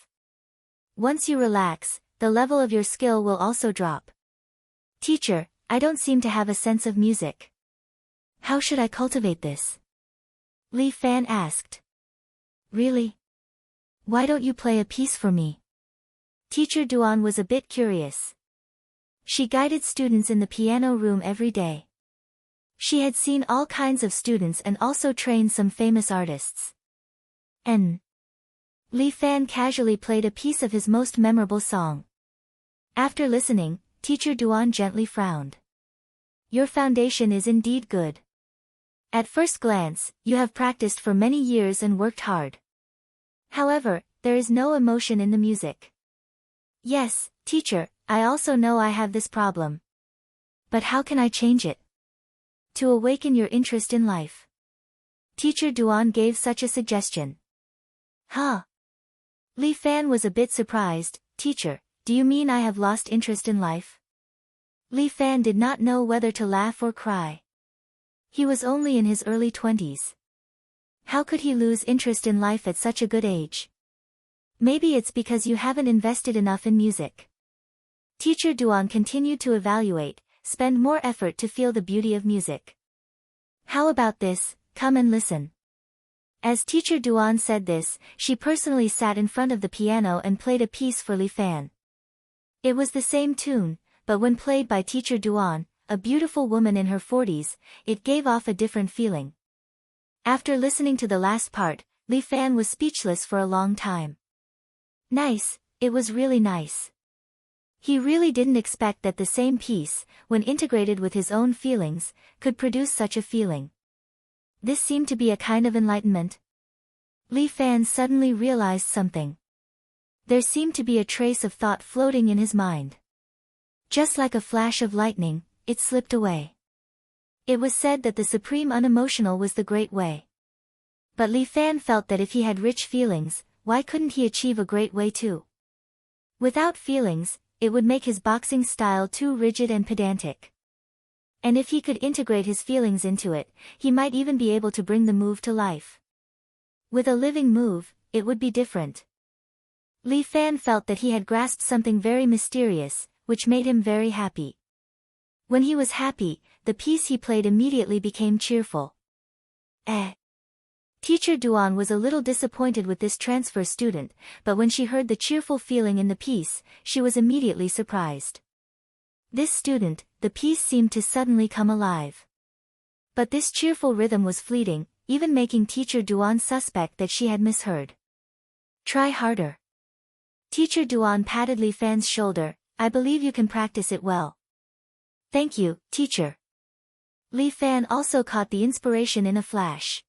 Once you relax, the level of your skill will also drop. Teacher, I don't seem to have a sense of music. How should I cultivate this? Li Fan asked. Really? Why don't you play a piece for me? Teacher Duan was a bit curious. She guided students in the piano room every day. She had seen all kinds of students and also trained some famous artists. Li Fan casually played a piece of his most memorable song. After listening, Teacher Duan gently frowned. Your foundation is indeed good. At first glance, you have practiced for many years and worked hard. However, there is no emotion in the music. Yes, teacher, I also know I have this problem. But how can I change it? To awaken your interest in life. Teacher Duan gave such a suggestion. Huh? Li Fan was a bit surprised. Teacher, do you mean I have lost interest in life? Li Fan did not know whether to laugh or cry. He was only in his early 20s. How could he lose interest in life at such a good age? Maybe it's because you haven't invested enough in music. Teacher Duan continued to evaluate, spend more effort to feel the beauty of music. How about this, come and listen. As Teacher Duan said this, she personally sat in front of the piano and played a piece for Li Fan. It was the same tune, but when played by Teacher Duan, a beautiful woman in her 40s, it gave off a different feeling. After listening to the last part, Li Fan was speechless for a long time. Nice, it was really nice. He really didn't expect that the same piece, when integrated with his own feelings, could produce such a feeling. This seemed to be a kind of enlightenment. Li Fan suddenly realized something. There seemed to be a trace of thought floating in his mind. Just like a flash of lightning, it slipped away. It was said that the supreme unemotional was the great way. But Li Fan felt that if he had rich feelings, why couldn't he achieve a great way too? Without feelings, it would make his boxing style too rigid and pedantic. And if he could integrate his feelings into it, he might even be able to bring the move to life. With a living move, it would be different. Li Fan felt that he had grasped something very mysterious, which made him very happy. When he was happy, the piece he played immediately became cheerful. Teacher Duan was a little disappointed with this transfer student, but when she heard the cheerful feeling in the piece, she was immediately surprised. This student, the piece seemed to suddenly come alive. But this cheerful rhythm was fleeting, even making Teacher Duan suspect that she had misheard. Try harder. Teacher Duan patted Li Fan's shoulder. I believe you can practice it well. Thank you, teacher. Li Fan also caught the inspiration in a flash.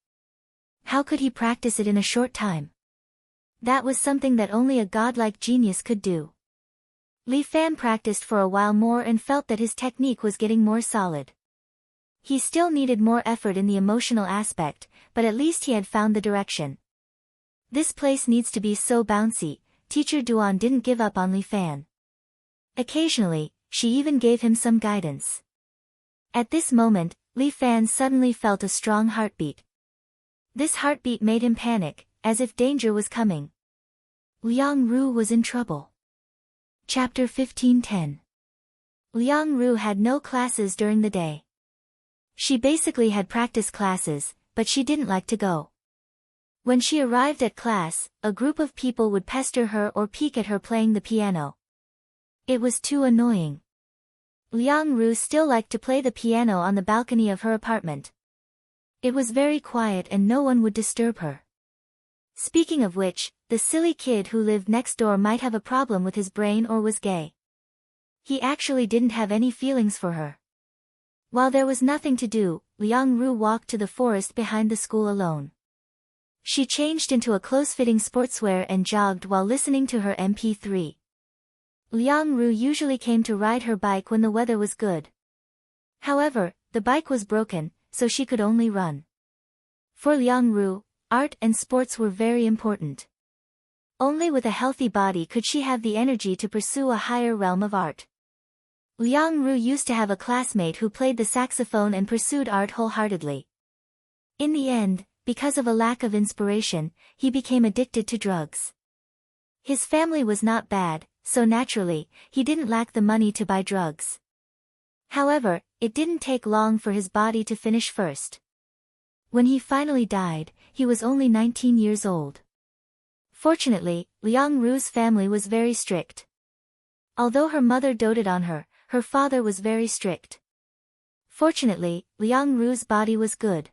How could he practice it in a short time? That was something that only a godlike genius could do. Li Fan practiced for a while more and felt that his technique was getting more solid. He still needed more effort in the emotional aspect, but at least he had found the direction. This place needs to be so bouncy. Teacher Duan didn't give up on Li Fan. Occasionally, she even gave him some guidance. At this moment, Li Fan suddenly felt a strong heartbeat. This heartbeat made him panic, as if danger was coming. Liang Ru was in trouble. Chapter 15:10. Liang Ru had no classes during the day. She basically had practice classes, but she didn't like to go. When she arrived at class, a group of people would pester her or peek at her playing the piano. It was too annoying. Liang Ru still liked to play the piano on the balcony of her apartment. It was very quiet and no one would disturb her. Speaking of which, the silly kid who lived next door might have a problem with his brain or was gay. He actually didn't have any feelings for her. While there was nothing to do, Liang Ru walked to the forest behind the school alone. She changed into a close-fitting sportswear and jogged while listening to her MP3. Liang Ru usually came to ride her bike when the weather was good. However, the bike was broken, so she could only run. For Liang Ru, art and sports were very important. Only with a healthy body could she have the energy to pursue a higher realm of art. Liang Ru used to have a classmate who played the saxophone and pursued art wholeheartedly. In the end, because of a lack of inspiration, he became addicted to drugs. His family was not bad, so naturally, he didn't lack the money to buy drugs. However, it didn't take long for his body to finish first. When he finally died, he was only 19 years old. Fortunately, Liang Ru's family was very strict. Although her mother doted on her, her father was very strict. Fortunately, Liang Ru's body was good.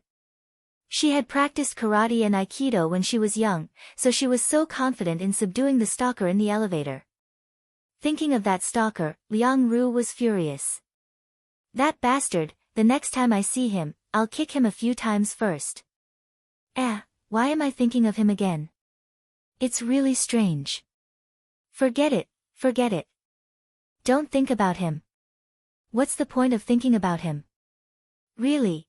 She had practiced karate and aikido when she was young, so she was so confident in subduing the stalker in the elevator. Thinking of that stalker, Liang Ru was furious. That bastard, the next time I see him, I'll kick him a few times first. Why am I thinking of him again? It's really strange. Forget it, forget it. Don't think about him. What's the point of thinking about him? Really?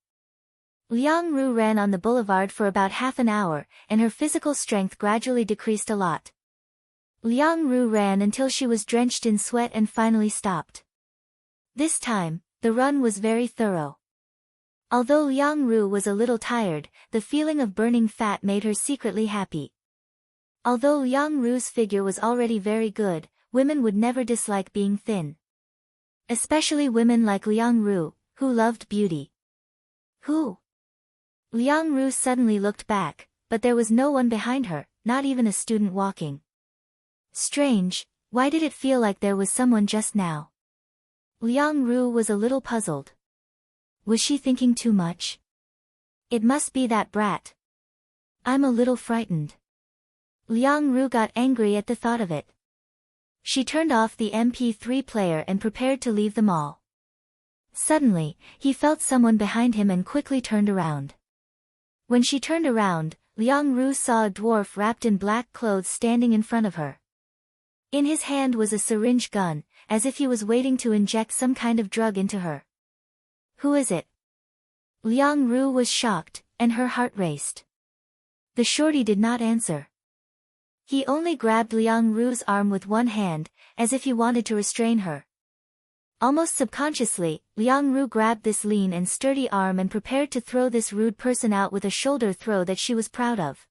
Liang Ru ran on the boulevard for about half an hour, and her physical strength gradually decreased a lot. Liang Ru ran until she was drenched in sweat and finally stopped. This time, the run was very thorough. Although Liang Ru was a little tired, the feeling of burning fat made her secretly happy. Although Liang Ru's figure was already very good, women would never dislike being thin. Especially women like Liang Ru, who loved beauty. Who? Liang Ru suddenly looked back, but there was no one behind her, not even a student walking. Strange, why did it feel like there was someone just now? Liang Ru was a little puzzled. Was she thinking too much? It must be that brat. I'm a little frightened. Liang Ru got angry at the thought of it. She turned off the MP3 player and prepared to leave the mall. Suddenly, he felt someone behind him and quickly turned around. When she turned around, Liang Ru saw a dwarf wrapped in black clothes standing in front of her. In his hand was a syringe gun, as if he was waiting to inject some kind of drug into her. Who is it? Liang Ru was shocked, and her heart raced. The shorty did not answer. He only grabbed Liang Ru's arm with one hand, as if he wanted to restrain her. Almost subconsciously, Liang Ru grabbed this lean and sturdy arm and prepared to throw this rude person out with a shoulder throw that she was proud of.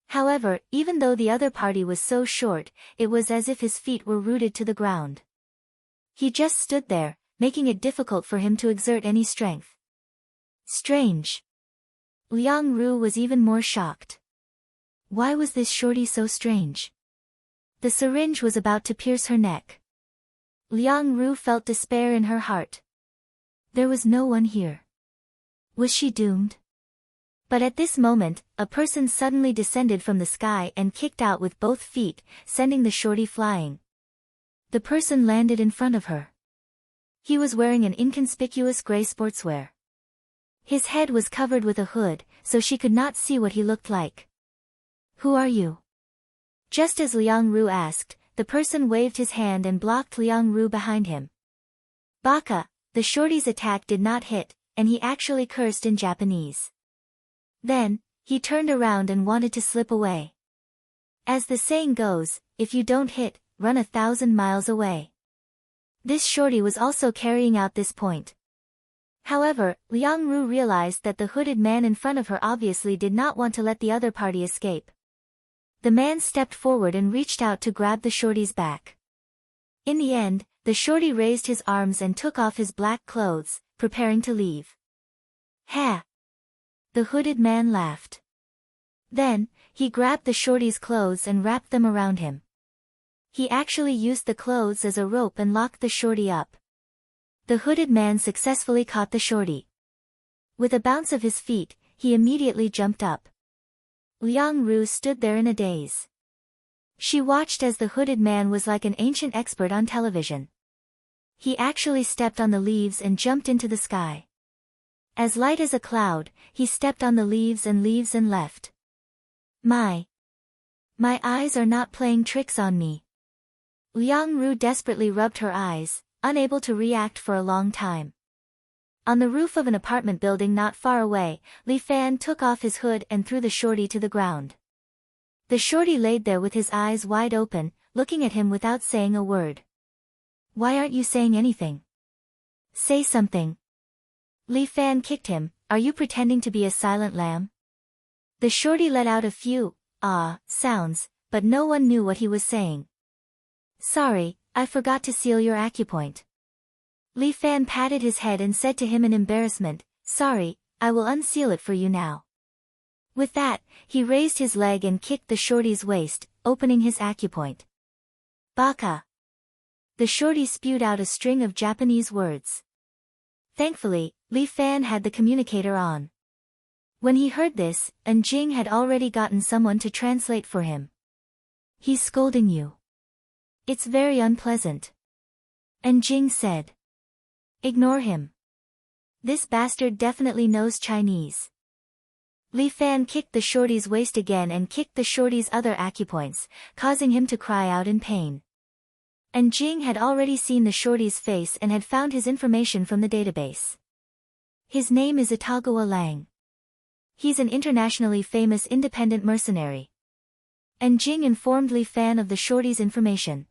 However, even though the other party was so short, it was as if his feet were rooted to the ground. He just stood there, making it difficult for him to exert any strength. Strange. Liang Ru was even more shocked. Why was this shorty so strange? The syringe was about to pierce her neck. Liang Ru felt despair in her heart. There was no one here. Was she doomed? But at this moment, a person suddenly descended from the sky and kicked out with both feet, sending the shorty flying. The person landed in front of her. He was wearing an inconspicuous gray sportswear. His head was covered with a hood, so she could not see what he looked like. Who are you? Just as Liang Ru asked, the person waved his hand and blocked Liang Ru behind him. Baka, the shorty's attack did not hit, and he actually cursed in Japanese. Then, he turned around and wanted to slip away. As the saying goes, if you don't hit, run 1,000 miles away. This shorty was also carrying out this point. However, Liang Ru realized that the hooded man in front of her obviously did not want to let the other party escape. The man stepped forward and reached out to grab the shorty's back. In the end, the shorty raised his arms and took off his black clothes, preparing to leave. Ha! The hooded man laughed. Then, he grabbed the shorty's clothes and wrapped them around him. He actually used the clothes as a rope and locked the shorty up. The hooded man successfully caught the shorty. With a bounce of his feet, he immediately jumped up. Liang Ru stood there in a daze. She watched as the hooded man was like an ancient expert on television. He actually stepped on the leaves and jumped into the sky. As light as a cloud, he stepped on the leaves and left. My eyes are not playing tricks on me. Liang Ru desperately rubbed her eyes, unable to react for a long time. On the roof of an apartment building not far away, Li Fan took off his hood and threw the shorty to the ground. The shorty laid there with his eyes wide open, looking at him without saying a word. Why aren't you saying anything? Say something. Li Fan kicked him. Are you pretending to be a silent lamb? The shorty let out a few, sounds, but no one knew what he was saying. Sorry, I forgot to seal your acupoint. Li Fan patted his head and said to him in embarrassment, Sorry, I will unseal it for you now. With that, he raised his leg and kicked the shorty's waist, opening his acupoint. Baka. The shorty spewed out a string of Japanese words. Thankfully, Li Fan had the communicator on. When he heard this, Jing had already gotten someone to translate for him. He's scolding you. It's very unpleasant. Jing said. Ignore him. This bastard definitely knows Chinese. Li Fan kicked the shorty's waist again and kicked the shorty's other acupoints, causing him to cry out in pain. Jing had already seen the shorty's face and had found his information from the database. His name is Itagawa Lang. He's an internationally famous independent mercenary. Jing informed Li Fan of the shorty's information.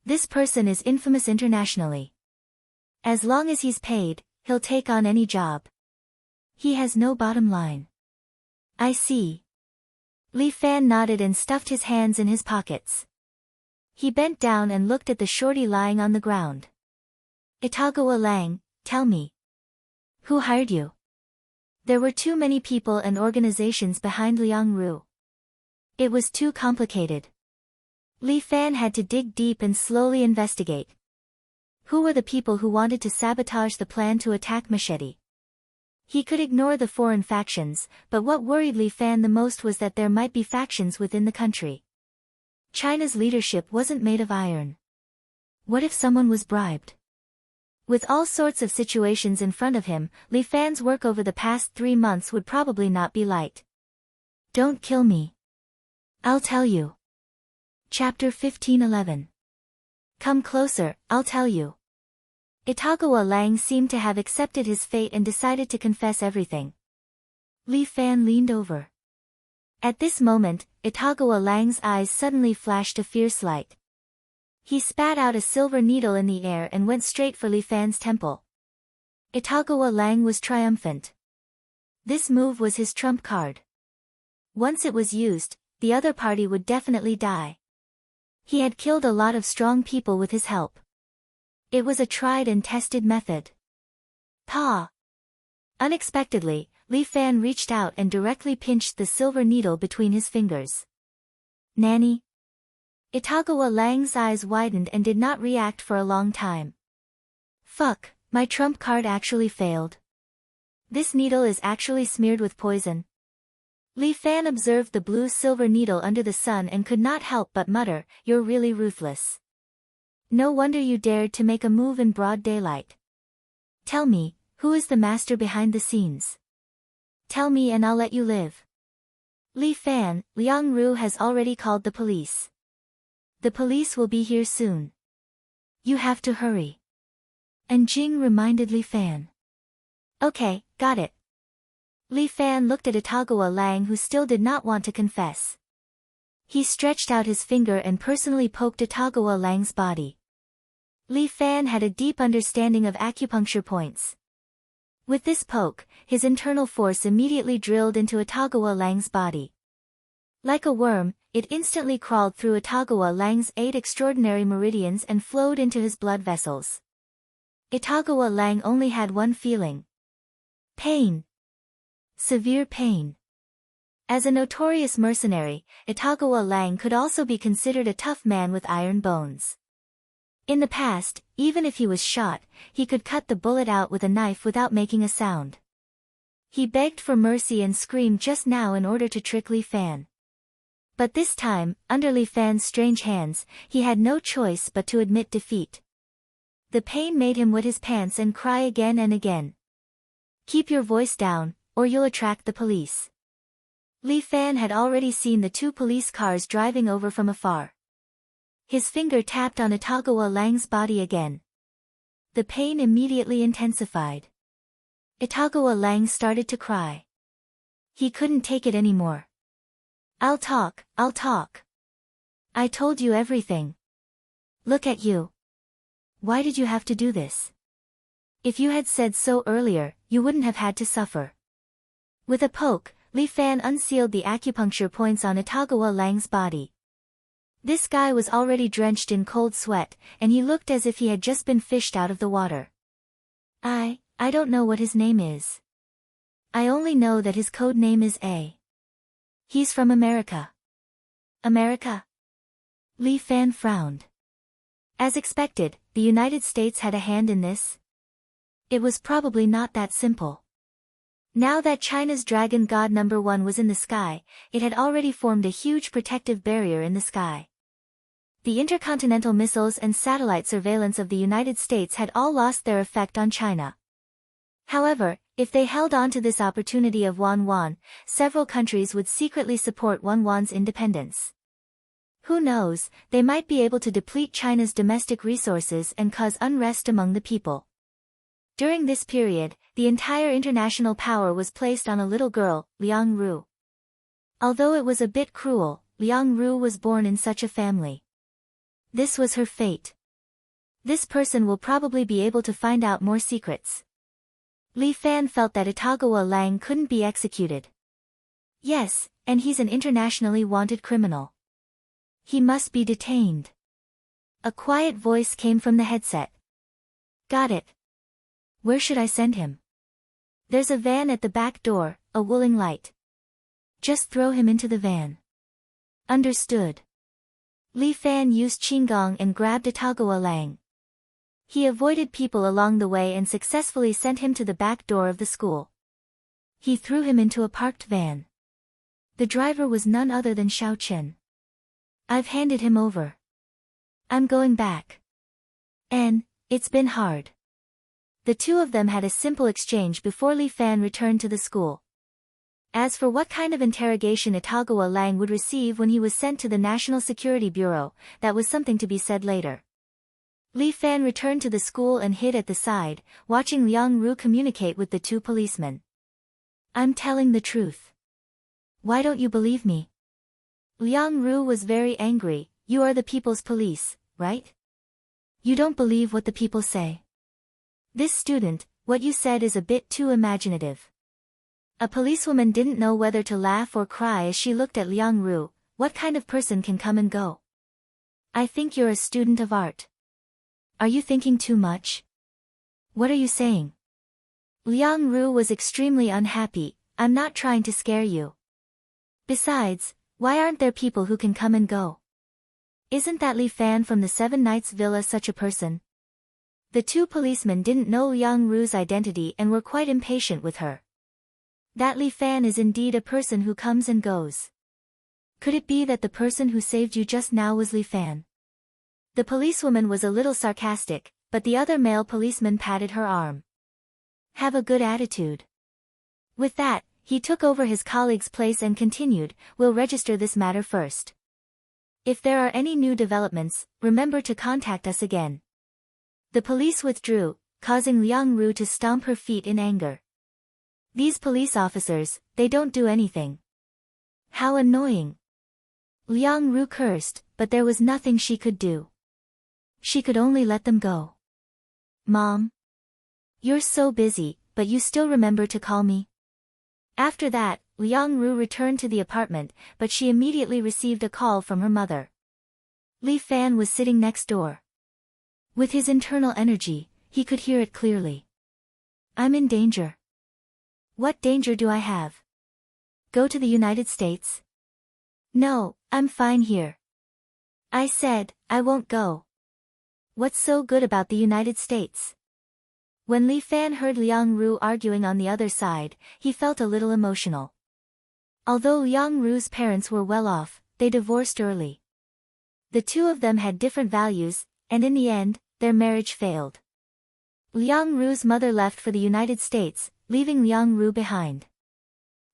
This person is infamous internationally. As long as he's paid, he'll take on any job. He has no bottom line. I see. Li Fan nodded and stuffed his hands in his pockets. He bent down and looked at the shorty lying on the ground. Itagawa Lang, tell me. Who hired you? There were too many people and organizations behind Liang Ru. It was too complicated. Li Fan had to dig deep and slowly investigate. Who were the people who wanted to sabotage the plan to attack Machete? He could ignore the foreign factions, but what worried Li Fan the most was that there might be factions within the country. China's leadership wasn't made of iron. What if someone was bribed? With all sorts of situations in front of him, Li Fan's work over the past 3 months would probably not be light. Don't kill me. I'll tell you. Chapter 15:11. Come closer, I'll tell you. Itagawa Lang seemed to have accepted his fate and decided to confess everything. Li Fan leaned over. At this moment, Itagawa Lang's eyes suddenly flashed a fierce light. He spat out a silver needle in the air and went straight for Li Fan's temple. Itagawa Lang was triumphant. This move was his trump card. Once it was used, the other party would definitely die. He had killed a lot of strong people with his help. It was a tried and tested method. Pa! Unexpectedly, Li Fan reached out and directly pinched the silver needle between his fingers. Nanny? Itagawa Lang's eyes widened and did not react for a long time. Fuck, my trump card actually failed. This needle is actually smeared with poison. Li Fan observed the blue-silver needle under the sun and could not help but mutter, "You're really ruthless. No wonder you dared to make a move in broad daylight. Tell me, who is the master behind the scenes? Tell me and I'll let you live." Li Fan, Liang Ru has already called the police. The police will be here soon. You have to hurry. And Jing reminded Li Fan. Okay, got it. Li Fan looked at Itagawa Lang, who still did not want to confess. He stretched out his finger and personally poked Itagawa Lang's body. Li Fan had a deep understanding of acupuncture points. With this poke, his internal force immediately drilled into Itagawa Lang's body. Like a worm, it instantly crawled through Itagawa Lang's 8 extraordinary meridians and flowed into his blood vessels. Itagawa Lang only had one feeling. Pain. Severe pain. As a notorious mercenary, Itagawa Lang could also be considered a tough man with iron bones. In the past, even if he was shot, he could cut the bullet out with a knife without making a sound. He begged for mercy and screamed just now in order to trick Li Fan. But this time, under Li Fan's strange hands, he had no choice but to admit defeat. The pain made him wet his pants and cry again and again. Keep your voice down, or you'll attract the police. Li Fan had already seen the 2 police cars driving over from afar. His finger tapped on Itagawa Lang's body again. The pain immediately intensified. Itagawa Lang started to cry. He couldn't take it anymore. I'll talk. I told you everything. Look at you. Why did you have to do this? If you had said so earlier, you wouldn't have had to suffer. With a poke, Li Fan unsealed the acupuncture points on Itagawa Lang's body. This guy was already drenched in cold sweat, and he looked as if he had just been fished out of the water. I don't know what his name is. I only know that his code name is A. He's from America. America? Li Fan frowned. As expected, the United States had a hand in this. It was probably not that simple. Now that China's dragon god #1 was in the sky, it had already formed a huge protective barrier in the sky. The intercontinental missiles and satellite surveillance of the United States had all lost their effect on China. However, if they held on to this opportunity of Wanwan, several countries would secretly support Wanwan's independence. Who knows, they might be able to deplete China's domestic resources and cause unrest among the people. During this period, the entire international power was placed on a little girl, Liang Ru. Although it was a bit cruel, Liang Ru was born in such a family. This was her fate. This person will probably be able to find out more secrets. Li Fan felt that Itagawa Lang couldn't be executed. Yes, and he's an internationally wanted criminal. He must be detained. A quiet voice came from the headset. Got it. Where should I send him? There's a van at the back door, a Wuling light. Just throw him into the van. Understood. Li Fan used Qinggong and grabbed Itagawa Lang. He avoided people along the way and successfully sent him to the back door of the school. He threw him into a parked van. The driver was none other than Xiao Chen. I've handed him over. I'm going back. And it's been hard. The two of them had a simple exchange before Li Fan returned to the school. As for what kind of interrogation Itagawa Lang would receive when he was sent to the National Security Bureau, that was something to be said later. Li Fan returned to the school and hid at the side, watching Liang Ru communicate with the two policemen. I'm telling the truth. Why don't you believe me? Liang Ru was very angry. You are the people's police, right? You don't believe what the people say. This student, what you said is a bit too imaginative. A policewoman didn't know whether to laugh or cry as she looked at Liang Ru. What kind of person can come and go? I think you're a student of art. Are you thinking too much? What are you saying? Liang Ru was extremely unhappy. I'm not trying to scare you. Besides, why aren't there people who can come and go? Isn't that Li Fan from the Seven Knights Villa such a person? The two policemen didn't know Liang Ru's identity and were quite impatient with her. That Li Fan is indeed a person who comes and goes. Could it be that the person who saved you just now was Li Fan? The policewoman was a little sarcastic, but the other male policeman patted her arm. Have a good attitude. With that, he took over his colleague's place and continued, we'll register this matter first. If there are any new developments, remember to contact us again. The police withdrew, causing Liang Ru to stomp her feet in anger. These police officers, they don't do anything. How annoying. Liang Ru cursed, but there was nothing she could do. She could only let them go. Mom? You're so busy, but you still remember to call me? After that, Liang Ru returned to the apartment, but she immediately received a call from her mother. Li Fan was sitting next door. With his internal energy, he could hear it clearly. I'm in danger. What danger do I have? Go to the United States? No, I'm fine here. I said, I won't go. What's so good about the United States? When Li Fan heard Liang Ru arguing on the other side, he felt a little emotional. Although Liang Ru's parents were well off, they divorced early. The two of them had different values, and in the end, their marriage failed. Liang Ru's mother left for the United States, leaving Liang Ru behind.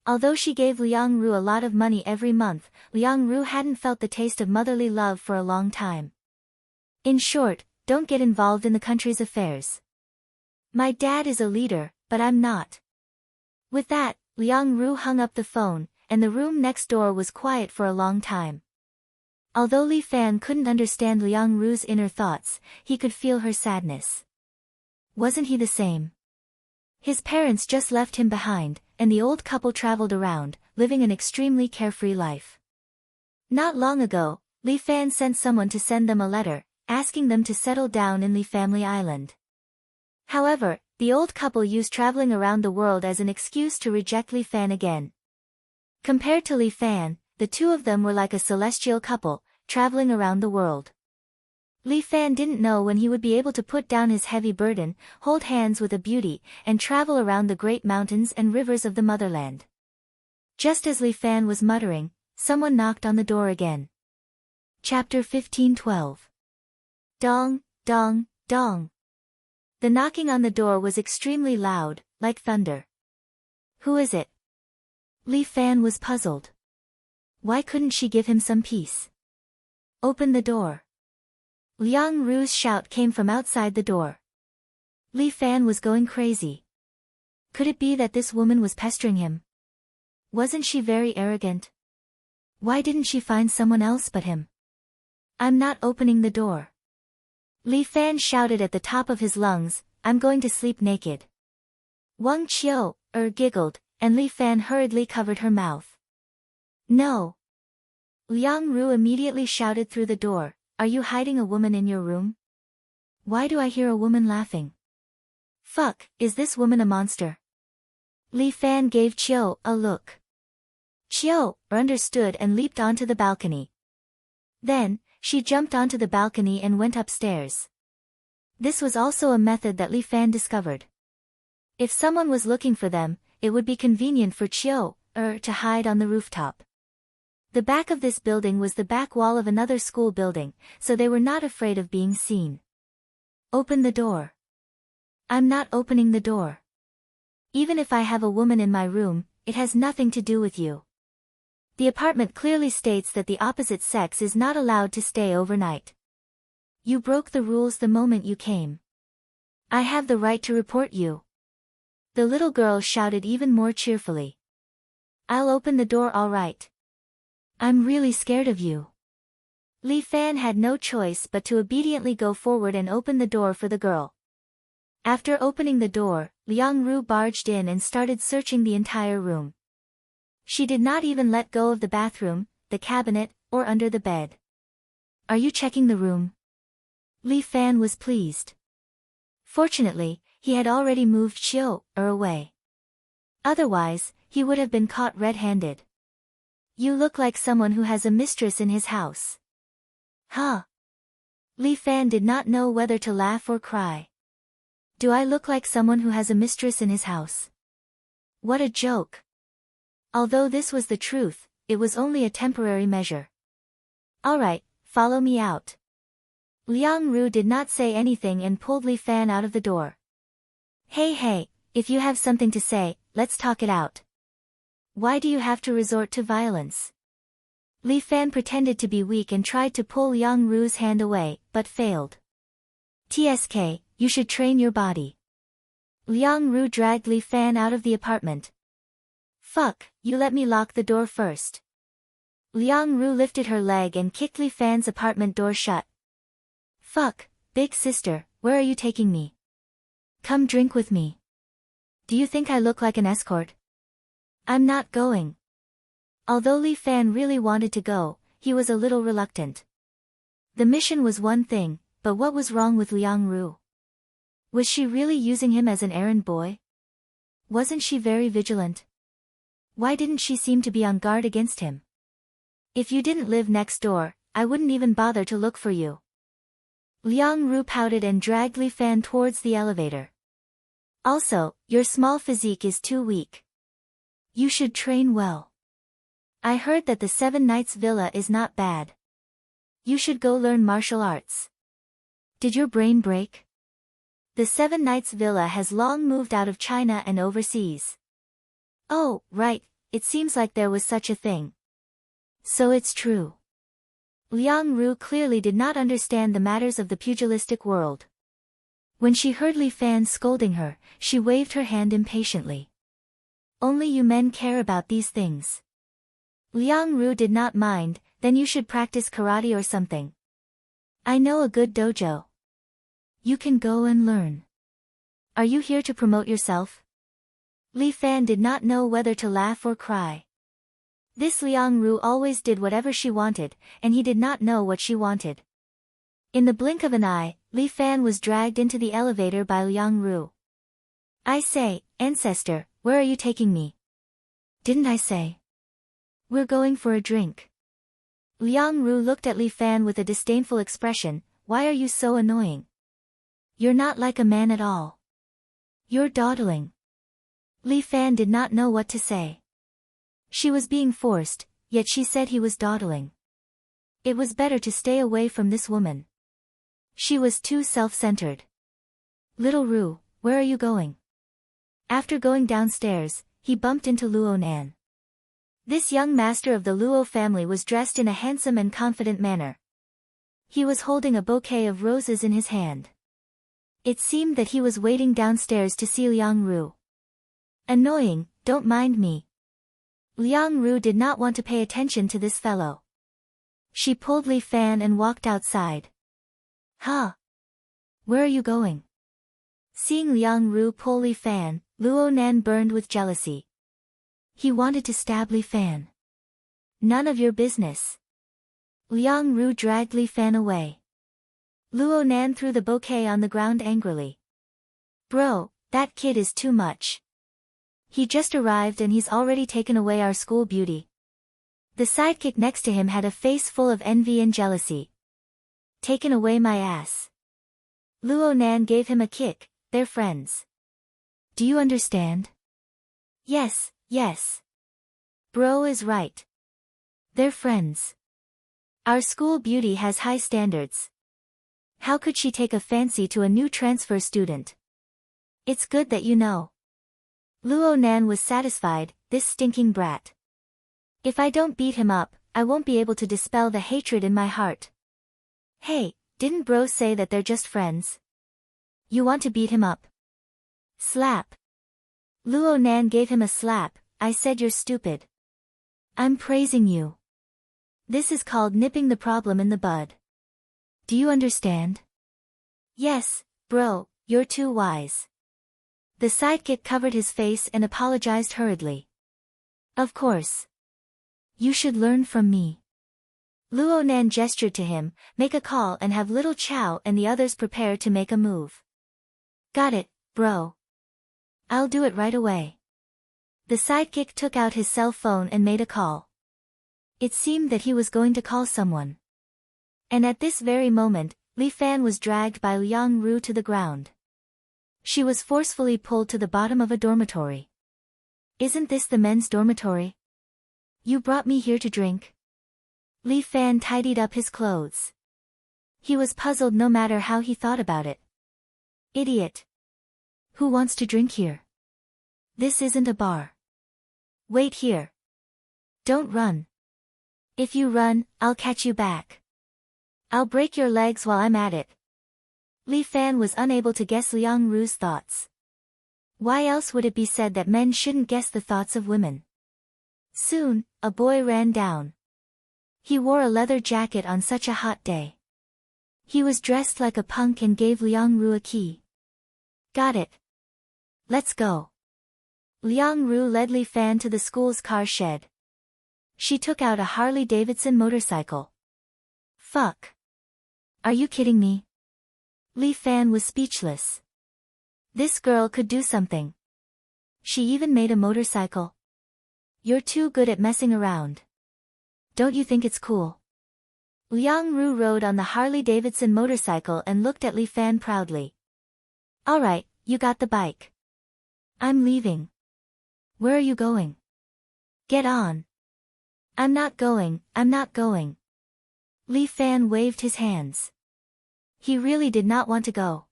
Although she gave Liang Ru a lot of money every month, Liang Ru hadn't felt the taste of motherly love for a long time. In short, don't get involved in the country's affairs. My dad is a leader, but I'm not. With that, Liang Ru hung up the phone, and the room next door was quiet for a long time. Although Li Fan couldn't understand Liang Ru's inner thoughts, he could feel her sadness. Wasn't he the same? His parents just left him behind, and the old couple traveled around, living an extremely carefree life. Not long ago, Li Fan sent someone to send them a letter, asking them to settle down in Li Family Island. However, the old couple used traveling around the world as an excuse to reject Li Fan again. Compared to Li Fan, the two of them were like a celestial couple, traveling around the world. Li Fan didn't know when he would be able to put down his heavy burden, hold hands with a beauty, and travel around the great mountains and rivers of the motherland. Just as Li Fan was muttering, someone knocked on the door again. Chapter 15:12. Dong, dong, dong. The knocking on the door was extremely loud, like thunder. Who is it? Li Fan was puzzled. Why couldn't she give him some peace? Open the door. Liang Ru's shout came from outside the door. Li Fan was going crazy. Could it be that this woman was pestering him? Wasn't she very arrogant? Why didn't she find someone else but him? I'm not opening the door. Li Fan shouted at the top of his lungs, I'm going to sleep naked. Wang Qiu, giggled, and Li Fan hurriedly covered her mouth. No. Liang Ru immediately shouted through the door, are you hiding a woman in your room? Why do I hear a woman laughing? Fuck, is this woman a monster? Li Fan gave Qiu a look. Qiu understood and leaped onto the balcony. Then, she jumped onto the balcony and went upstairs. This was also a method that Li Fan discovered. If someone was looking for them, it would be convenient for to hide on the rooftop. The back of this building was the back wall of another school building, so they were not afraid of being seen. Open the door. I'm not opening the door. Even if I have a woman in my room, it has nothing to do with you. The apartment clearly states that the opposite sex is not allowed to stay overnight. You broke the rules the moment you came. I have the right to report you. The little girl shouted even more cheerfully. I'll open the door, all right. I'm really scared of you. Li Fan had no choice but to obediently go forward and open the door for the girl. After opening the door, Liang Ru barged in and started searching the entire room. She did not even let go of the bathroom, the cabinet, or under the bed. Are you checking the room? Li Fan was pleased. Fortunately, he had already moved away. Otherwise, he would have been caught red-handed. You look like someone who has a mistress in his house. Huh? Li Fan did not know whether to laugh or cry. Do I look like someone who has a mistress in his house? What a joke. Although this was the truth, it was only a temporary measure. All right, follow me out. Liang Ru did not say anything and pulled Li Fan out of the door. Hey, if you have something to say, let's talk it out. Why do you have to resort to violence? Li Fan pretended to be weak and tried to pull Liang Ru's hand away, but failed. TSK, you should train your body. Liang Ru dragged Li Fan out of the apartment. Fuck, you let me lock the door first. Liang Ru lifted her leg and kicked Li Fan's apartment door shut. Fuck, big sister, where are you taking me? Come drink with me. Do you think I look like an escort? I'm not going. Although Li Fan really wanted to go, he was a little reluctant. The mission was one thing, but what was wrong with Liang Ru? Was she really using him as an errand boy? Wasn't she very vigilant? Why didn't she seem to be on guard against him? If you didn't live next door, I wouldn't even bother to look for you. Liang Ru pouted and dragged Li Fan towards the elevator. Also, your small physique is too weak. You should train well. I heard that the 7 Nights Villa is not bad. You should go learn martial arts. Did your brain break? The 7 Nights Villa has long moved out of China and overseas. Oh, right, it seems like there was such a thing. So it's true. Liang Ru clearly did not understand the matters of the pugilistic world. When she heard Li Fan scolding her, she waved her hand impatiently. Only you men care about these things. Liang Ru did not mind, then you should practice karate or something. I know a good dojo. You can go and learn. Are you here to promote yourself? Li Fan did not know whether to laugh or cry. This Liang Ru always did whatever she wanted, and he did not know what she wanted. In the blink of an eye, Li Fan was dragged into the elevator by Liang Ru. I say, ancestor, where are you taking me? Didn't I say? We're going for a drink. Liang Ru looked at Li Fan with a disdainful expression. Why are you so annoying? You're not like a man at all. You're dawdling. Li Fan did not know what to say. She was being forced, yet she said he was dawdling. It was better to stay away from this woman. She was too self-centered. Little Ru, where are you going? After going downstairs, he bumped into Luo Nan. This young master of the Luo family was dressed in a handsome and confident manner. He was holding a bouquet of roses in his hand. It seemed that he was waiting downstairs to see Liang Ru. Annoying, don't mind me. Liang Ru did not want to pay attention to this fellow. She pulled Li Fan and walked outside. Huh? Where are you going? Seeing Liang Ru pull Li Fan, Luo Nan burned with jealousy. He wanted to stab Li Fan. None of your business. Liang Ru dragged Li Fan away. Luo Nan threw the bouquet on the ground angrily. Bro, that kid is too much. He just arrived and he's already taken away our school beauty. The sidekick next to him had a face full of envy and jealousy. Taken away my ass. Luo Nan gave him a kick, they're friends. Do you understand? Yes, yes. Bro is right. They're friends. Our school beauty has high standards. How could she take a fancy to a new transfer student? It's good that you know. Luo Nan was satisfied, this stinking brat. If I don't beat him up, I won't be able to dispel the hatred in my heart. Hey, didn't bro say that they're just friends? You want to beat him up? Slap. Luo Nan gave him a slap. I said you're stupid. I'm praising you. This is called nipping the problem in the bud. Do you understand? Yes, bro, you're too wise. The sidekick covered his face and apologized hurriedly. Of course. You should learn from me. Luo Nan gestured to him, make a call and have little Chow and the others prepare to make a move. Got it, bro. I'll do it right away. The sidekick took out his cell phone and made a call. It seemed that he was going to call someone. And at this very moment, Li Fan was dragged by Liang Ru to the ground. She was forcefully pulled to the bottom of a dormitory. Isn't this the men's dormitory? You brought me here to drink? Li Fan tidied up his clothes. He was puzzled no matter how he thought about it. Idiot. Who wants to drink here? This isn't a bar. Wait here. Don't run. If you run, I'll catch you back. I'll break your legs while I'm at it. Li Fan was unable to guess Liang Ru's thoughts. Why else would it be said that men shouldn't guess the thoughts of women? Soon, a boy ran down. He wore a leather jacket on such a hot day. He was dressed like a punk and gave Liang Ru a key. Got it. Let's go. Liang Ru led Li Fan to the school's car shed. She took out a Harley-Davidson motorcycle. Fuck. Are you kidding me? Li Fan was speechless. This girl could do something. She even made a motorcycle. You're too good at messing around. Don't you think it's cool? Liang Ru rode on the Harley-Davidson motorcycle and looked at Li Fan proudly. Alright, you got the bike. I'm leaving. Where are you going? Get on. I'm not going. Li Fan waved his hands. He really did not want to go.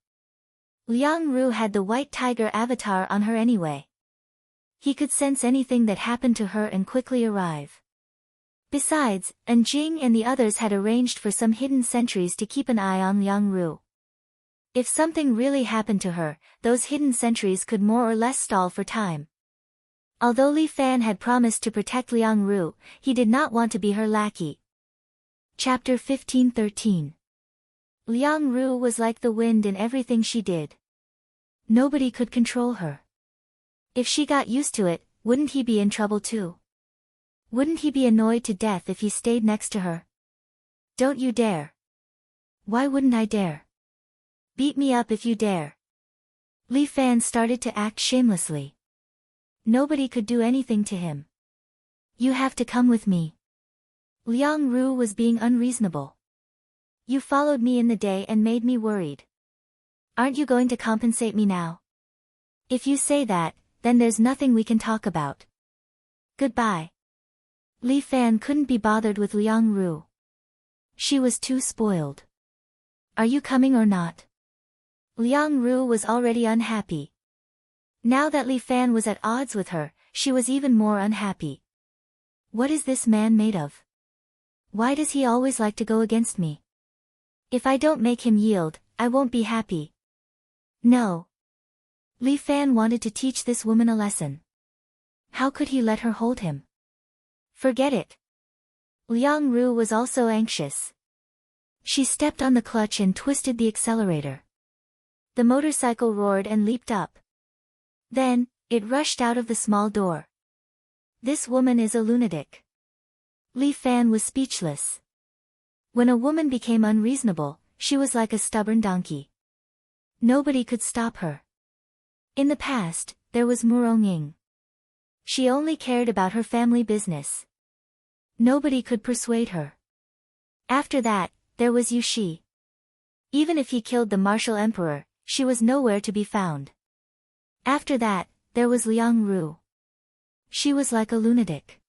Liang Ru had the white tiger avatar on her anyway. He could sense anything that happened to her and quickly arrive. Besides, Jing and the others had arranged for some hidden sentries to keep an eye on Liang Ru. If something really happened to her, those hidden sentries could more or less stall for time. Although Li Fan had promised to protect Liang Ru, he did not want to be her lackey. Chapter 15:13. Liang Ru was like the wind in everything she did. Nobody could control her. If she got used to it, wouldn't he be in trouble too? Wouldn't he be annoyed to death if he stayed next to her? Don't you dare. Why wouldn't I dare? Beat me up if you dare. Li Fan started to act shamelessly. Nobody could do anything to him. You have to come with me. Liang Ru was being unreasonable. You followed me in the day and made me worried. Aren't you going to compensate me now? If you say that, then there's nothing we can talk about. Goodbye. Li Fan couldn't be bothered with Liang Ru. She was too spoiled. Are you coming or not? Liang Ru was already unhappy. Now that Li Fan was at odds with her, she was even more unhappy. What is this man made of? Why does he always like to go against me? If I don't make him yield, I won't be happy. No. Li Fan wanted to teach this woman a lesson. How could he let her hold him? Forget it. Liang Ru was also anxious. She stepped on the clutch and twisted the accelerator. The motorcycle roared and leaped up. Then, it rushed out of the small door. This woman is a lunatic. Li Fan was speechless. When a woman became unreasonable, she was like a stubborn donkey. Nobody could stop her. In the past, there was Murong. She only cared about her family business. Nobody could persuade her. After that, there was Yushi. Even if he killed the martial emperor, she was nowhere to be found. After that, there was Liang Ru. She was like a lunatic.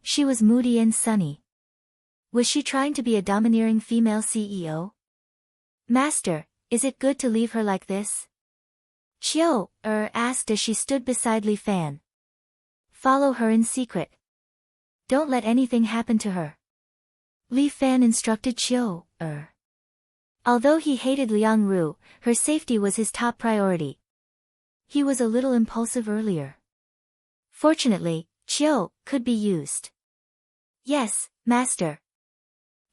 She was moody and sunny. Was she trying to be a domineering female CEO? Master, is it good to leave her like this? Chiu asked as she stood beside Li Fan. Follow her in secret. Don't let anything happen to her. Li Fan instructed Chiu. Although he hated Liang Ru, her safety was his top priority. He was a little impulsive earlier. Fortunately, Chiu could be used. Yes, master.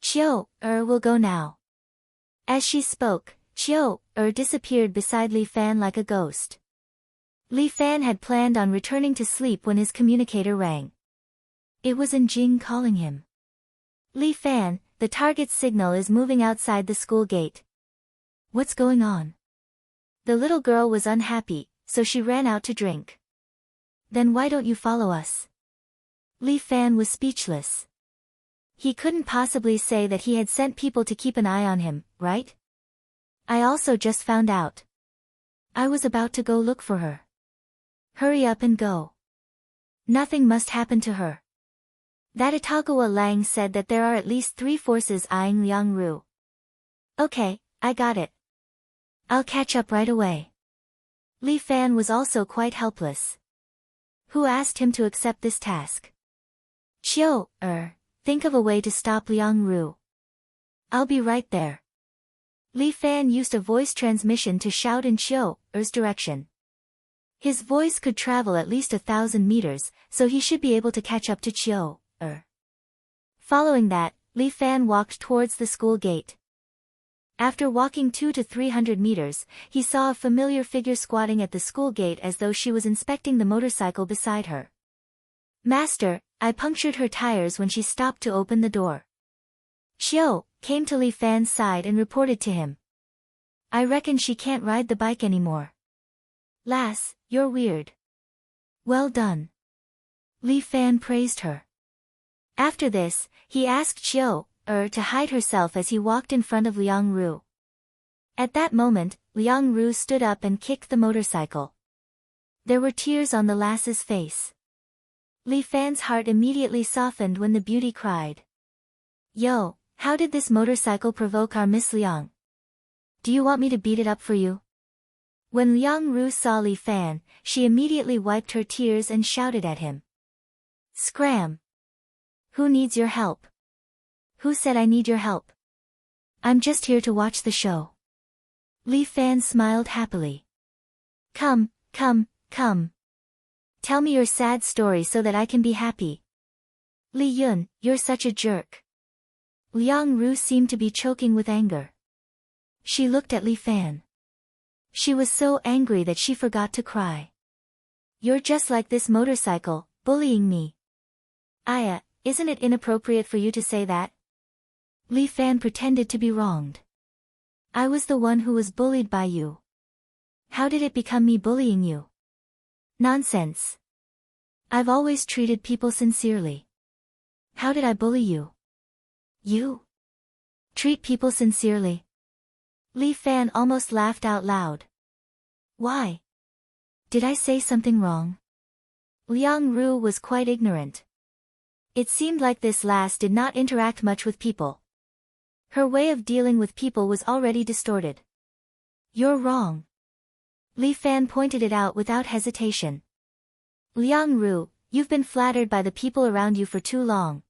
Chiu will go now. As she spoke, Chiu disappeared beside Li Fan like a ghost. Li Fan had planned on returning to sleep when his communicator rang. It was Jing calling him. Li Fan, the target's signal is moving outside the school gate. What's going on? The little girl was unhappy, so she ran out to drink. Then why don't you follow us? Li Fan was speechless. He couldn't possibly say that he had sent people to keep an eye on him, right? I also just found out. I was about to go look for her. Hurry up and go. Nothing must happen to her. That Itagawa Lang said that there are at least 3 forces eyeing Liang Ru. Okay, I got it. I'll catch up right away. Li Fan was also quite helpless. Who asked him to accept this task? Chiu think of a way to stop Liang Ru. I'll be right there. Li Fan used a voice transmission to shout in Chiu's direction. His voice could travel at least 1,000 meters, so he should be able to catch up to Chiu. Following that, Li Fan walked towards the school gate. After walking 200 to 300 meters, he saw a familiar figure squatting at the school gate as though she was inspecting the motorcycle beside her. Master, I punctured her tires when she stopped to open the door. Chiu came to Li Fan's side and reported to him. I reckon she can't ride the bike anymore. Lass, you're weird. Well done. Li Fan praised her. After this, he asked Chiu to hide herself as he walked in front of Liang Ru. At that moment, Liang Ru stood up and kicked the motorcycle. There were tears on the lass's face. Li Fan's heart immediately softened when the beauty cried. Yo, how did this motorcycle provoke our Miss Liang? Do you want me to beat it up for you? When Liang Ru saw Li Fan, she immediately wiped her tears and shouted at him. Scram! Who needs your help? Who said I need your help? I'm just here to watch the show. Li Fan smiled happily. Come, come, come. Tell me your sad story so that I can be happy. Li Yun, you're such a jerk. Liang Ru seemed to be choking with anger. She looked at Li Fan. She was so angry that she forgot to cry. You're just like this motorcycle, bullying me. Aya, isn't it inappropriate for you to say that? Li Fan pretended to be wronged. I was the one who was bullied by you. How did it become me bullying you? Nonsense. I've always treated people sincerely. How did I bully you? You? Treat people sincerely? Li Fan almost laughed out loud. Why? Did I say something wrong? Liang Ru was quite ignorant. It seemed like this lass did not interact much with people. Her way of dealing with people was already distorted. You're wrong. Li Fan pointed it out without hesitation. Liang Ru, you've been flattered by the people around you for too long.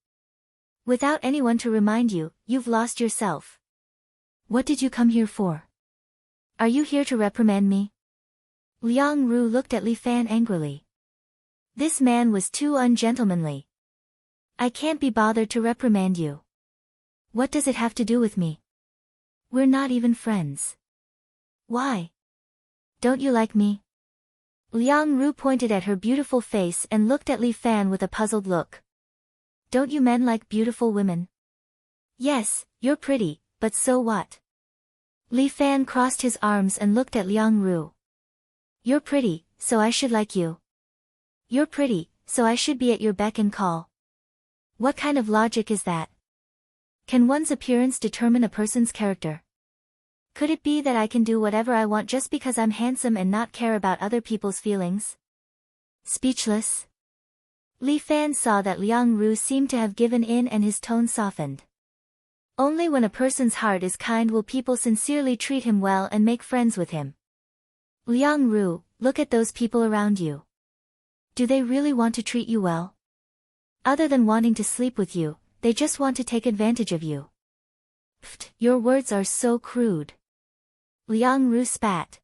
Without anyone to remind you, you've lost yourself. What did you come here for? Are you here to reprimand me? Liang Ru looked at Li Fan angrily. This man was too ungentlemanly. I can't be bothered to reprimand you. What does it have to do with me? We're not even friends. Why? Don't you like me? Liang Ru pointed at her beautiful face and looked at Li Fan with a puzzled look. Don't you men like beautiful women? Yes, you're pretty, but so what? Li Fan crossed his arms and looked at Liang Ru. You're pretty, so I should like you. You're pretty, so I should be at your beck and call. What kind of logic is that? Can one's appearance determine a person's character? Could it be that I can do whatever I want just because I'm handsome and not care about other people's feelings? Speechless? Li Fan saw that Liang Ru seemed to have given in and his tone softened. Only when a person's heart is kind will people sincerely treat him well and make friends with him. Liang Ru, look at those people around you. Do they really want to treat you well? Other than wanting to sleep with you, they just want to take advantage of you. Pfft, your words are so crude. Liang Ru spat.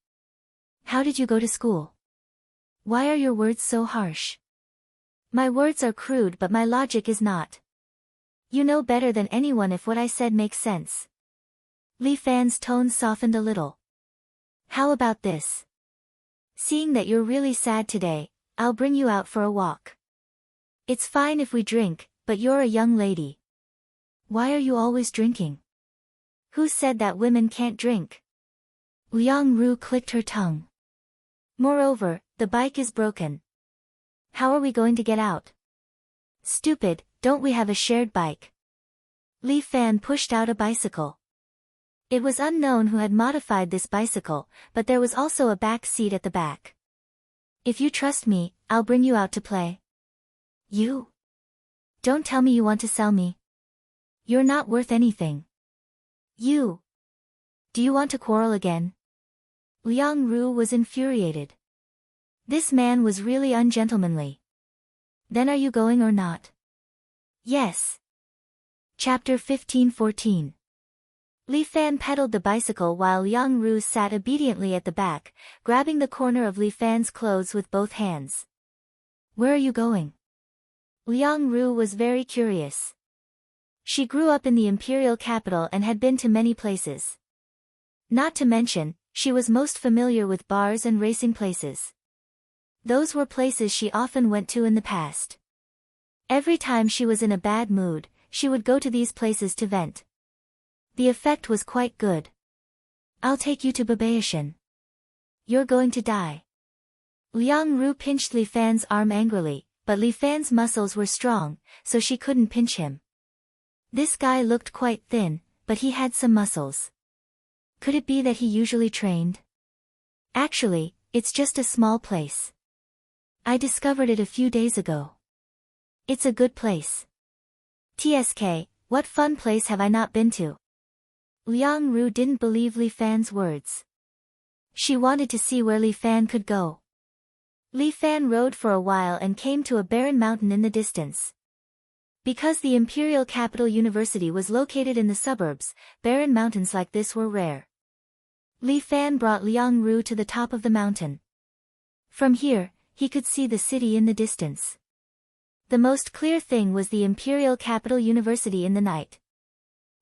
How did you go to school? Why are your words so harsh? My words are crude but my logic is not. You know better than anyone if what I said makes sense. Li Fan's tone softened a little. How about this? Seeing that you're really sad today, I'll bring you out for a walk. It's fine if we drink, but you're a young lady. Why are you always drinking? Who said that women can't drink? Liang Ru clicked her tongue. Moreover, the bike is broken. How are we going to get out? Stupid, don't we have a shared bike? Li Fan pushed out a bicycle. It was unknown who had modified this bicycle, but there was also a back seat at the back. If you trust me, I'll bring you out to play. You? Don't tell me you want to sell me. You're not worth anything. You. Do you want to quarrel again? Liang Ru was infuriated. This man was really ungentlemanly. Then are you going or not? Yes. Chapter 15-14. Li Fan pedaled the bicycle while Liang Ru sat obediently at the back, grabbing the corner of Li Fan's clothes with both hands. Where are you going? Liang Ru was very curious. She grew up in the imperial capital and had been to many places. Not to mention, she was most familiar with bars and racing places. Those were places she often went to in the past. Every time she was in a bad mood, she would go to these places to vent. The effect was quite good. I'll take you to Babaishan. You're going to die. Liang Ru pinched Li Fan's arm angrily, but Li Fan's muscles were strong, so she couldn't pinch him. This guy looked quite thin, but he had some muscles. Could it be that he usually trained? Actually, it's just a small place. I discovered it a few days ago. It's a good place. TSK, what fun place have I not been to? Liang Ru didn't believe Li Fan's words. She wanted to see where Li Fan could go. Li Fan rode for a while and came to a barren mountain in the distance. Because the imperial capital university was located in the suburbs, barren mountains like this were rare. Li Fan brought Liang Ru to the top of the mountain. From here, he could see the city in the distance. The most clear thing was the imperial capital university in the night.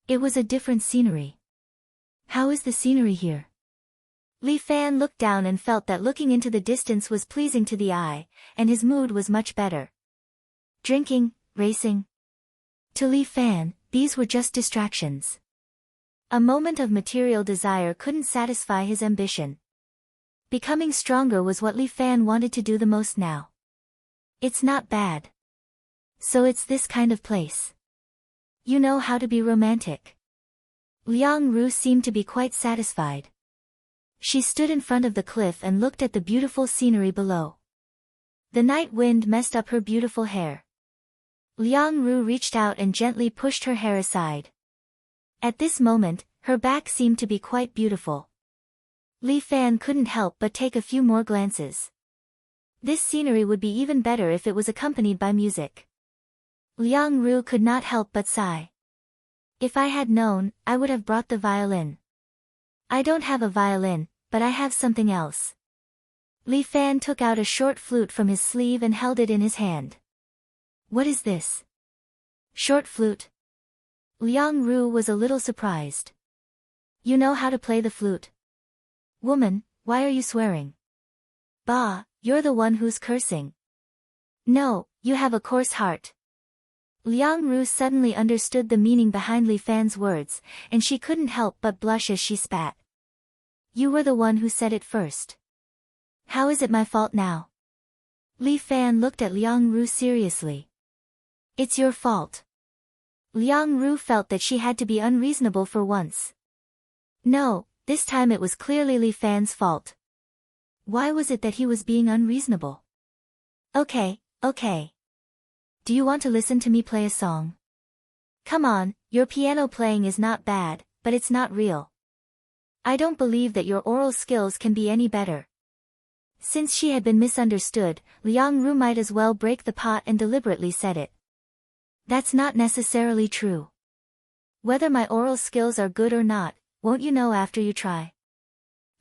It was a different scenery. How is the scenery here? Li Fan looked down and felt that looking into the distance was pleasing to the eye, and his mood was much better. Drinking, racing. To Li Fan, these were just distractions. A moment of material desire couldn't satisfy his ambition. Becoming stronger was what Li Fan wanted to do the most now. It's not bad. So it's this kind of place. You know how to be romantic. Liang Ru seemed to be quite satisfied. She stood in front of the cliff and looked at the beautiful scenery below. The night wind messed up her beautiful hair. Liang Ru reached out and gently pushed her hair aside. At this moment, her back seemed to be quite beautiful. Li Fan couldn't help but take a few more glances. This scenery would be even better if it was accompanied by music. Liang Ru could not help but sigh. If I had known, I would have brought the violin. I don't have a violin, but I have something else. Li Fan took out a short flute from his sleeve and held it in his hand. What is this? Short flute? Liang Ru was a little surprised. You know how to play the flute? Woman, why are you swearing? Bah, you're the one who's cursing. No, you have a coarse heart. Liang Ru suddenly understood the meaning behind Li Fan's words, and she couldn't help but blush as she spat. You were the one who said it first. How is it my fault now? Li Fan looked at Liang Ru seriously. It's your fault. Liang Ru felt that she had to be unreasonable for once. No, this time it was clearly Li Fan's fault. Why was it that he was being unreasonable? Okay. do you want to listen to me play a song? Come on, your piano playing is not bad, but it's not real. I don't believe that your oral skills can be any better. Since she had been misunderstood, Liang Ru might as well break the pot and deliberately said it. That's not necessarily true. Whether my oral skills are good or not, won't you know after you try?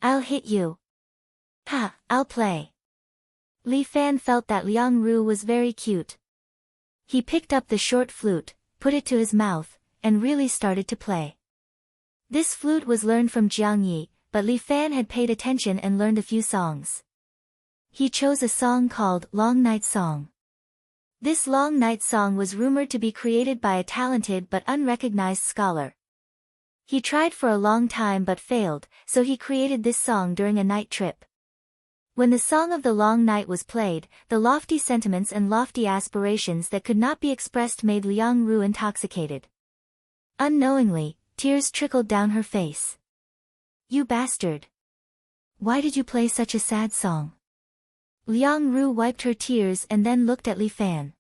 I'll hit you. Ha, I'll play. Li Fan felt that Liang Ru was very cute. He picked up the short flute, put it to his mouth, and really started to play. This flute was learned from Jiang Yi, but Li Fan had paid attention and learned a few songs. He chose a song called Long Night Song. This Long Night Song was rumored to be created by a talented but unrecognized scholar. He tried for a long time but failed, so he created this song during a night trip. When the song of the long night was played, the lofty sentiments and lofty aspirations that could not be expressed made Liang Ru intoxicated. Unknowingly, tears trickled down her face. You bastard! Why did you play such a sad song? Liang Ru wiped her tears and then looked at Li Fan.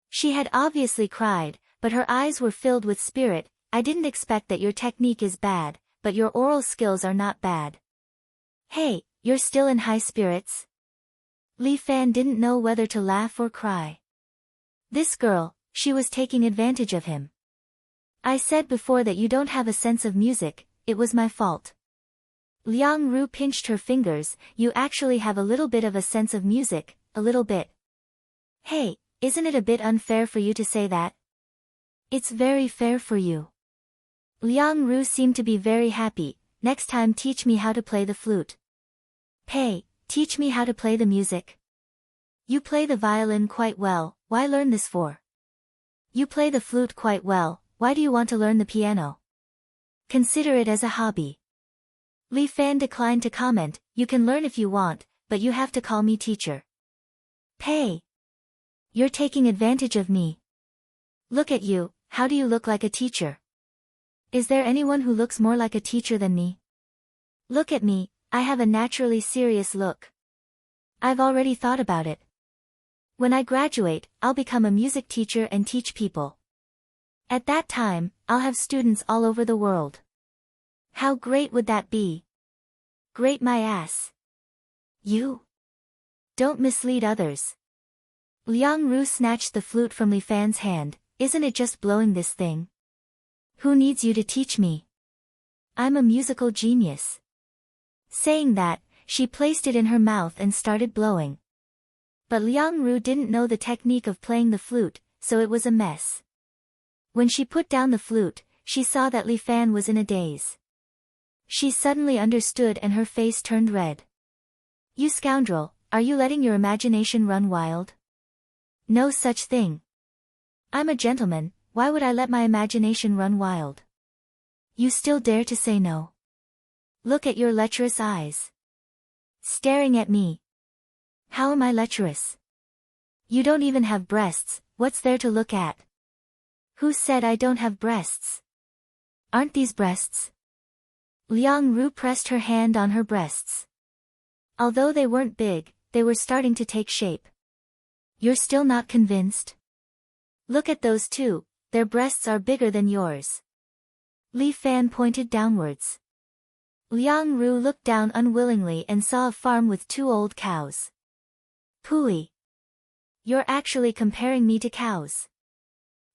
She had obviously cried, but her eyes were filled with spirit. I didn't expect that your technique is bad, but your oral skills are not bad. Hey, you're still in high spirits? Li Fan didn't know whether to laugh or cry. This girl, she was taking advantage of him. I said before that you don't have a sense of music, it was my fault. Liang Ru pinched her fingers. You actually have a little bit of a sense of music, a little bit. Hey, isn't it a bit unfair for you to say that? It's very fair for you. Liang Ru seemed to be very happy. Next time teach me how to play the flute. Hey, teach me how to play the music. You play the violin quite well, why learn this for? You play the flute quite well, why do you want to learn the piano? Consider it as a hobby. Li Fan declined to comment. You can learn if you want, but you have to call me teacher. Hey! You're taking advantage of me. Look at you, how do you look like a teacher? Is there anyone who looks more like a teacher than me? Look at me, I have a naturally serious look. I've already thought about it. When I graduate, I'll become a music teacher and teach people. At that time, I'll have students all over the world. How great would that be? Great my ass. You? Don't mislead others. Liang Ru snatched the flute from Li Fan's hand. Isn't it just blowing this thing? Who needs you to teach me? I'm a musical genius. Saying that, she placed it in her mouth and started blowing. But Liang Ru didn't know the technique of playing the flute, so it was a mess. When she put down the flute, she saw that Li Fan was in a daze. She suddenly understood and her face turned red. You scoundrel, are you letting your imagination run wild? No such thing. I'm a gentleman, why would I let my imagination run wild? You still dare to say no? Look at your lecherous eyes. Staring at me. How am I lecherous? You don't even have breasts, what's there to look at? Who said I don't have breasts? Aren't these breasts? Liang Ru pressed her hand on her breasts. Although they weren't big, they were starting to take shape. You're still not convinced? Look at those two, their breasts are bigger than yours. Li Fan pointed downwards. Liang Ru looked down unwillingly and saw a farm with 2 old cows. Pooey. You're actually comparing me to cows.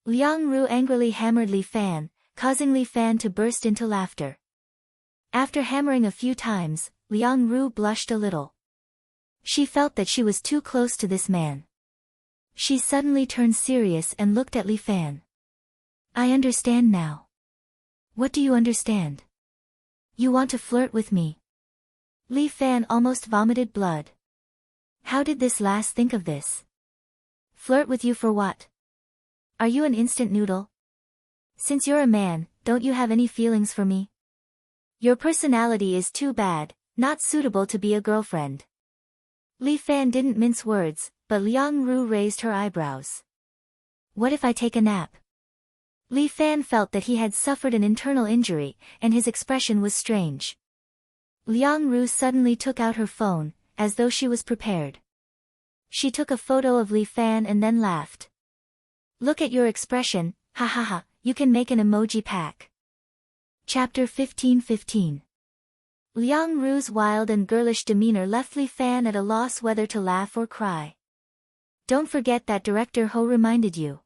Liang Ru angrily hammered Li Fan, causing Li Fan to burst into laughter. After hammering a few times, Liang Ru blushed a little. She felt that she was too close to this man. She suddenly turned serious and looked at Li Fan. I understand now. What do you understand? You want to flirt with me. Li Fan almost vomited blood. How did this lass think of this? Flirt with you for what? Are you an instant noodle? Since you're a man, don't you have any feelings for me? Your personality is too bad, not suitable to be a girlfriend. Li Fan didn't mince words, but Liang Ru raised her eyebrows. What if I take a nap? Li Fan felt that he had suffered an internal injury, and his expression was strange. Liang Ru suddenly took out her phone, as though she was prepared. She took a photo of Li Fan and then laughed. Look at your expression, ha ha ha, you can make an emoji pack. Chapter 15:15. Liang Ru's wild and girlish demeanor left Li Fan at a loss whether to laugh or cry. Don't forget that Director Ho reminded you.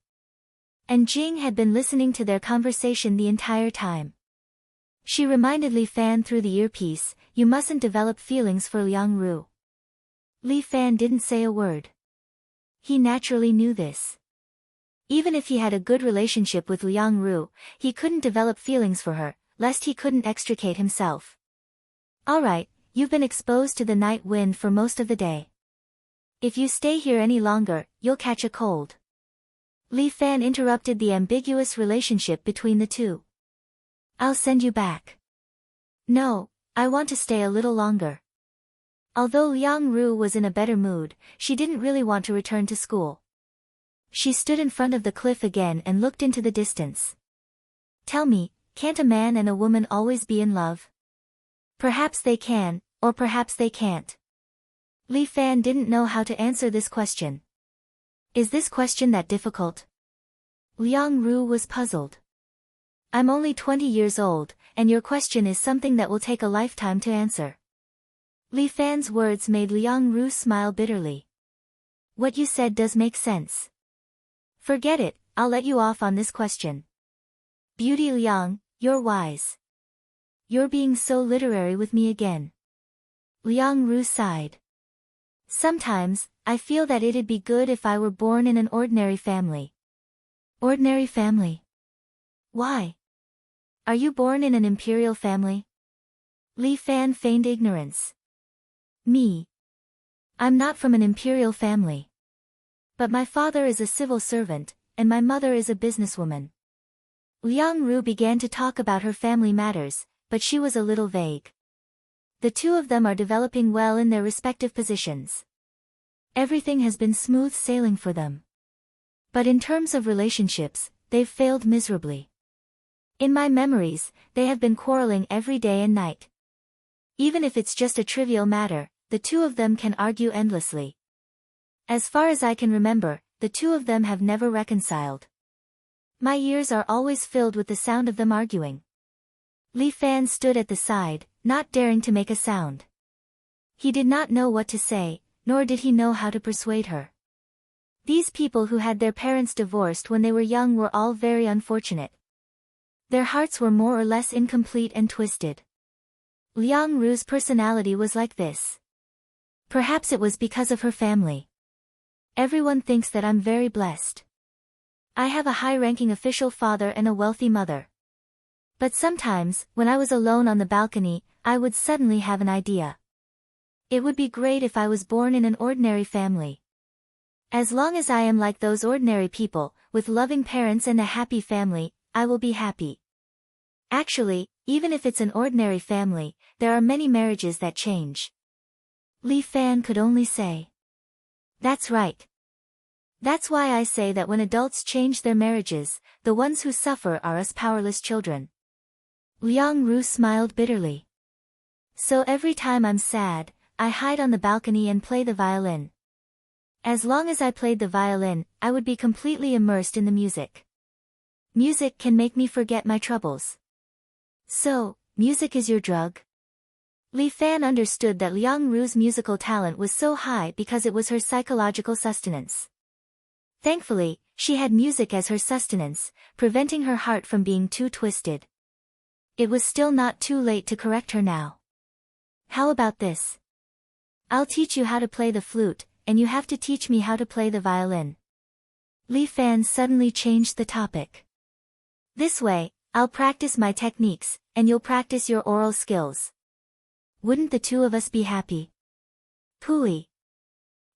And Jing had been listening to their conversation the entire time. She reminded Li Fan through the earpiece, you mustn't develop feelings for Liang Ru. Li Fan didn't say a word. He naturally knew this. Even if he had a good relationship with Liang Ru, he couldn't develop feelings for her, lest he couldn't extricate himself. Alright, you've been exposed to the night wind for most of the day. If you stay here any longer, you'll catch a cold. Li Fan interrupted the ambiguous relationship between the two. I'll send you back. No, I want to stay a little longer. Although Liang Ru was in a better mood, she didn't really want to return to school. She stood in front of the cliff again and looked into the distance. Tell me, can't a man and a woman always be in love? Perhaps they can, or perhaps they can't. Li Fan didn't know how to answer this question. Is this question that difficult? Liang Ru was puzzled. I'm only 20 years old, and your question is something that will take a lifetime to answer. Li Fan's words made Liang Ru smile bitterly. What you said does make sense. Forget it, I'll let you off on this question. Beauty Liang, you're wise. You're being so literary with me again. Liang Ru sighed. Sometimes, I feel that it'd be good if I were born in an ordinary family. Ordinary family? Why? Are you born in an imperial family? Li Fan feigned ignorance. Me? I'm not from an imperial family. But my father is a civil servant, and my mother is a businesswoman. Liang Ru began to talk about her family matters, but she was a little vague. The two of them are developing well in their respective positions. Everything has been smooth sailing for them. But in terms of relationships, they've failed miserably. In my memories, they have been quarreling every day and night. Even if it's just a trivial matter, the two of them can argue endlessly. As far as I can remember, the two of them have never reconciled. My ears are always filled with the sound of them arguing. Li Fan stood at the side, not daring to make a sound. He did not know what to say, nor did he know how to persuade her. These people who had their parents divorced when they were young were all very unfortunate. Their hearts were more or less incomplete and twisted. Liang Ru's personality was like this. Perhaps it was because of her family. Everyone thinks that I'm very blessed. I have a high-ranking official father and a wealthy mother. But sometimes, when I was alone on the balcony, I would suddenly have an idea. It would be great if I was born in an ordinary family. As long as I am like those ordinary people, with loving parents and a happy family, I will be happy. Actually, even if it's an ordinary family, there are many marriages that change. Li Fan could only say. That's right. That's why I say that when adults change their marriages, the ones who suffer are us powerless children. Liang Ru smiled bitterly. So every time I'm sad, I hide on the balcony and play the violin. As long as I played the violin, I would be completely immersed in the music. Music can make me forget my troubles. So, music is your drug? Li Fan understood that Liang Ru's musical talent was so high because it was her psychological sustenance. Thankfully, she had music as her sustenance, preventing her heart from being too twisted. It was still not too late to correct her now. How about this? I'll teach you how to play the flute, and you have to teach me how to play the violin. Li Fan suddenly changed the topic. This way, I'll practice my techniques, and you'll practice your oral skills. Wouldn't the two of us be happy? Pooey.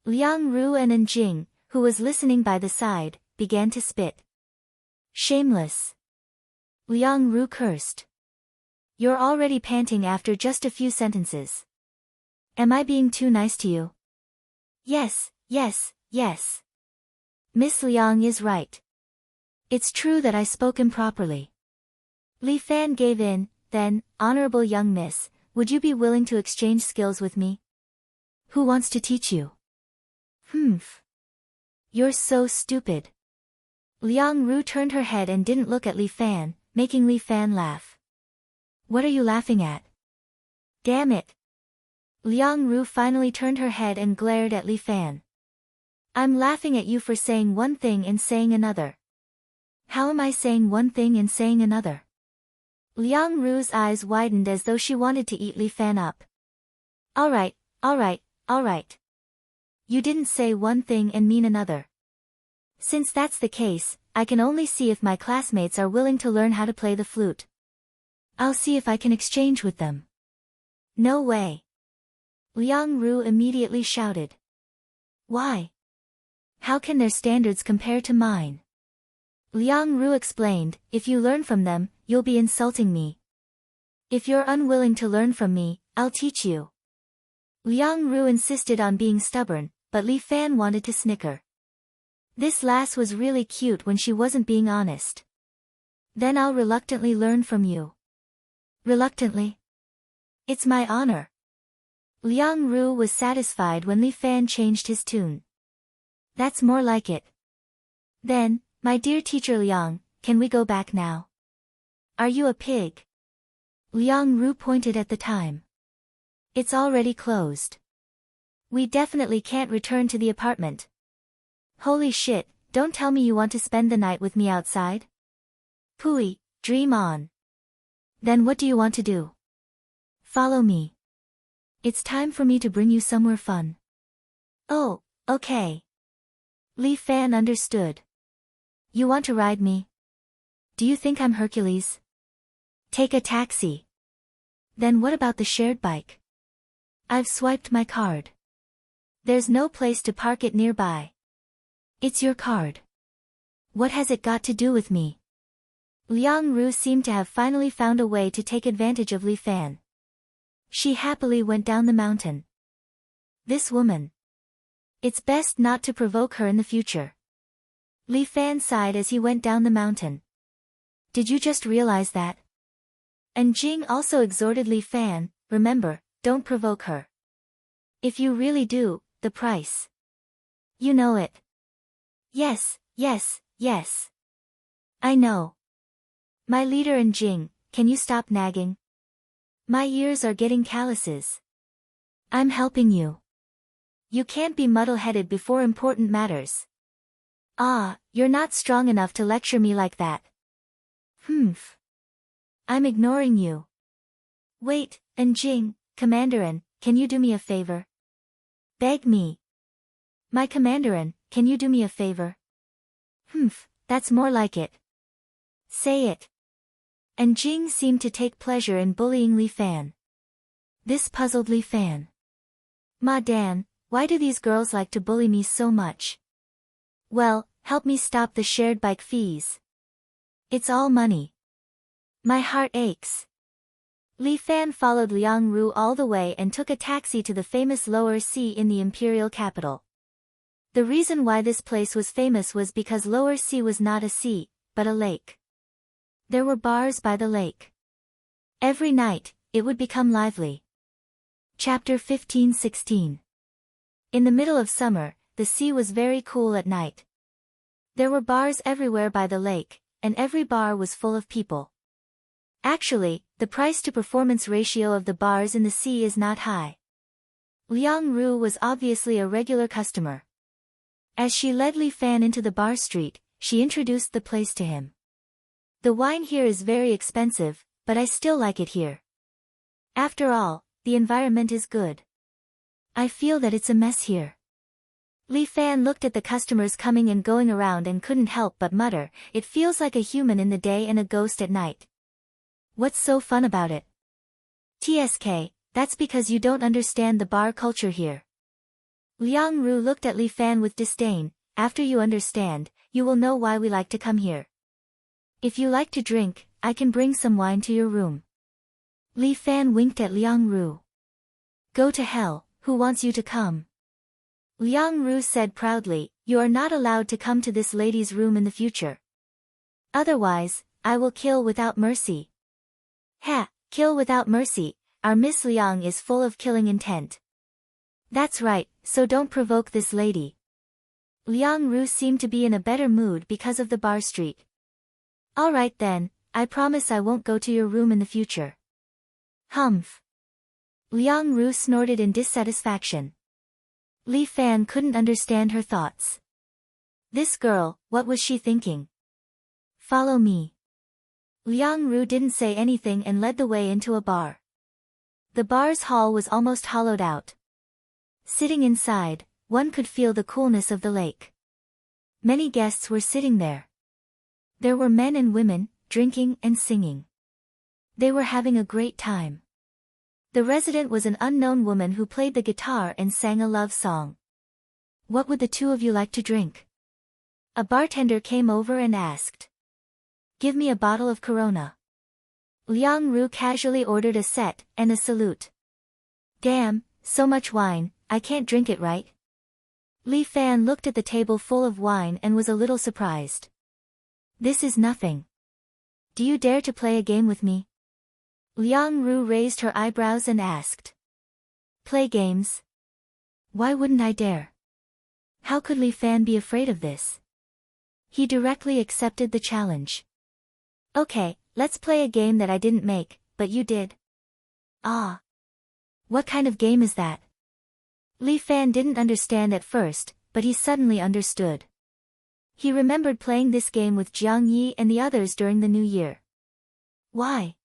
Liang Ru and Jing, who was listening by the side, began to spit. Shameless. Liang Ru cursed. You're already panting after just a few sentences. Am I being too nice to you? Yes, yes, yes. Miss Liang is right. It's true that I spoke improperly. Li Fan gave in, then, honorable young miss, would you be willing to exchange skills with me? Who wants to teach you? Humph. You're so stupid. Liang Ru turned her head and didn't look at Li Fan, making Li Fan laugh. What are you laughing at? Damn it. Liang Ru finally turned her head and glared at Li Fan. I'm laughing at you for saying one thing and saying another. How am I saying one thing and saying another? Liang Ru's eyes widened as though she wanted to eat Li Fan up. Alright, alright, alright. You didn't say one thing and mean another. Since that's the case, I can only see if my classmates are willing to learn how to play the flute. I'll see if I can exchange with them. No way. Liang Ru immediately shouted. Why? How can their standards compare to mine? Liang Ru explained, if you learn from them, you'll be insulting me. If you're unwilling to learn from me, I'll teach you. Liang Ru insisted on being stubborn, but Li Fan wanted to snicker. This lass was really cute when she wasn't being honest. Then I'll reluctantly learn from you. Reluctantly? It's my honor. Liang Ru was satisfied when Li Fan changed his tune. That's more like it. Then, my dear teacher Liang, can we go back now? Are you a pig? Liang Ru pointed at the time. It's already closed. We definitely can't return to the apartment. Holy shit, don't tell me you want to spend the night with me outside? Pooey, dream on. Then what do you want to do? Follow me. It's time for me to bring you somewhere fun. Oh, okay. Li Fan understood. You want to ride me? Do you think I'm Hercules? Take a taxi. Then what about the shared bike? I've swiped my card. There's no place to park it nearby. It's your card. What has it got to do with me? Liang Ru seemed to have finally found a way to take advantage of Li Fan. She happily went down the mountain. This woman. It's best not to provoke her in the future. Li Fan sighed as he went down the mountain. Did you just realize that? And Jing also exhorted Li Fan, remember, don't provoke her. If you really do, the price. You know it. Yes, yes, yes. I know. My leader and Jing, can you stop nagging? My ears are getting calluses. I'm helping you. You can't be muddle-headed before important matters. Ah, you're not strong enough to lecture me like that. Humph. I'm ignoring you. Wait, and Jing, Commanderin, can you do me a favor? Beg me. My Commanderin, can you do me a favor? Humph, that's more like it. Say it. And Jing seemed to take pleasure in bullying Li Fan. This puzzled Li Fan. Ma Dan, why do these girls like to bully me so much? Well, help me stop the shared bike fees. It's all money. My heart aches. Li Fan followed Liang Ru all the way and took a taxi to the famous Lower Sea in the imperial capital. The reason why this place was famous was because Lower Sea was not a sea, but a lake. There were bars by the lake. Every night, it would become lively. Chapter 15-16. In the middle of summer, the sea was very cool at night. There were bars everywhere by the lake, and every bar was full of people. Actually, the price-to-performance ratio of the bars in the sea is not high. Liang Ru was obviously a regular customer. As she led Li Fan into the bar street, she introduced the place to him. The wine here is very expensive, but I still like it here. After all, the environment is good. I feel that it's a mess here. Li Fan looked at the customers coming and going around and couldn't help but mutter, it feels like a human in the day and a ghost at night. What's so fun about it? TSK, that's because you don't understand the bar culture here. Liang Ru looked at Li Fan with disdain. After you understand, you will know why we like to come here. If you like to drink, I can bring some wine to your room. Li Fan winked at Liang Ru. Go to hell, who wants you to come? Liang Ru said proudly, you are not allowed to come to this lady's room in the future. Otherwise, I will kill without mercy. Ha, kill without mercy, our Miss Liang is full of killing intent. That's right, so don't provoke this lady. Liang Ru seemed to be in a better mood because of the bar streak. Alright then, I promise I won't go to your room in the future. Humph. Liang Ru snorted in dissatisfaction. Li Fan couldn't understand her thoughts. This girl, what was she thinking? Follow me. Liang Ru didn't say anything and led the way into a bar. The bar's hall was almost hollowed out. Sitting inside, one could feel the coolness of the lake. Many guests were sitting there. There were men and women, drinking and singing. They were having a great time. The resident was an unknown woman who played the guitar and sang a love song. What would the two of you like to drink? A bartender came over and asked. Give me a bottle of Corona. Liang Ru casually ordered a set and a salute. Damn, so much wine, I can't drink it right? Li Fan looked at the table full of wine and was a little surprised. This is nothing. Do you dare to play a game with me? Liang Ru raised her eyebrows and asked. Play games? Why wouldn't I dare? How could Li Fan be afraid of this? He directly accepted the challenge. Okay, let's play a game that I didn't make, but you did. Ah. What kind of game is that? Li Fan didn't understand at first, but he suddenly understood. He remembered playing this game with Jiang Yi and the others during the New Year. Why?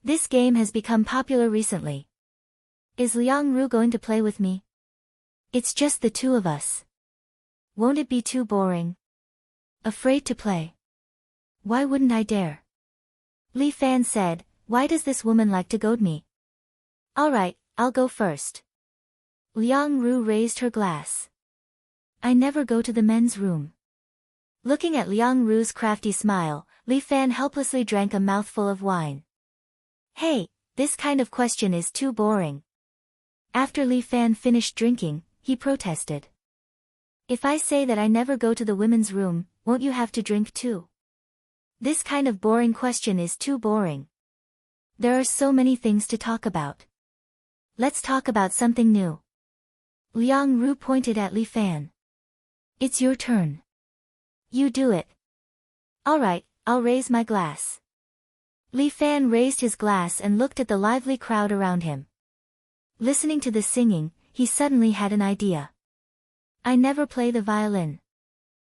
This game has become popular recently. Is Liang Ru going to play with me? It's just the two of us. Won't it be too boring? Afraid to play. Why wouldn't I dare? Li Fan said, why does this woman like to goad me? Alright, I'll go first. Liang Ru raised her glass. I never go to the men's room. Looking at Liang Ru's crafty smile, Li Fan helplessly drank a mouthful of wine. Hey, this kind of question is too boring. After Li Fan finished drinking, he protested. If I say that I never go to the women's room, won't you have to drink too? This kind of boring question is too boring. There are so many things to talk about. Let's talk about something new. Liang Ru pointed at Li Fan. It's your turn. You do it. Alright, I'll raise my glass. Li Fan raised his glass and looked at the lively crowd around him. Listening to the singing, he suddenly had an idea. I never play the violin.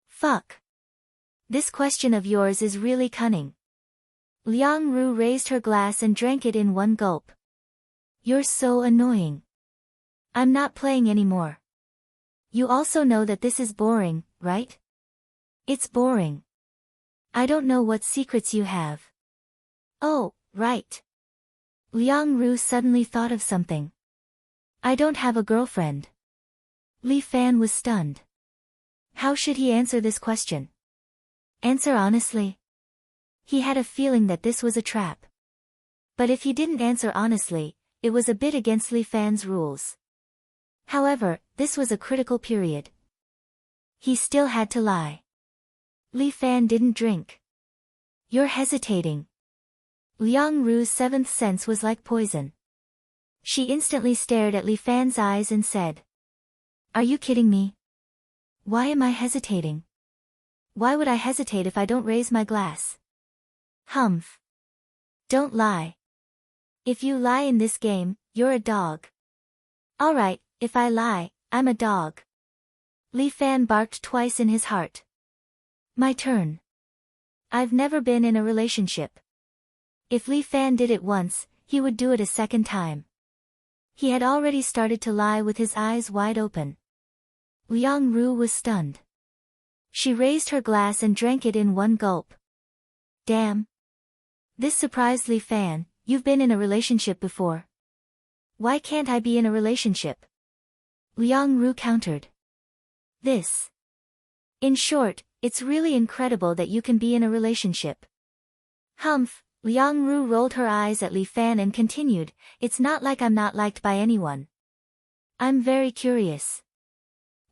Fuck. This question of yours is really cunning. Liang Ru raised her glass and drank it in one gulp. You're so annoying. I'm not playing anymore. You also know that this is boring, right? It's boring. I don't know what secrets you have. Oh, right. Liang Ru suddenly thought of something. I don't have a girlfriend. Li Fan was stunned. How should he answer this question? Answer honestly? He had a feeling that this was a trap. But if he didn't answer honestly, it was a bit against Li Fan's rules. However, this was a critical period. He still had to lie. Li Fan didn't drink. You're hesitating. Liang Ru's seventh sense was like poison. She instantly stared at Li Fan's eyes and said. Are you kidding me? Why am I hesitating? Why would I hesitate if I don't raise my glass? Humph. Don't lie. If you lie in this game, you're a dog. Alright, if I lie, I'm a dog. Li Fan barked twice in his heart. My turn. I've never been in a relationship. If Li Fan did it once, he would do it a second time. He had already started to lie with his eyes wide open. Liang Ru was stunned. She raised her glass and drank it in one gulp. Damn. This surprised Li Fan. You've been in a relationship before. Why can't I be in a relationship? Liang Ru countered. This. In short, it's really incredible that you can be in a relationship. Humph, Liang Ru rolled her eyes at Li Fan and continued, it's not like I'm not liked by anyone. I'm very curious.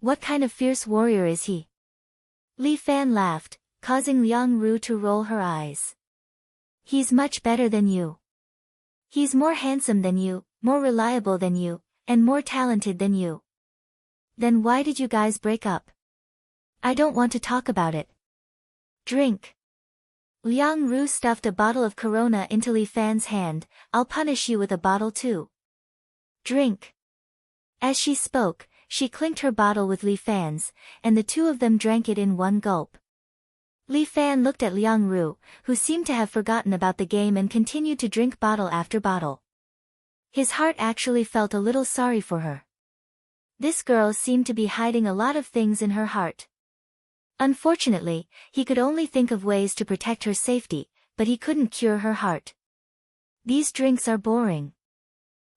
What kind of fierce warrior is he? Li Fan laughed, causing Liang Ru to roll her eyes. He's much better than you. He's more handsome than you, more reliable than you, and more talented than you. Then why did you guys break up? I don't want to talk about it. Drink. Liang Ru stuffed a bottle of Corona into Li Fan's hand. I'll punish you with a bottle too. Drink. As she spoke, she clinked her bottle with Li Fan's, and the two of them drank it in one gulp. Li Fan looked at Liang Ru, who seemed to have forgotten about the game and continued to drink bottle after bottle. His heart actually felt a little sorry for her. This girl seemed to be hiding a lot of things in her heart. Unfortunately, he could only think of ways to protect her safety, but he couldn't cure her heart. These drinks are boring.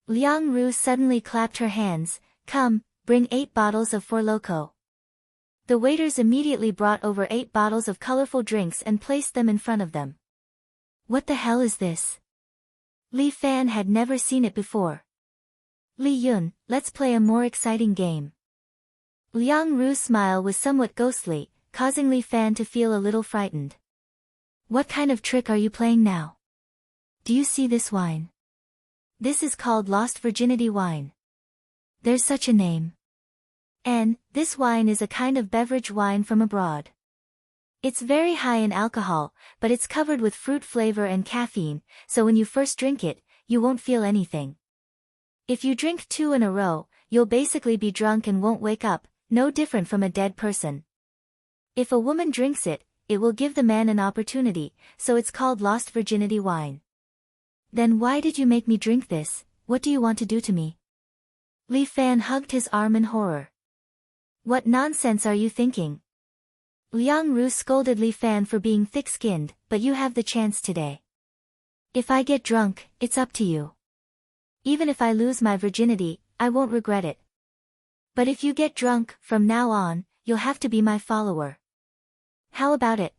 Liang Ru suddenly clapped her hands. Come, bring 8 bottles of Four Loko. The waiters immediately brought over 8 bottles of colorful drinks and placed them in front of them. What the hell is this? Li Fan had never seen it before. Li Yun, let's play a more exciting game. Liang Ru's smile was somewhat ghostly, causing Li Fan to feel a little frightened. What kind of trick are you playing now? Do you see this wine? This is called Lost Virginity wine. There's such a name. And, this wine is a kind of beverage wine from abroad. It's very high in alcohol, but it's covered with fruit flavor and caffeine, so when you first drink it, you won't feel anything. If you drink 2 in a row, you'll basically be drunk and won't wake up, no different from a dead person. If a woman drinks it, it will give the man an opportunity, so it's called Lost Virginity wine. Then why did you make me drink this? What do you want to do to me? Li Fan hugged his arm in horror. What nonsense are you thinking? Liang Ru scolded Li Fan for being thick-skinned, but you have the chance today. If I get drunk, it's up to you. Even if I lose my virginity, I won't regret it. But if you get drunk, from now on, you'll have to be my follower. How about it?